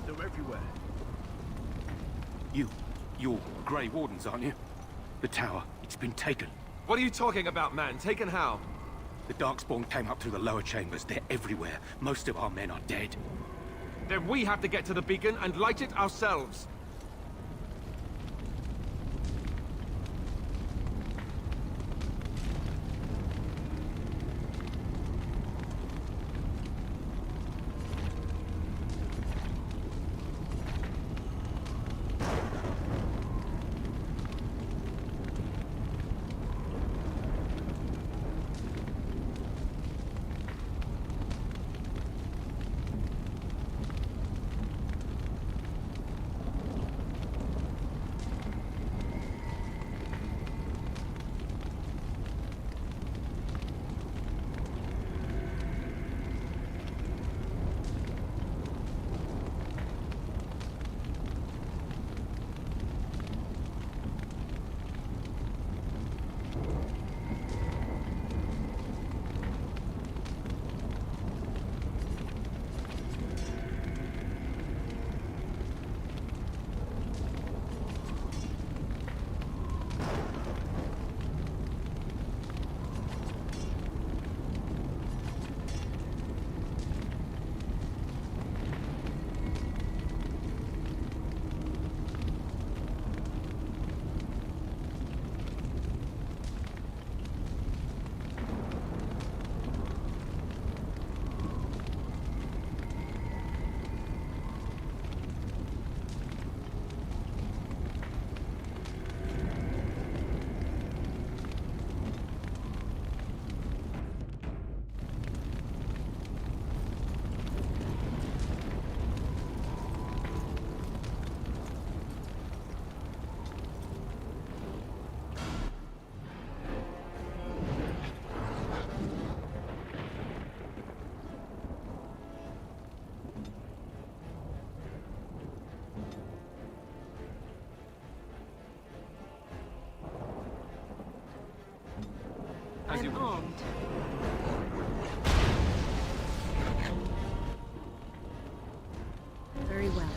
They're everywhere. You're Grey Wardens, aren't you? The tower, it's been taken. What are you talking about, man? Taken how? The Darkspawn came up through the lower chambers. They're everywhere. Most of our men are dead. Then we have to get to the beacon and light it ourselves. As you I'm wish. armed. Very well.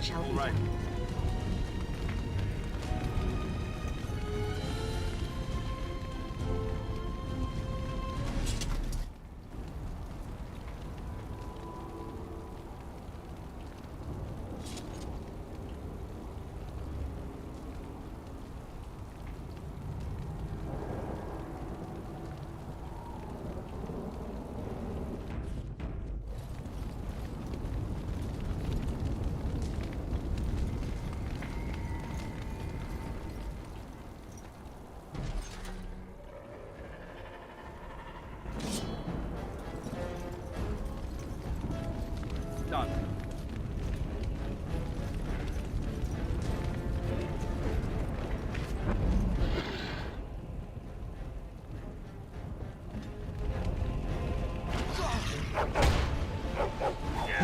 shall be Right. done.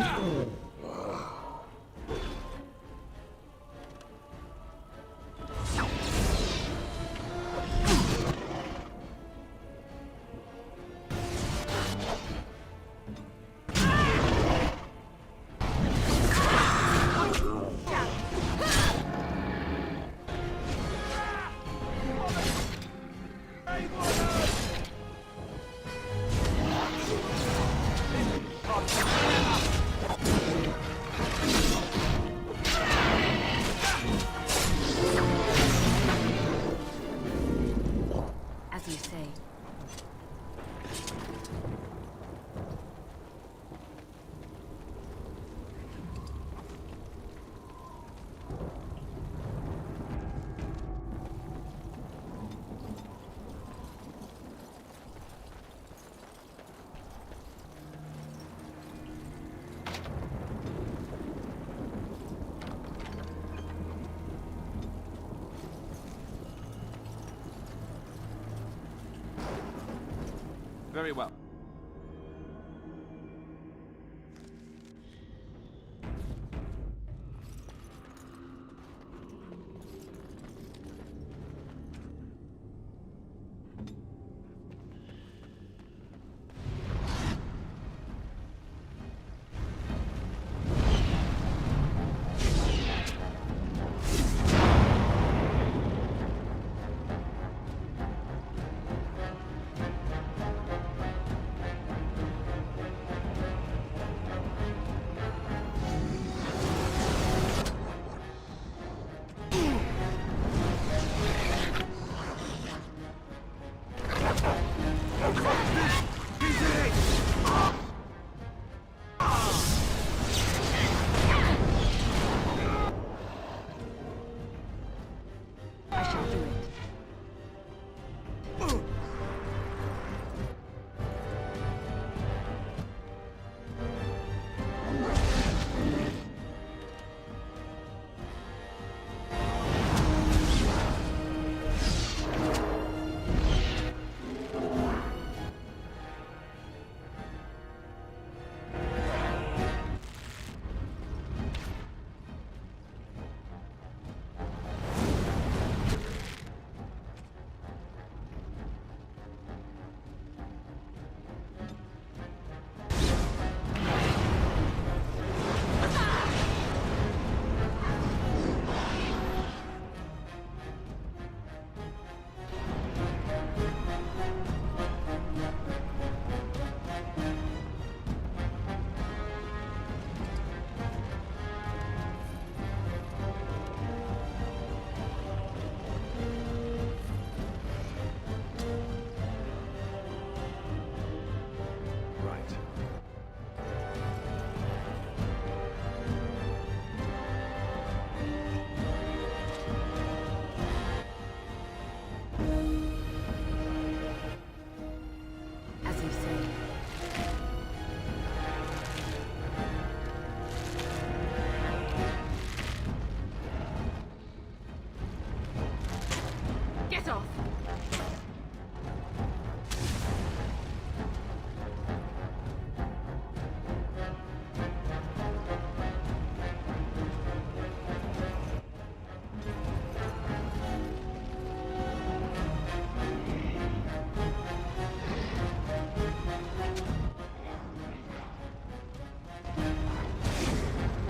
Done. As you say. Very well. I shall do it.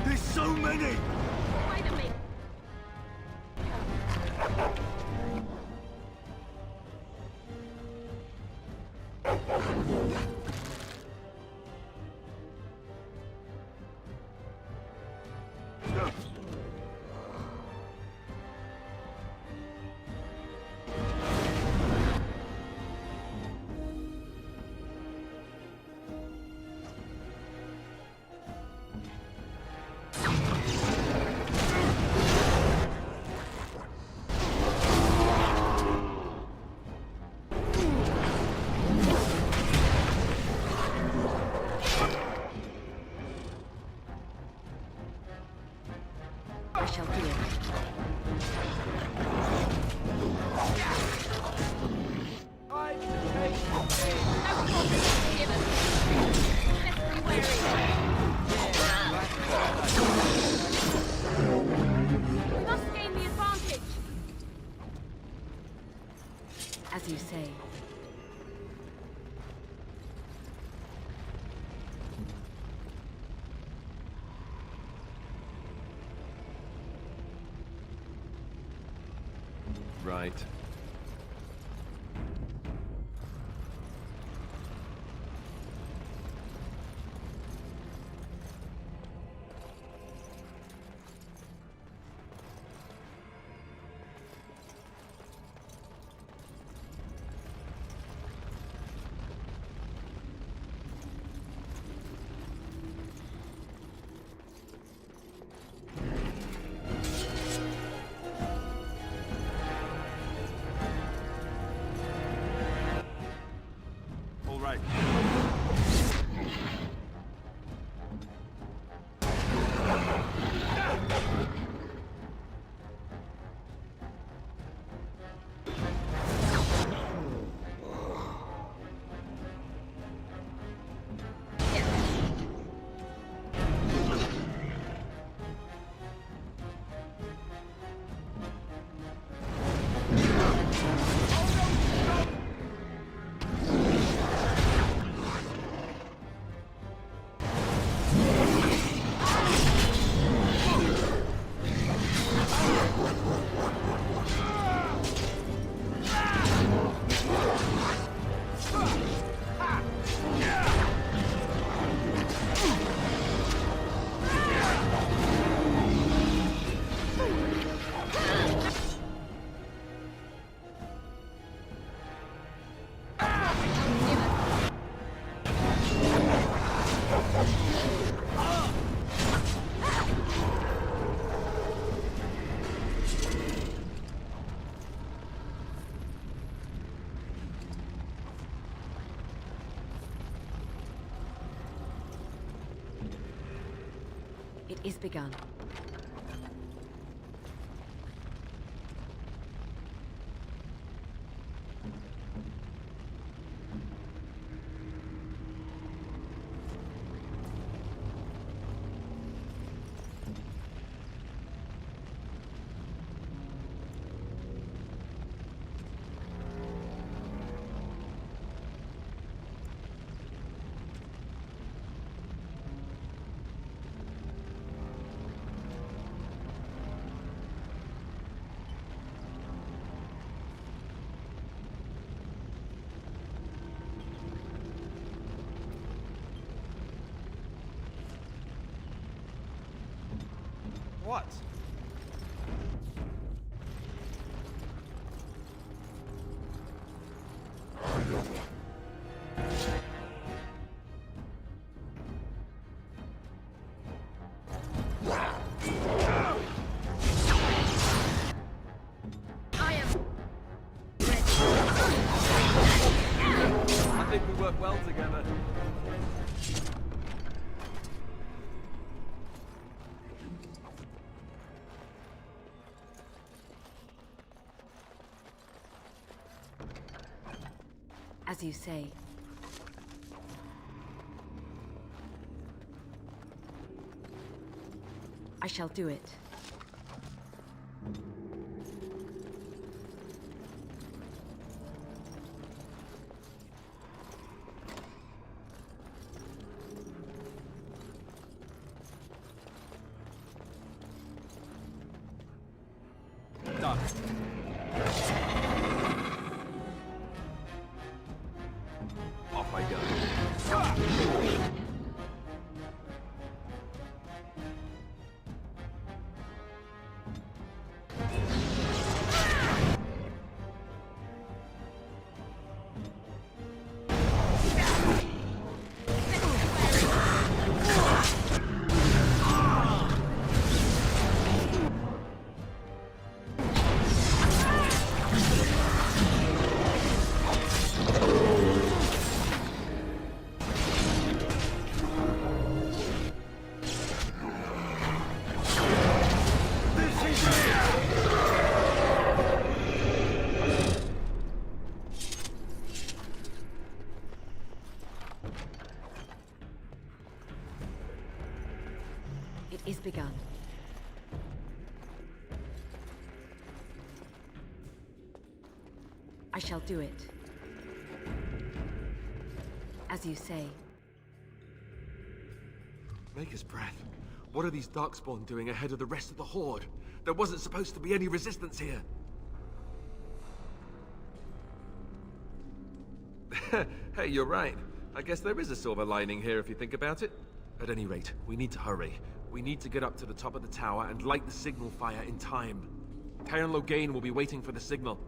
There's so many! I shall do it. We must gain the advantage. As you say. Right. All right. It is begun. What? I think we work well together. As you say. I shall do it. Done. Off my gun. It is begun. I shall do it. As you say. Maker's breath. What are these Darkspawn doing ahead of the rest of the Horde? There wasn't supposed to be any resistance here. Hey, you're right. I guess there is a silver lining here if you think about it. At any rate, we need to hurry. We need to get up to the top of the tower and light the signal fire in time. Taron Loghain will be waiting for the signal.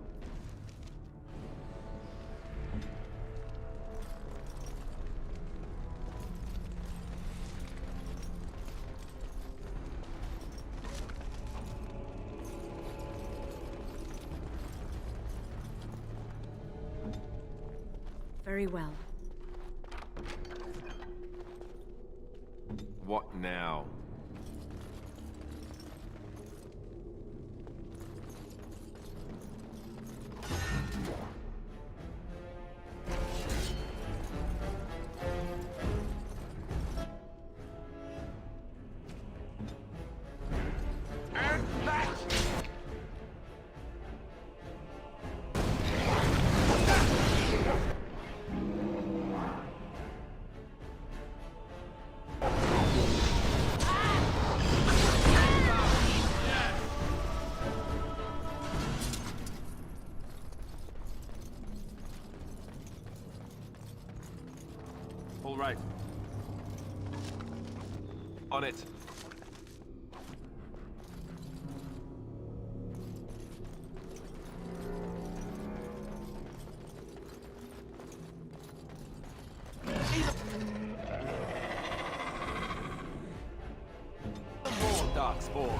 Very well. What now? All right. On it. More Darkspawn.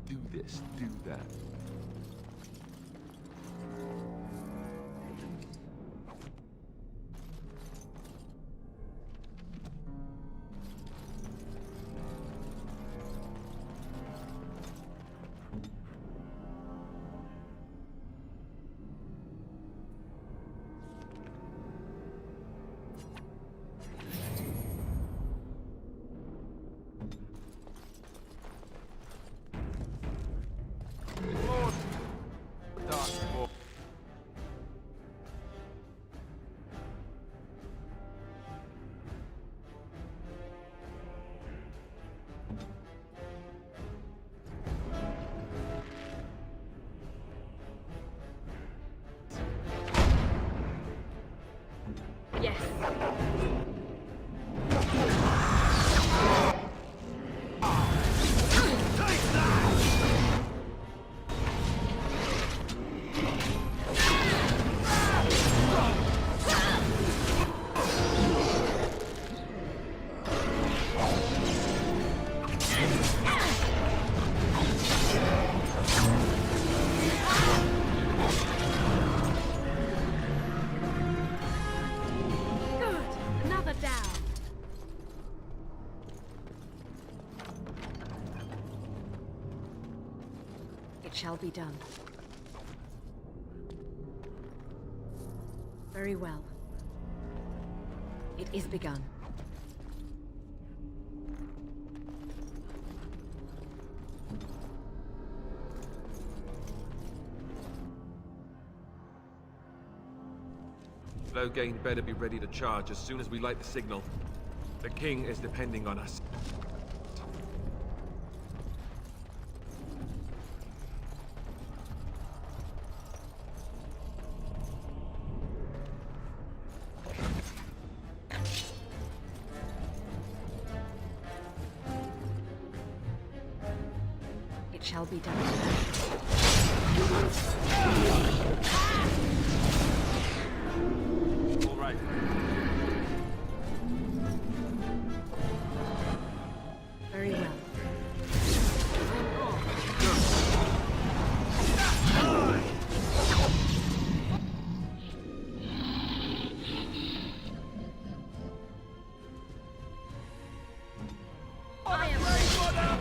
do this, do that. It shall be done. Very well. It is begun. Loghain better be ready to charge as soon as we light the signal. The king is depending on us. It shall be done. All right. Very well. I am ready for them!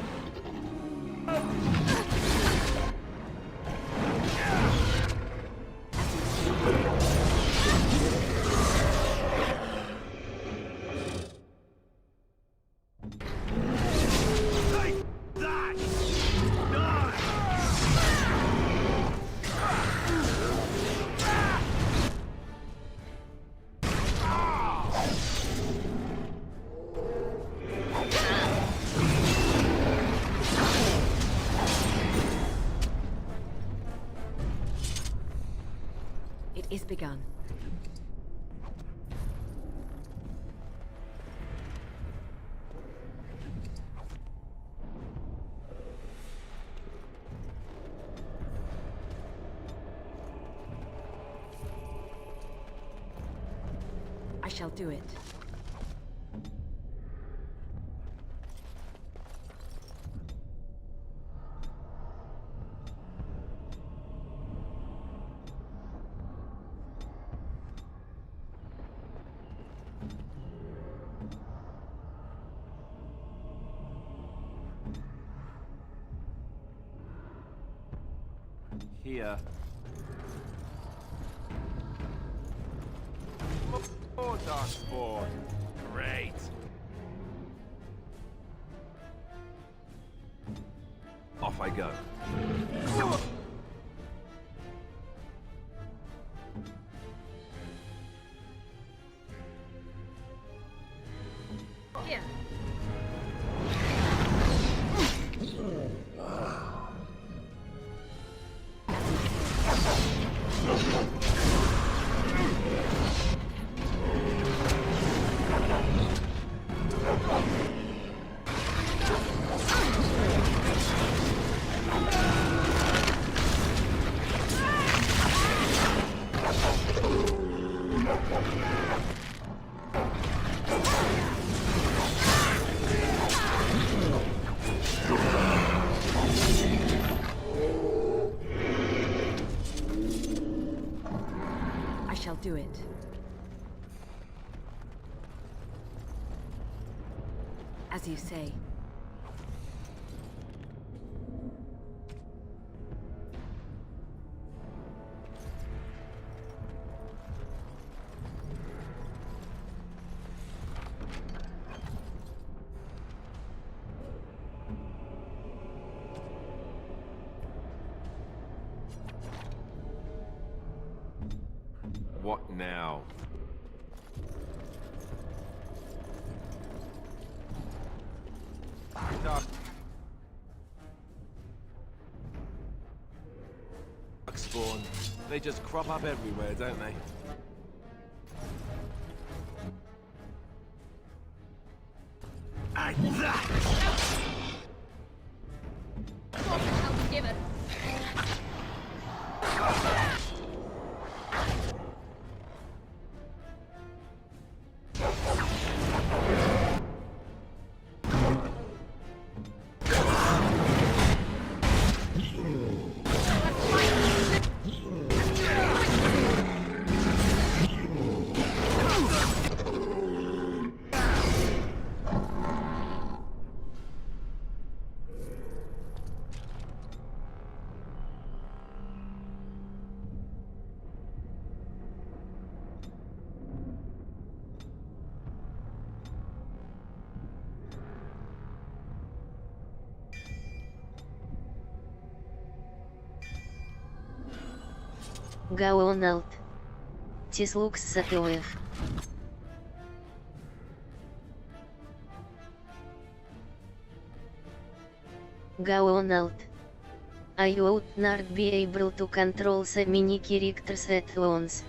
It is begun. I shall do it. Here. More darkspawn. Great. Off I go. Here. do it. As you say. What now? Spawn. They just crop up everywhere, don't they? And that! Гаоналт. Тислукс Сатоев. Гаоналт. I would not be able to control the mini characters at once.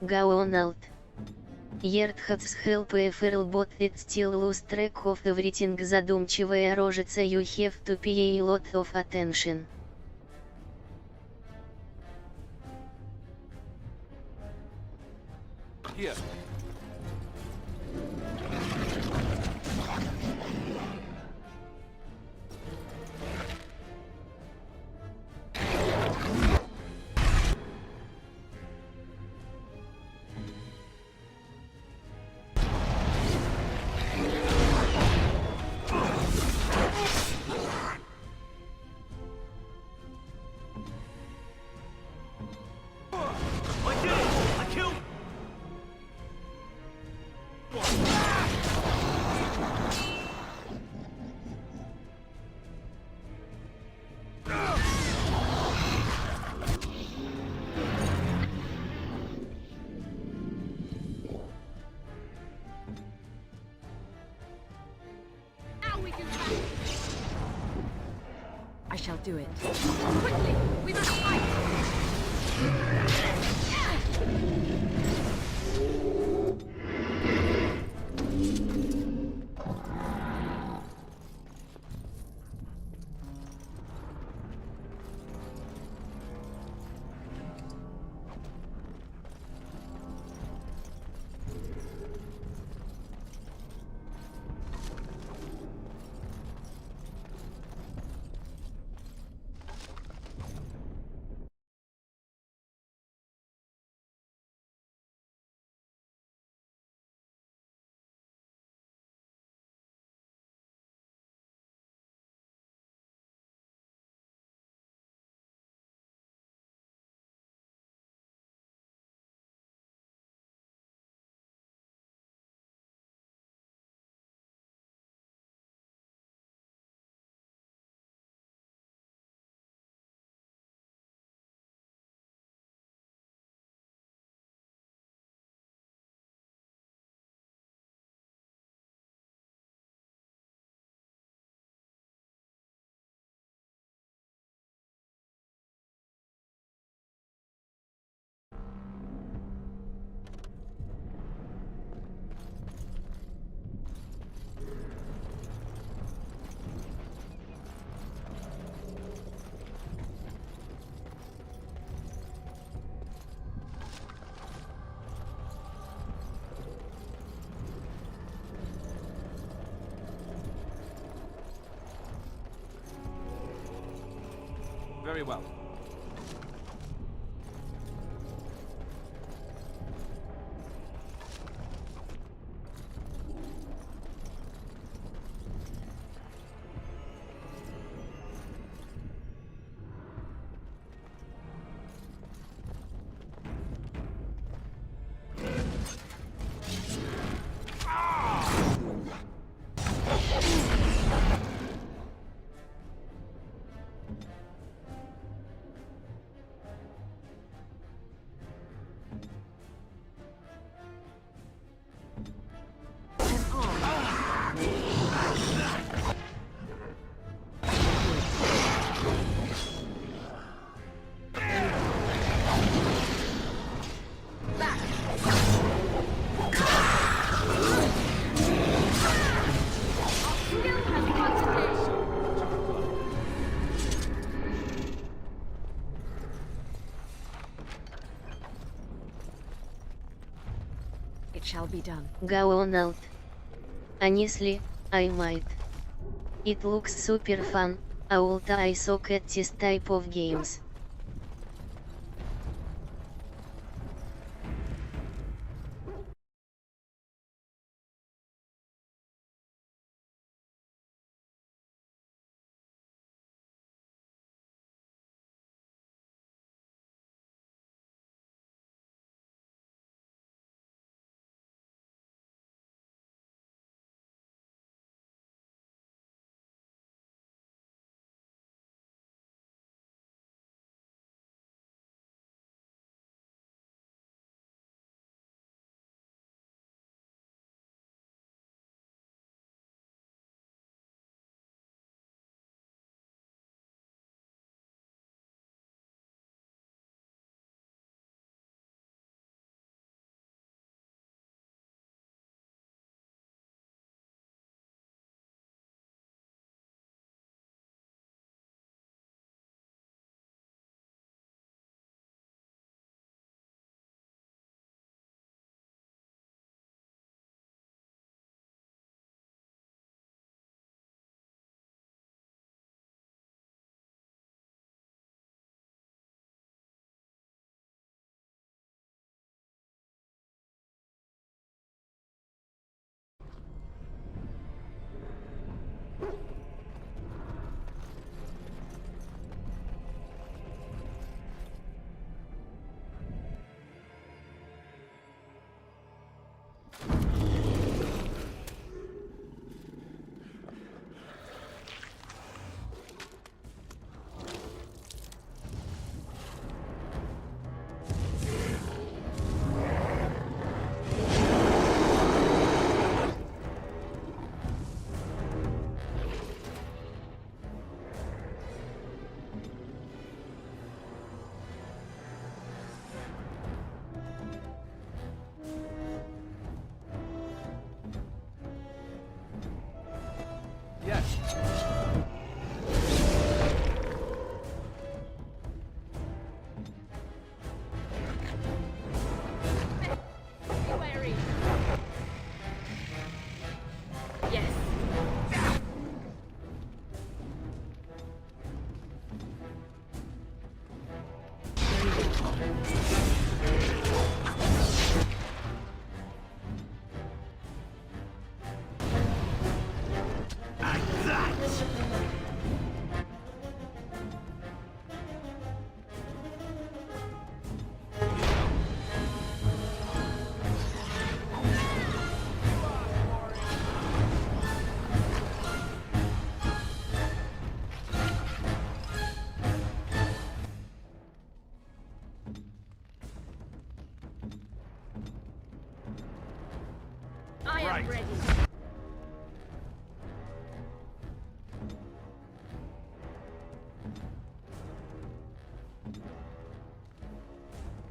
Гаоналт. Ертхатс help Эферл but it still lose track of everything. Задумчивая рожица. You have to pay a lot of attention. Here. I shall do it. Quickly! We must fight! Very well. It shall be done. Go on out. Honestly, I might. It looks super fun. I suck at this type of games. Yes. Be wary. Yes. I am ready.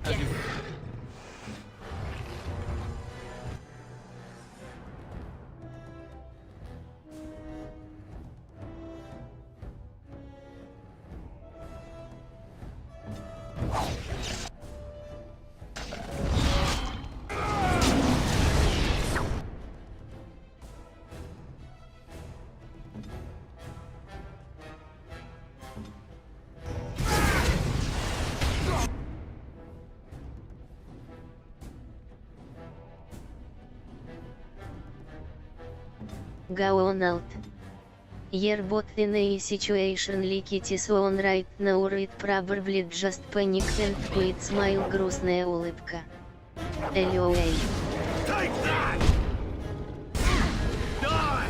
Yes. Go on out. Your bot in a situation like it is on right now, it probably just panic and quit smile, грустная улыбка. LOL. Take that! Die!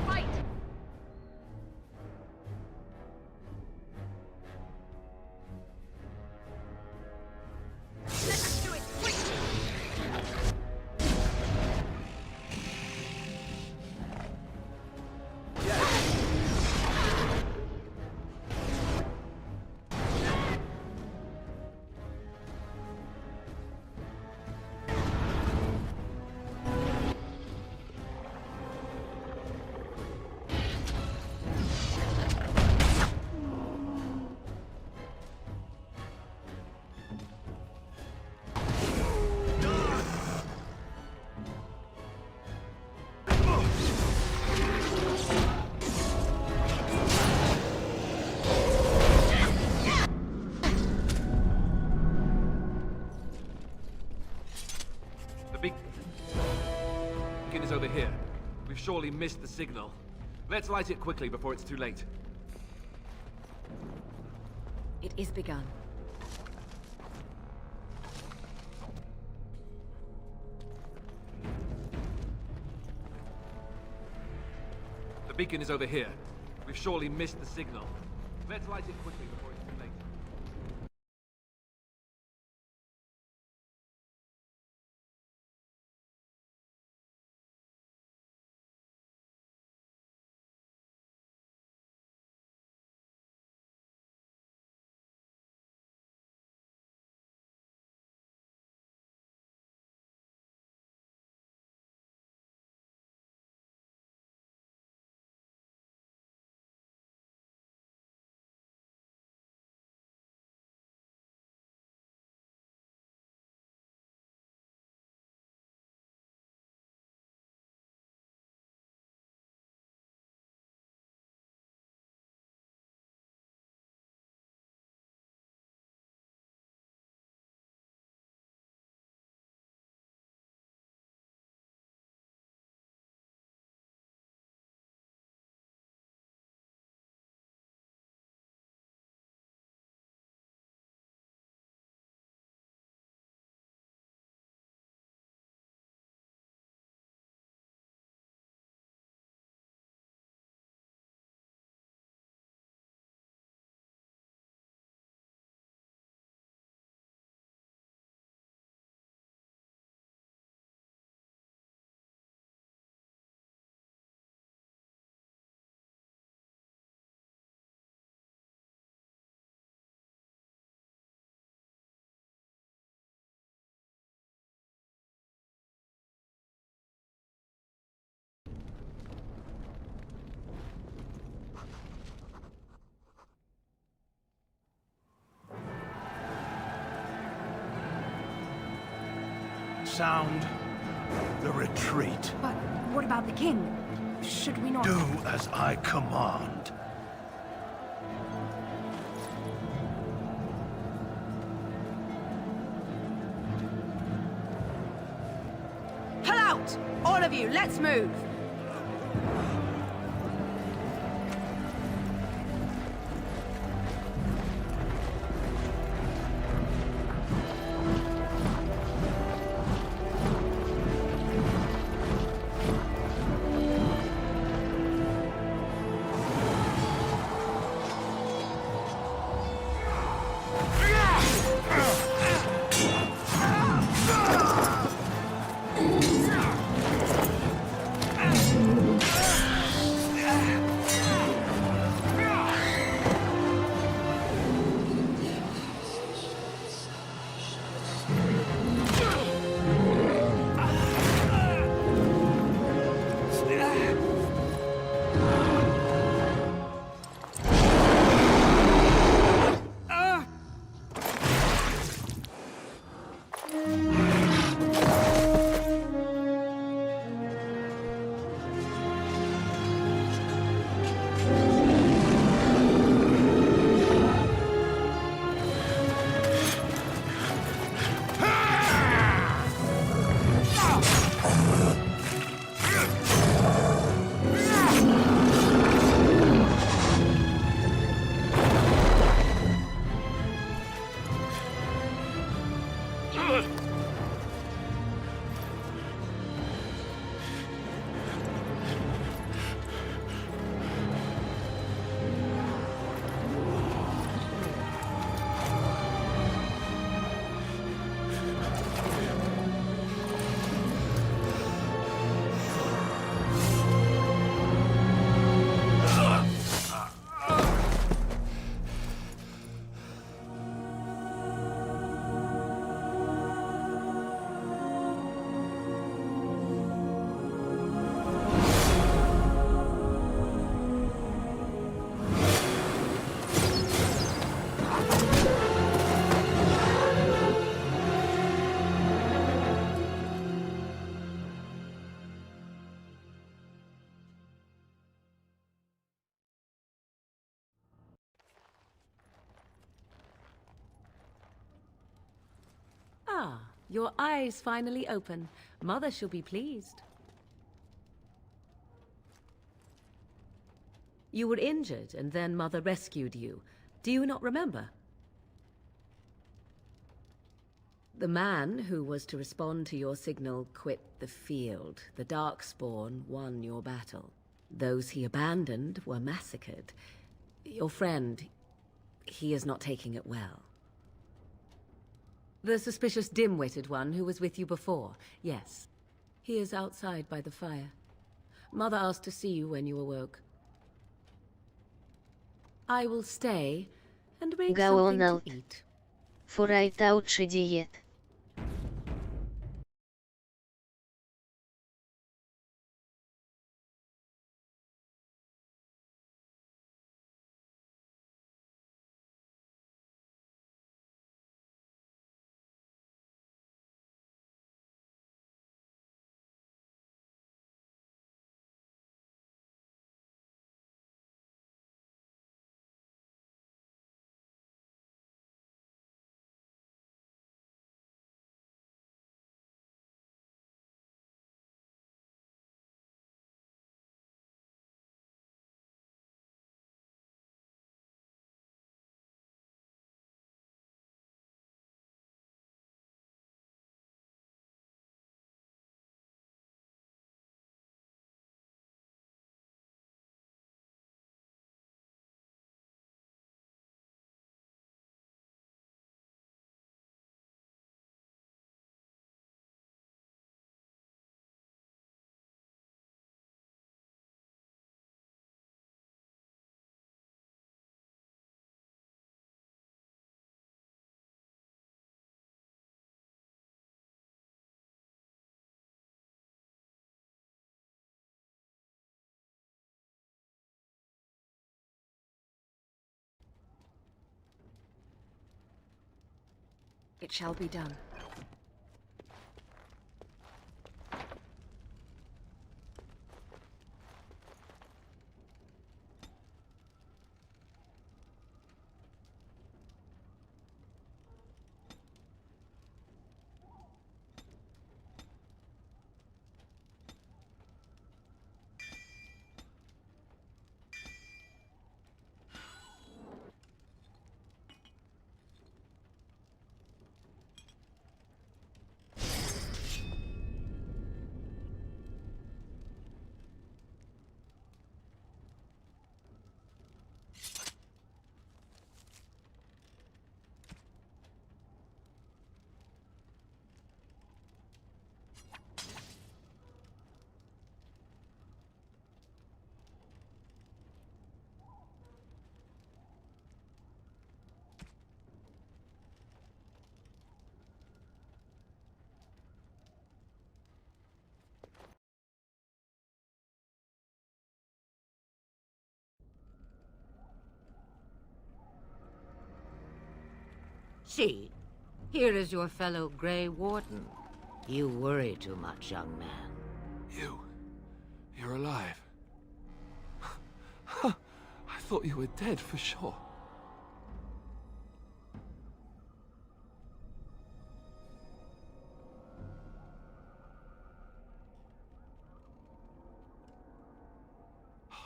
Fight. Let's do it quickly. The beacon is over here. We've surely missed the signal. Let's light it quickly before it's too late. It is begun. The beacon is over here. We've surely missed the signal. Let's light it quickly before it's too late. sound the retreat. But what about the king? Should we not... Do as I command. Pull out! All of you, let's move! Ah, your eyes finally open. Mother shall be pleased. You were injured, and then Mother rescued you. Do you not remember? The man who was to respond to your signal quit the field. The Darkspawn won your battle. Those he abandoned were massacred. Your friend, he is not taking it well. The suspicious dim-witted one who was with you before, yes. He is outside by the fire. Mother asked to see you when you awoke. I will stay and make something to eat. Фурайта учидиет. It shall be done. See, here is your fellow Grey Warden. You worry too much, young man. You're alive. I thought you were dead for sure.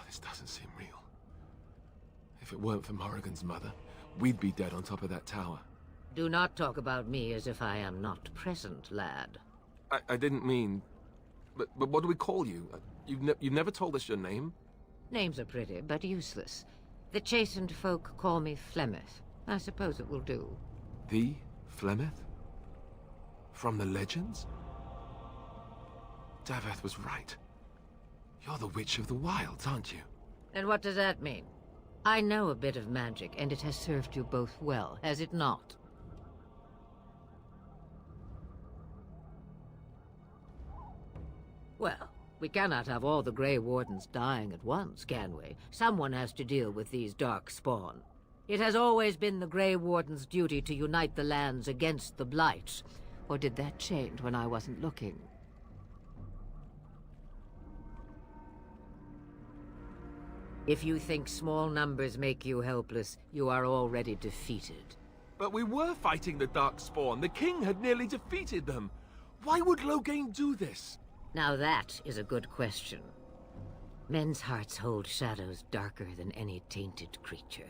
This doesn't seem real. If it weren't for Morrigan's mother, we'd be dead on top of that tower. Do not talk about me as if I am not present, lad. I didn't mean... But what do we call you? You've never told us your name? Names are pretty, but useless. The chastened folk call me Flemeth. I suppose it will do. The Flemeth? From the legends? Daveth was right. You're the Witch of the Wilds, aren't you? And what does that mean? I know a bit of magic, and it has served you both well, has it not? Well, we cannot have all the Grey Wardens dying at once, can we? Someone has to deal with these dark spawn. It has always been the Grey Warden's duty to unite the lands against the Blight. Or did that change when I wasn't looking? If you think small numbers make you helpless, you are already defeated. But we were fighting the Darkspawn. The king had nearly defeated them. Why would Loghain do this? Now that is a good question. Men's hearts hold shadows darker than any tainted creature.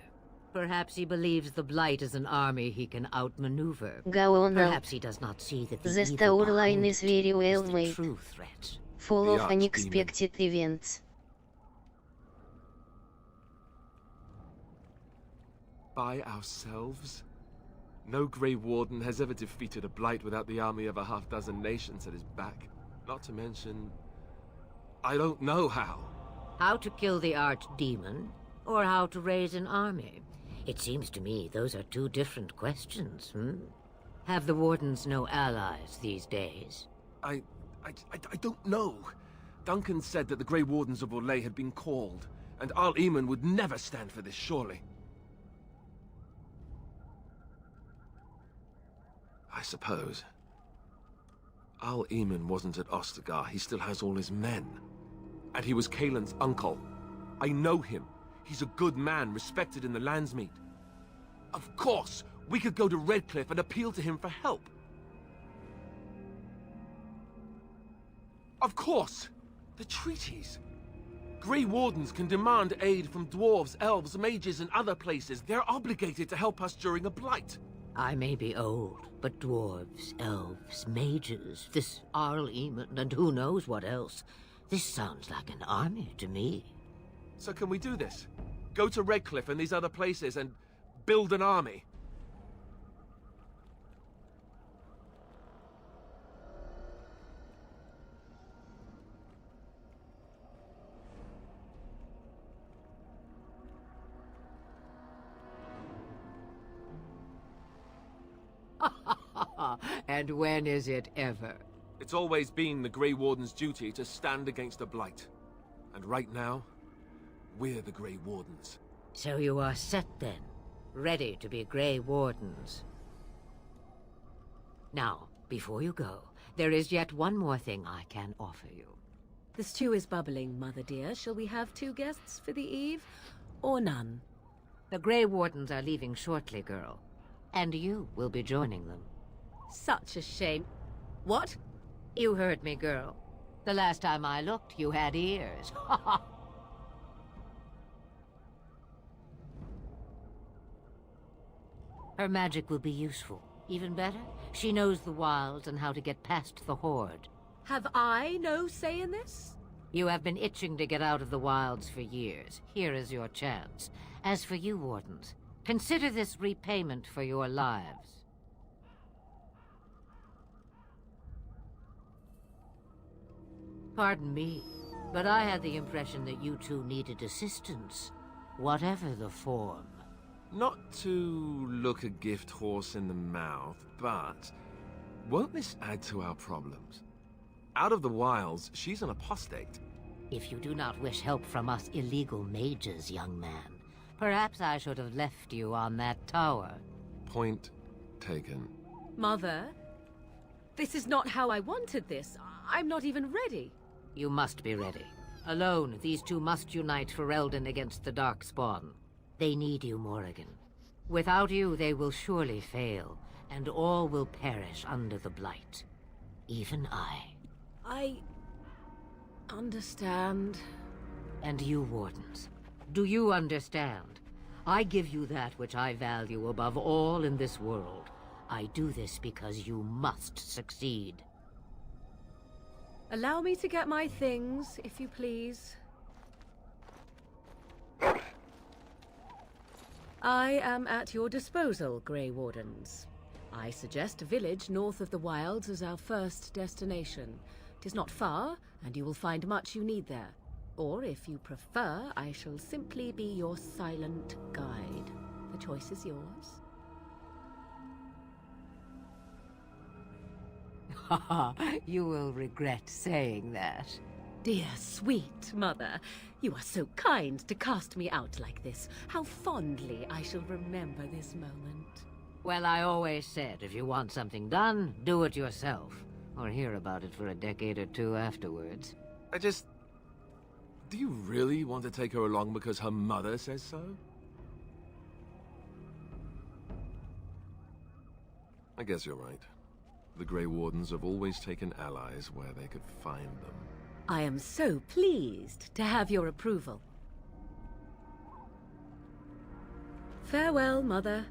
Perhaps he believes the Blight is an army he can outmaneuver. Perhaps he does not see that the evil behind it is the true threat. Full of unexpected events. By ourselves? No Grey Warden has ever defeated a Blight without the army of a half-dozen nations at his back. Not to mention... I don't know how. How to kill the archdemon, or how to raise an army? It seems to me those are two different questions, Have the Wardens no allies these days? I don't know. Duncan said that the Grey Wardens of Orlais had been called, and Arl Eamon would never stand for this, surely. I suppose. Arl Eamon wasn't at Ostagar. He still has all his men. And he was Caelan's uncle. I know him. He's a good man, respected in the Landsmeet. Of course, we could go to Redcliffe and appeal to him for help. Of course! The treaties. Grey Wardens can demand aid from dwarves, elves, mages, and other places. They're obligated to help us during a blight. I may be old, but dwarves, elves, mages, this Arl Eamon, and who knows what else. This sounds like an army to me. So can we do this? Go to Redcliffe and these other places and build an army? And when is it ever? It's always been the Grey Warden's duty to stand against the Blight. And right now, we're the Grey Wardens. So you are set then, ready to be Grey Wardens. Now, before you go, there is yet one more thing I can offer you. The stew is bubbling, Mother dear. Shall we have 2 guests for the eve, or none? The Grey Wardens are leaving shortly, girl. And you will be joining them. Such a shame. What? You heard me, girl. The last time I looked, you had ears. Her magic will be useful. Even better, she knows the wilds and how to get past the Horde. Have I no say in this? You have been itching to get out of the wilds for years. Here is your chance. As for you, Wardens, consider this repayment for your lives. Pardon me, but I had the impression that you two needed assistance, whatever the form. Not to look a gift horse in the mouth, but won't this add to our problems? Out of the wilds, she's an apostate. If you do not wish help from us illegal mages, young man, perhaps I should have left you on that tower. Point taken. Mother, this is not how I wanted this. I'm not even ready. You must be ready. Alone, these two must unite for Eldon against the Darkspawn. They need you, Morrigan. Without you, they will surely fail, and all will perish under the Blight. Even I understand. And you, Wardens. Do you understand? I give you that which I value above all in this world. I do this because you must succeed. Allow me to get my things, if you please. I am at your disposal, Grey Wardens. I suggest a village north of the Wilds as our first destination. 'Tis not far, and you will find much you need there. Or, if you prefer, I shall simply be your silent guide. The choice is yours. You will regret saying that. Dear, sweet mother, you are so kind to cast me out like this. How fondly I shall remember this moment. Well, I always said, if you want something done, do it yourself. Or hear about it for a decade or two afterwards. Do you really want to take her along because her mother says so? I guess you're right. The Grey Wardens have always taken allies where they could find them. I am so pleased to have your approval. Farewell, Mother.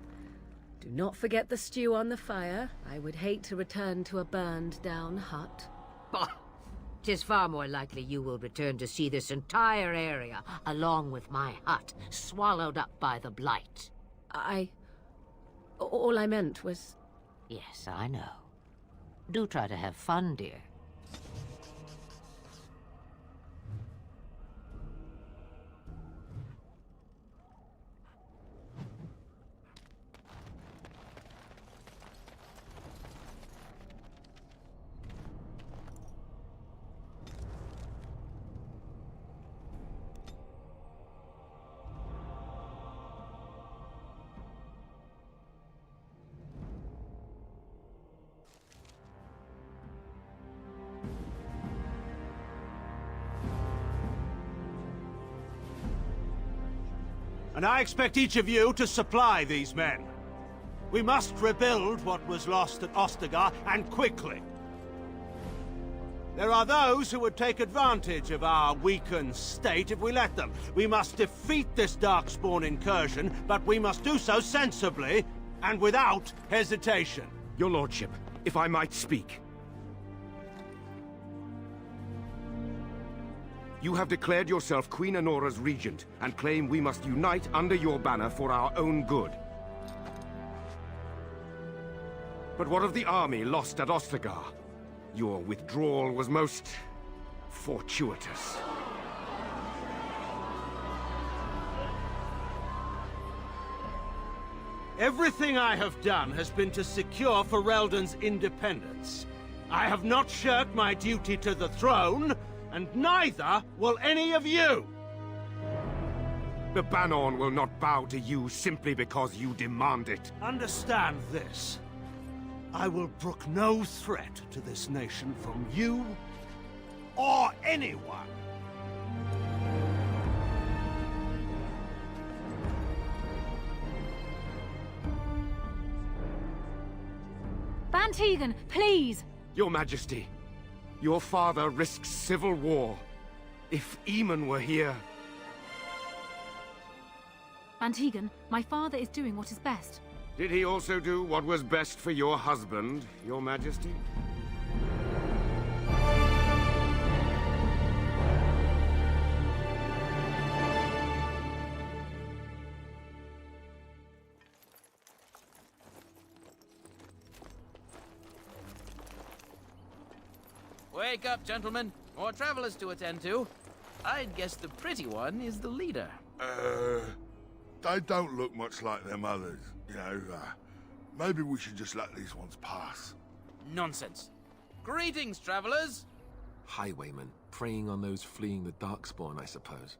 Do not forget the stew on the fire. I would hate to return to a burned-down hut. Bah! 'Tis far more likely you will return to see this entire area, along with my hut, swallowed up by the Blight. All I meant was... Yes, I know. Do try to have fun, dear. And I expect each of you to supply these men. We must rebuild what was lost at Ostagar, and quickly. There are those who would take advantage of our weakened state if we let them. We must defeat this Darkspawn incursion, but we must do so sensibly and without hesitation. Your Lordship, if I might speak. You have declared yourself Queen Honora's regent, and claim we must unite under your banner for our own good. But what of the army lost at Ostagar? Your withdrawal was most... fortuitous. Everything I have done has been to secure Ferelden's independence. I have not shirked my duty to the throne, and neither will any of you! The Banorn will not bow to you simply because you demand it. Understand this. I will brook no threat to this nation from you or anyone. Van Tegan, please! Your Majesty, your father risks civil war. If Eamon were here... Van Tegan, my father is doing what is best. Did he also do what was best for your husband, Your Majesty? Wake up, gentlemen. More travelers to attend to. I'd guess the pretty one is the leader. They don't look much like them others, you know. Maybe we should just let these ones pass. Nonsense. Greetings, travelers. Highwaymen, preying on those fleeing the Darkspawn, I suppose.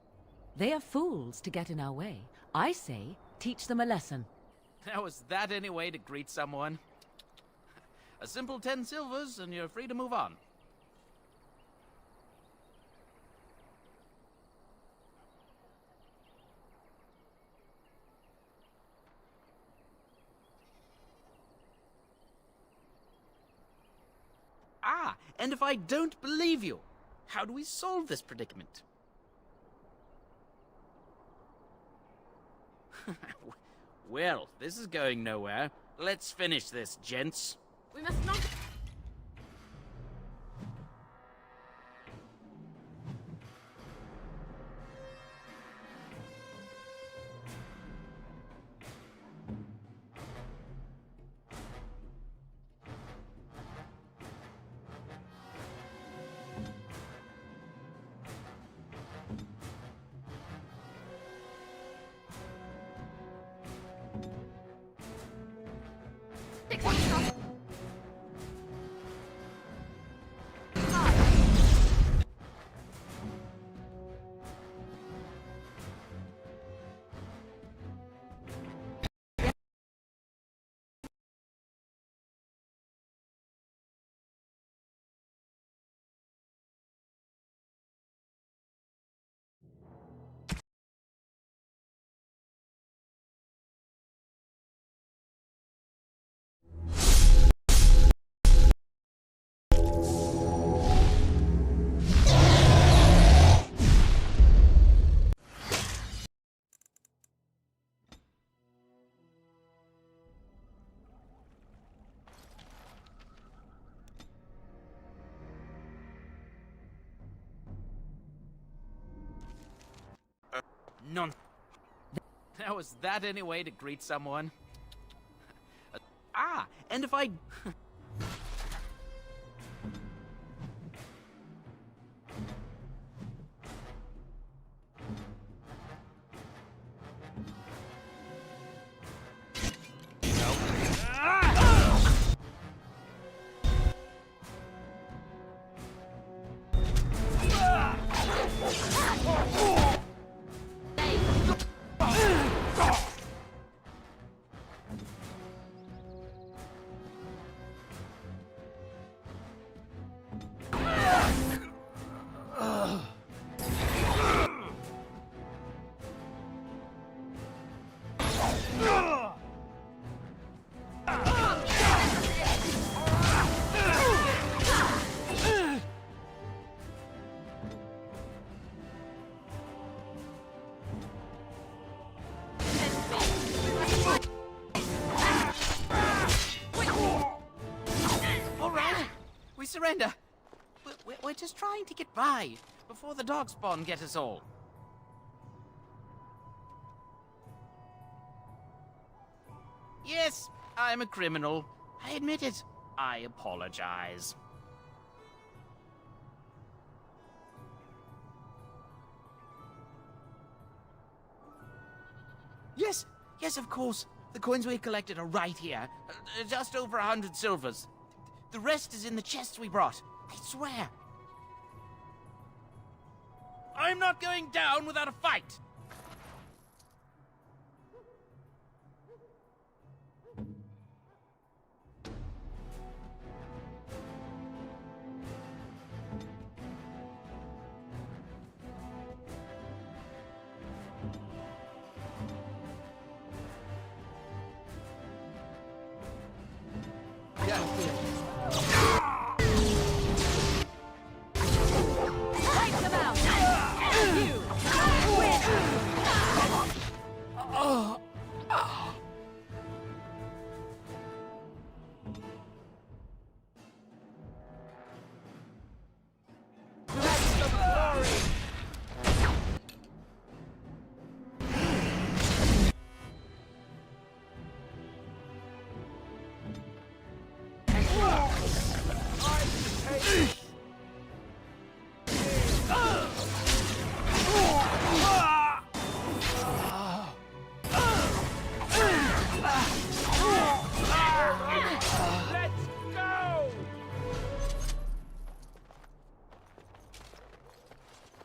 They are fools to get in our way. I say, teach them a lesson. Now, is that any way to greet someone? A simple 10 silvers, and you're free to move on. Ah, and if I don't believe you, how do we solve this predicament? Well, this is going nowhere. Let's finish this, gents. We must not... None. Now, is that any way to greet someone? Ah, and if I... Surrender. We're just trying to get by before the Darkspawn get us all. Yes, I'm a criminal. I admit it. I apologize. Yes, of course. The coins we collected are right here. Just over 100 silvers. The rest is in the chests we brought. I swear. I'm not going down without a fight.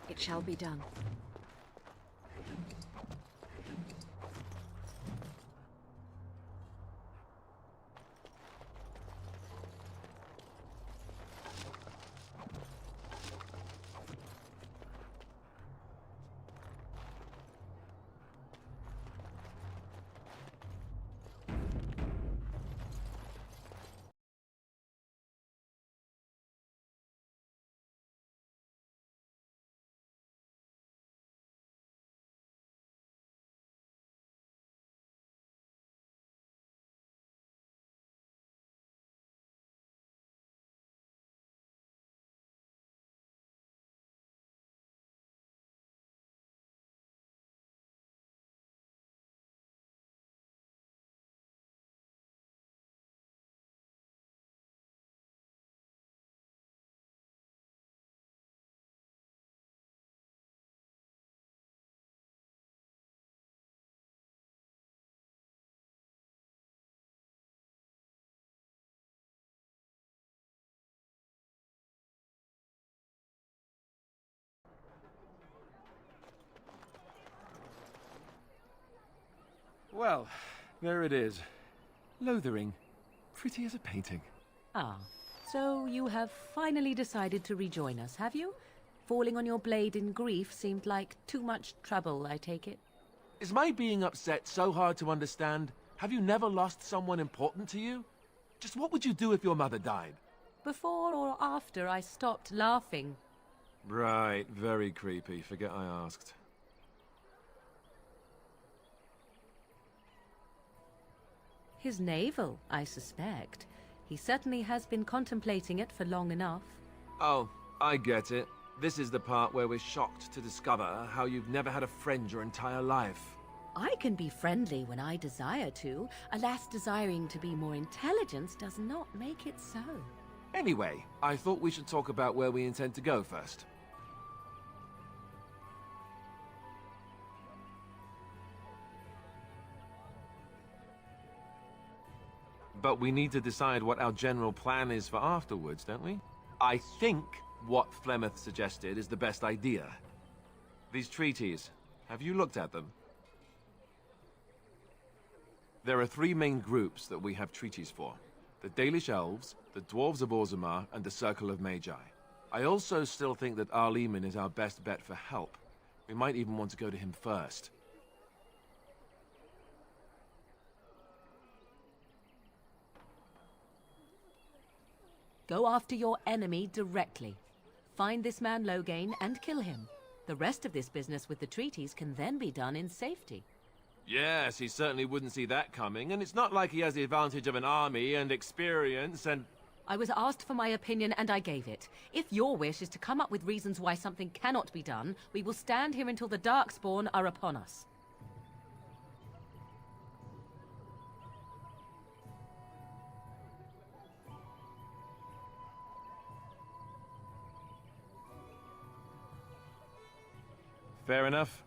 It shall be done. Well, there it is. Lothering. Pretty as a painting. Ah, so you have finally decided to rejoin us, have you? Falling on your blade in grief seemed like too much trouble, I take it. Is my being upset so hard to understand? Have you never lost someone important to you? Just what would you do if your mother died? Before or after I stopped laughing. Right, very creepy. Forget I asked. His navel, I suspect. He certainly has been contemplating it for long enough. Oh, I get it. This is the part where we're shocked to discover how you've never had a friend your entire life. I can be friendly when I desire to. Alas, desiring to be more intelligent does not make it so. Anyway, I thought we should talk about where we intend to go first. But we need to decide what our general plan is for afterwards, don't we? I think what Flemeth suggested is the best idea. These treaties, have you looked at them? There are three main groups that we have treaties for. The Dalish Elves, the Dwarves of Orzammar, and the Circle of Magi. I also still think that Arleman is our best bet for help. We might even want to go to him first. Go after your enemy directly. Find this man Loghain and kill him. The rest of this business with the treaties can then be done in safety. Yes, he certainly wouldn't see that coming, and it's not like he has the advantage of an army and experience and... I was asked for my opinion and I gave it. If your wish is to come up with reasons why something cannot be done, we will stand here until the Darkspawn are upon us. Fair enough.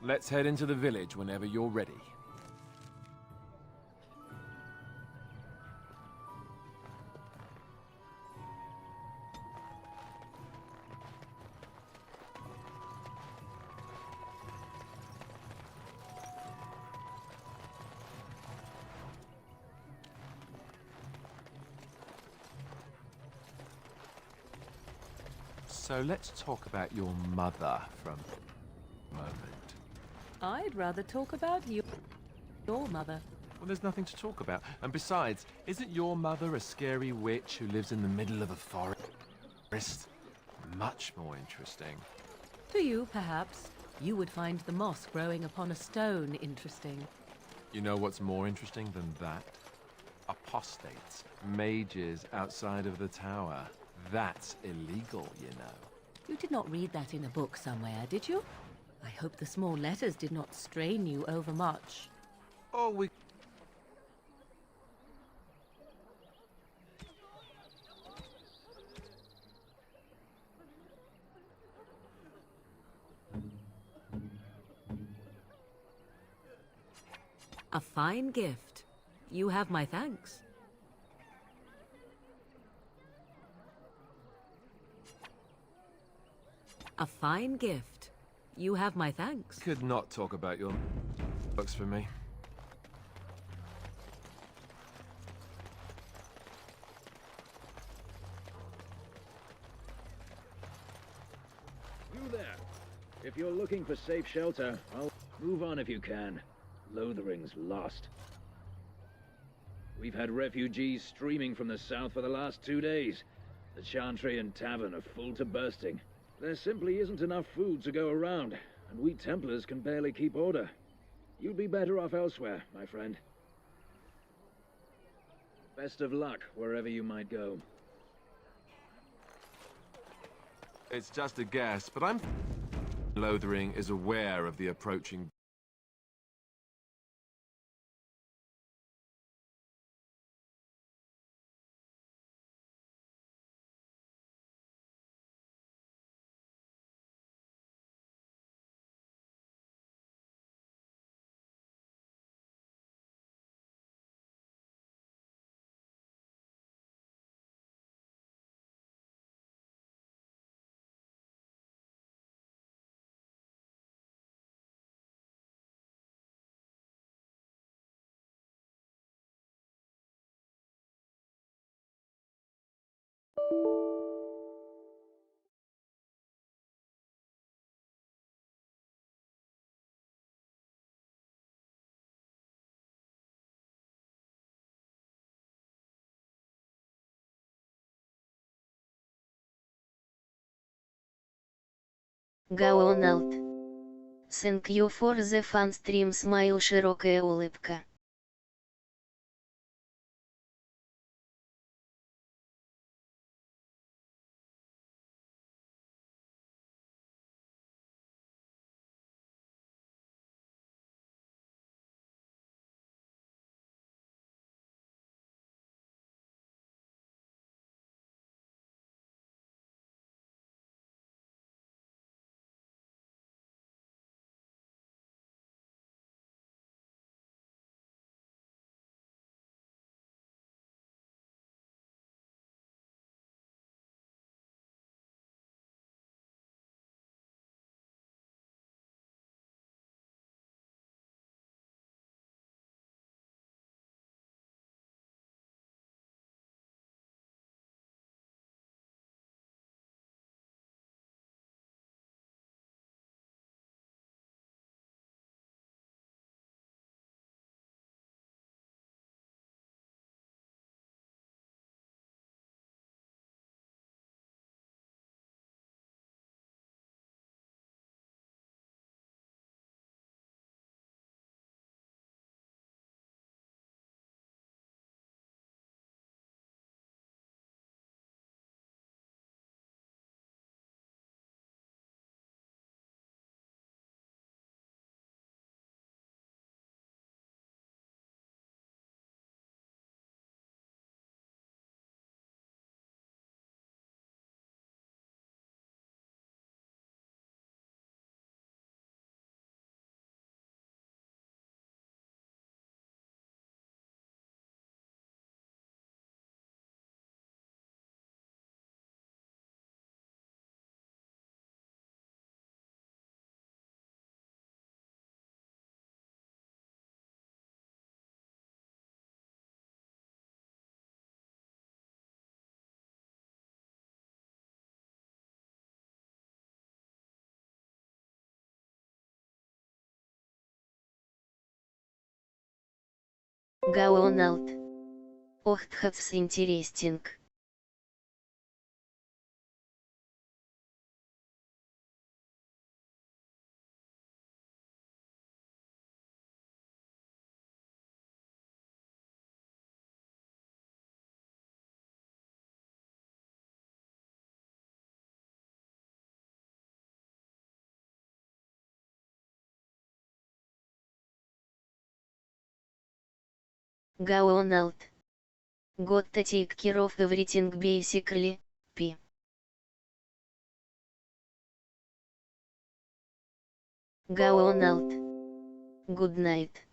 Let's head into the village whenever you're ready. So let's talk about your mother for a moment. I'd rather talk about your mother. Well, there's nothing to talk about. And besides, isn't your mother a scary witch who lives in the middle of a forest? Much more interesting. To you, perhaps. You would find the moss growing upon a stone interesting. You know what's more interesting than that? Apostates, mages outside of the tower. That's illegal, you know. You did not read that in a book somewhere, did you? I hope the small letters did not strain you overmuch. Oh, we... A fine gift. You have my thanks. A fine gift. You have my thanks. Could not talk about your books for me. You there. If you're looking for safe shelter, I'll move on if you can. Lothering's lost. We've had refugees streaming from the south for the last 2 days. The Chantry and Tavern are full to bursting. There simply isn't enough food to go around, and we Templars can barely keep order. You'd be better off elsewhere, my friend. Best of luck wherever you might go. It's just a guess, but I'm... Lothering is aware of the approaching Гаоналд. Thank you for the fun stream, смайл, широкая улыбка. Гаоналд. Охтхавс интересинг. Гаоналд. Got to take care of everything basically, P. Гаоналд. Good night.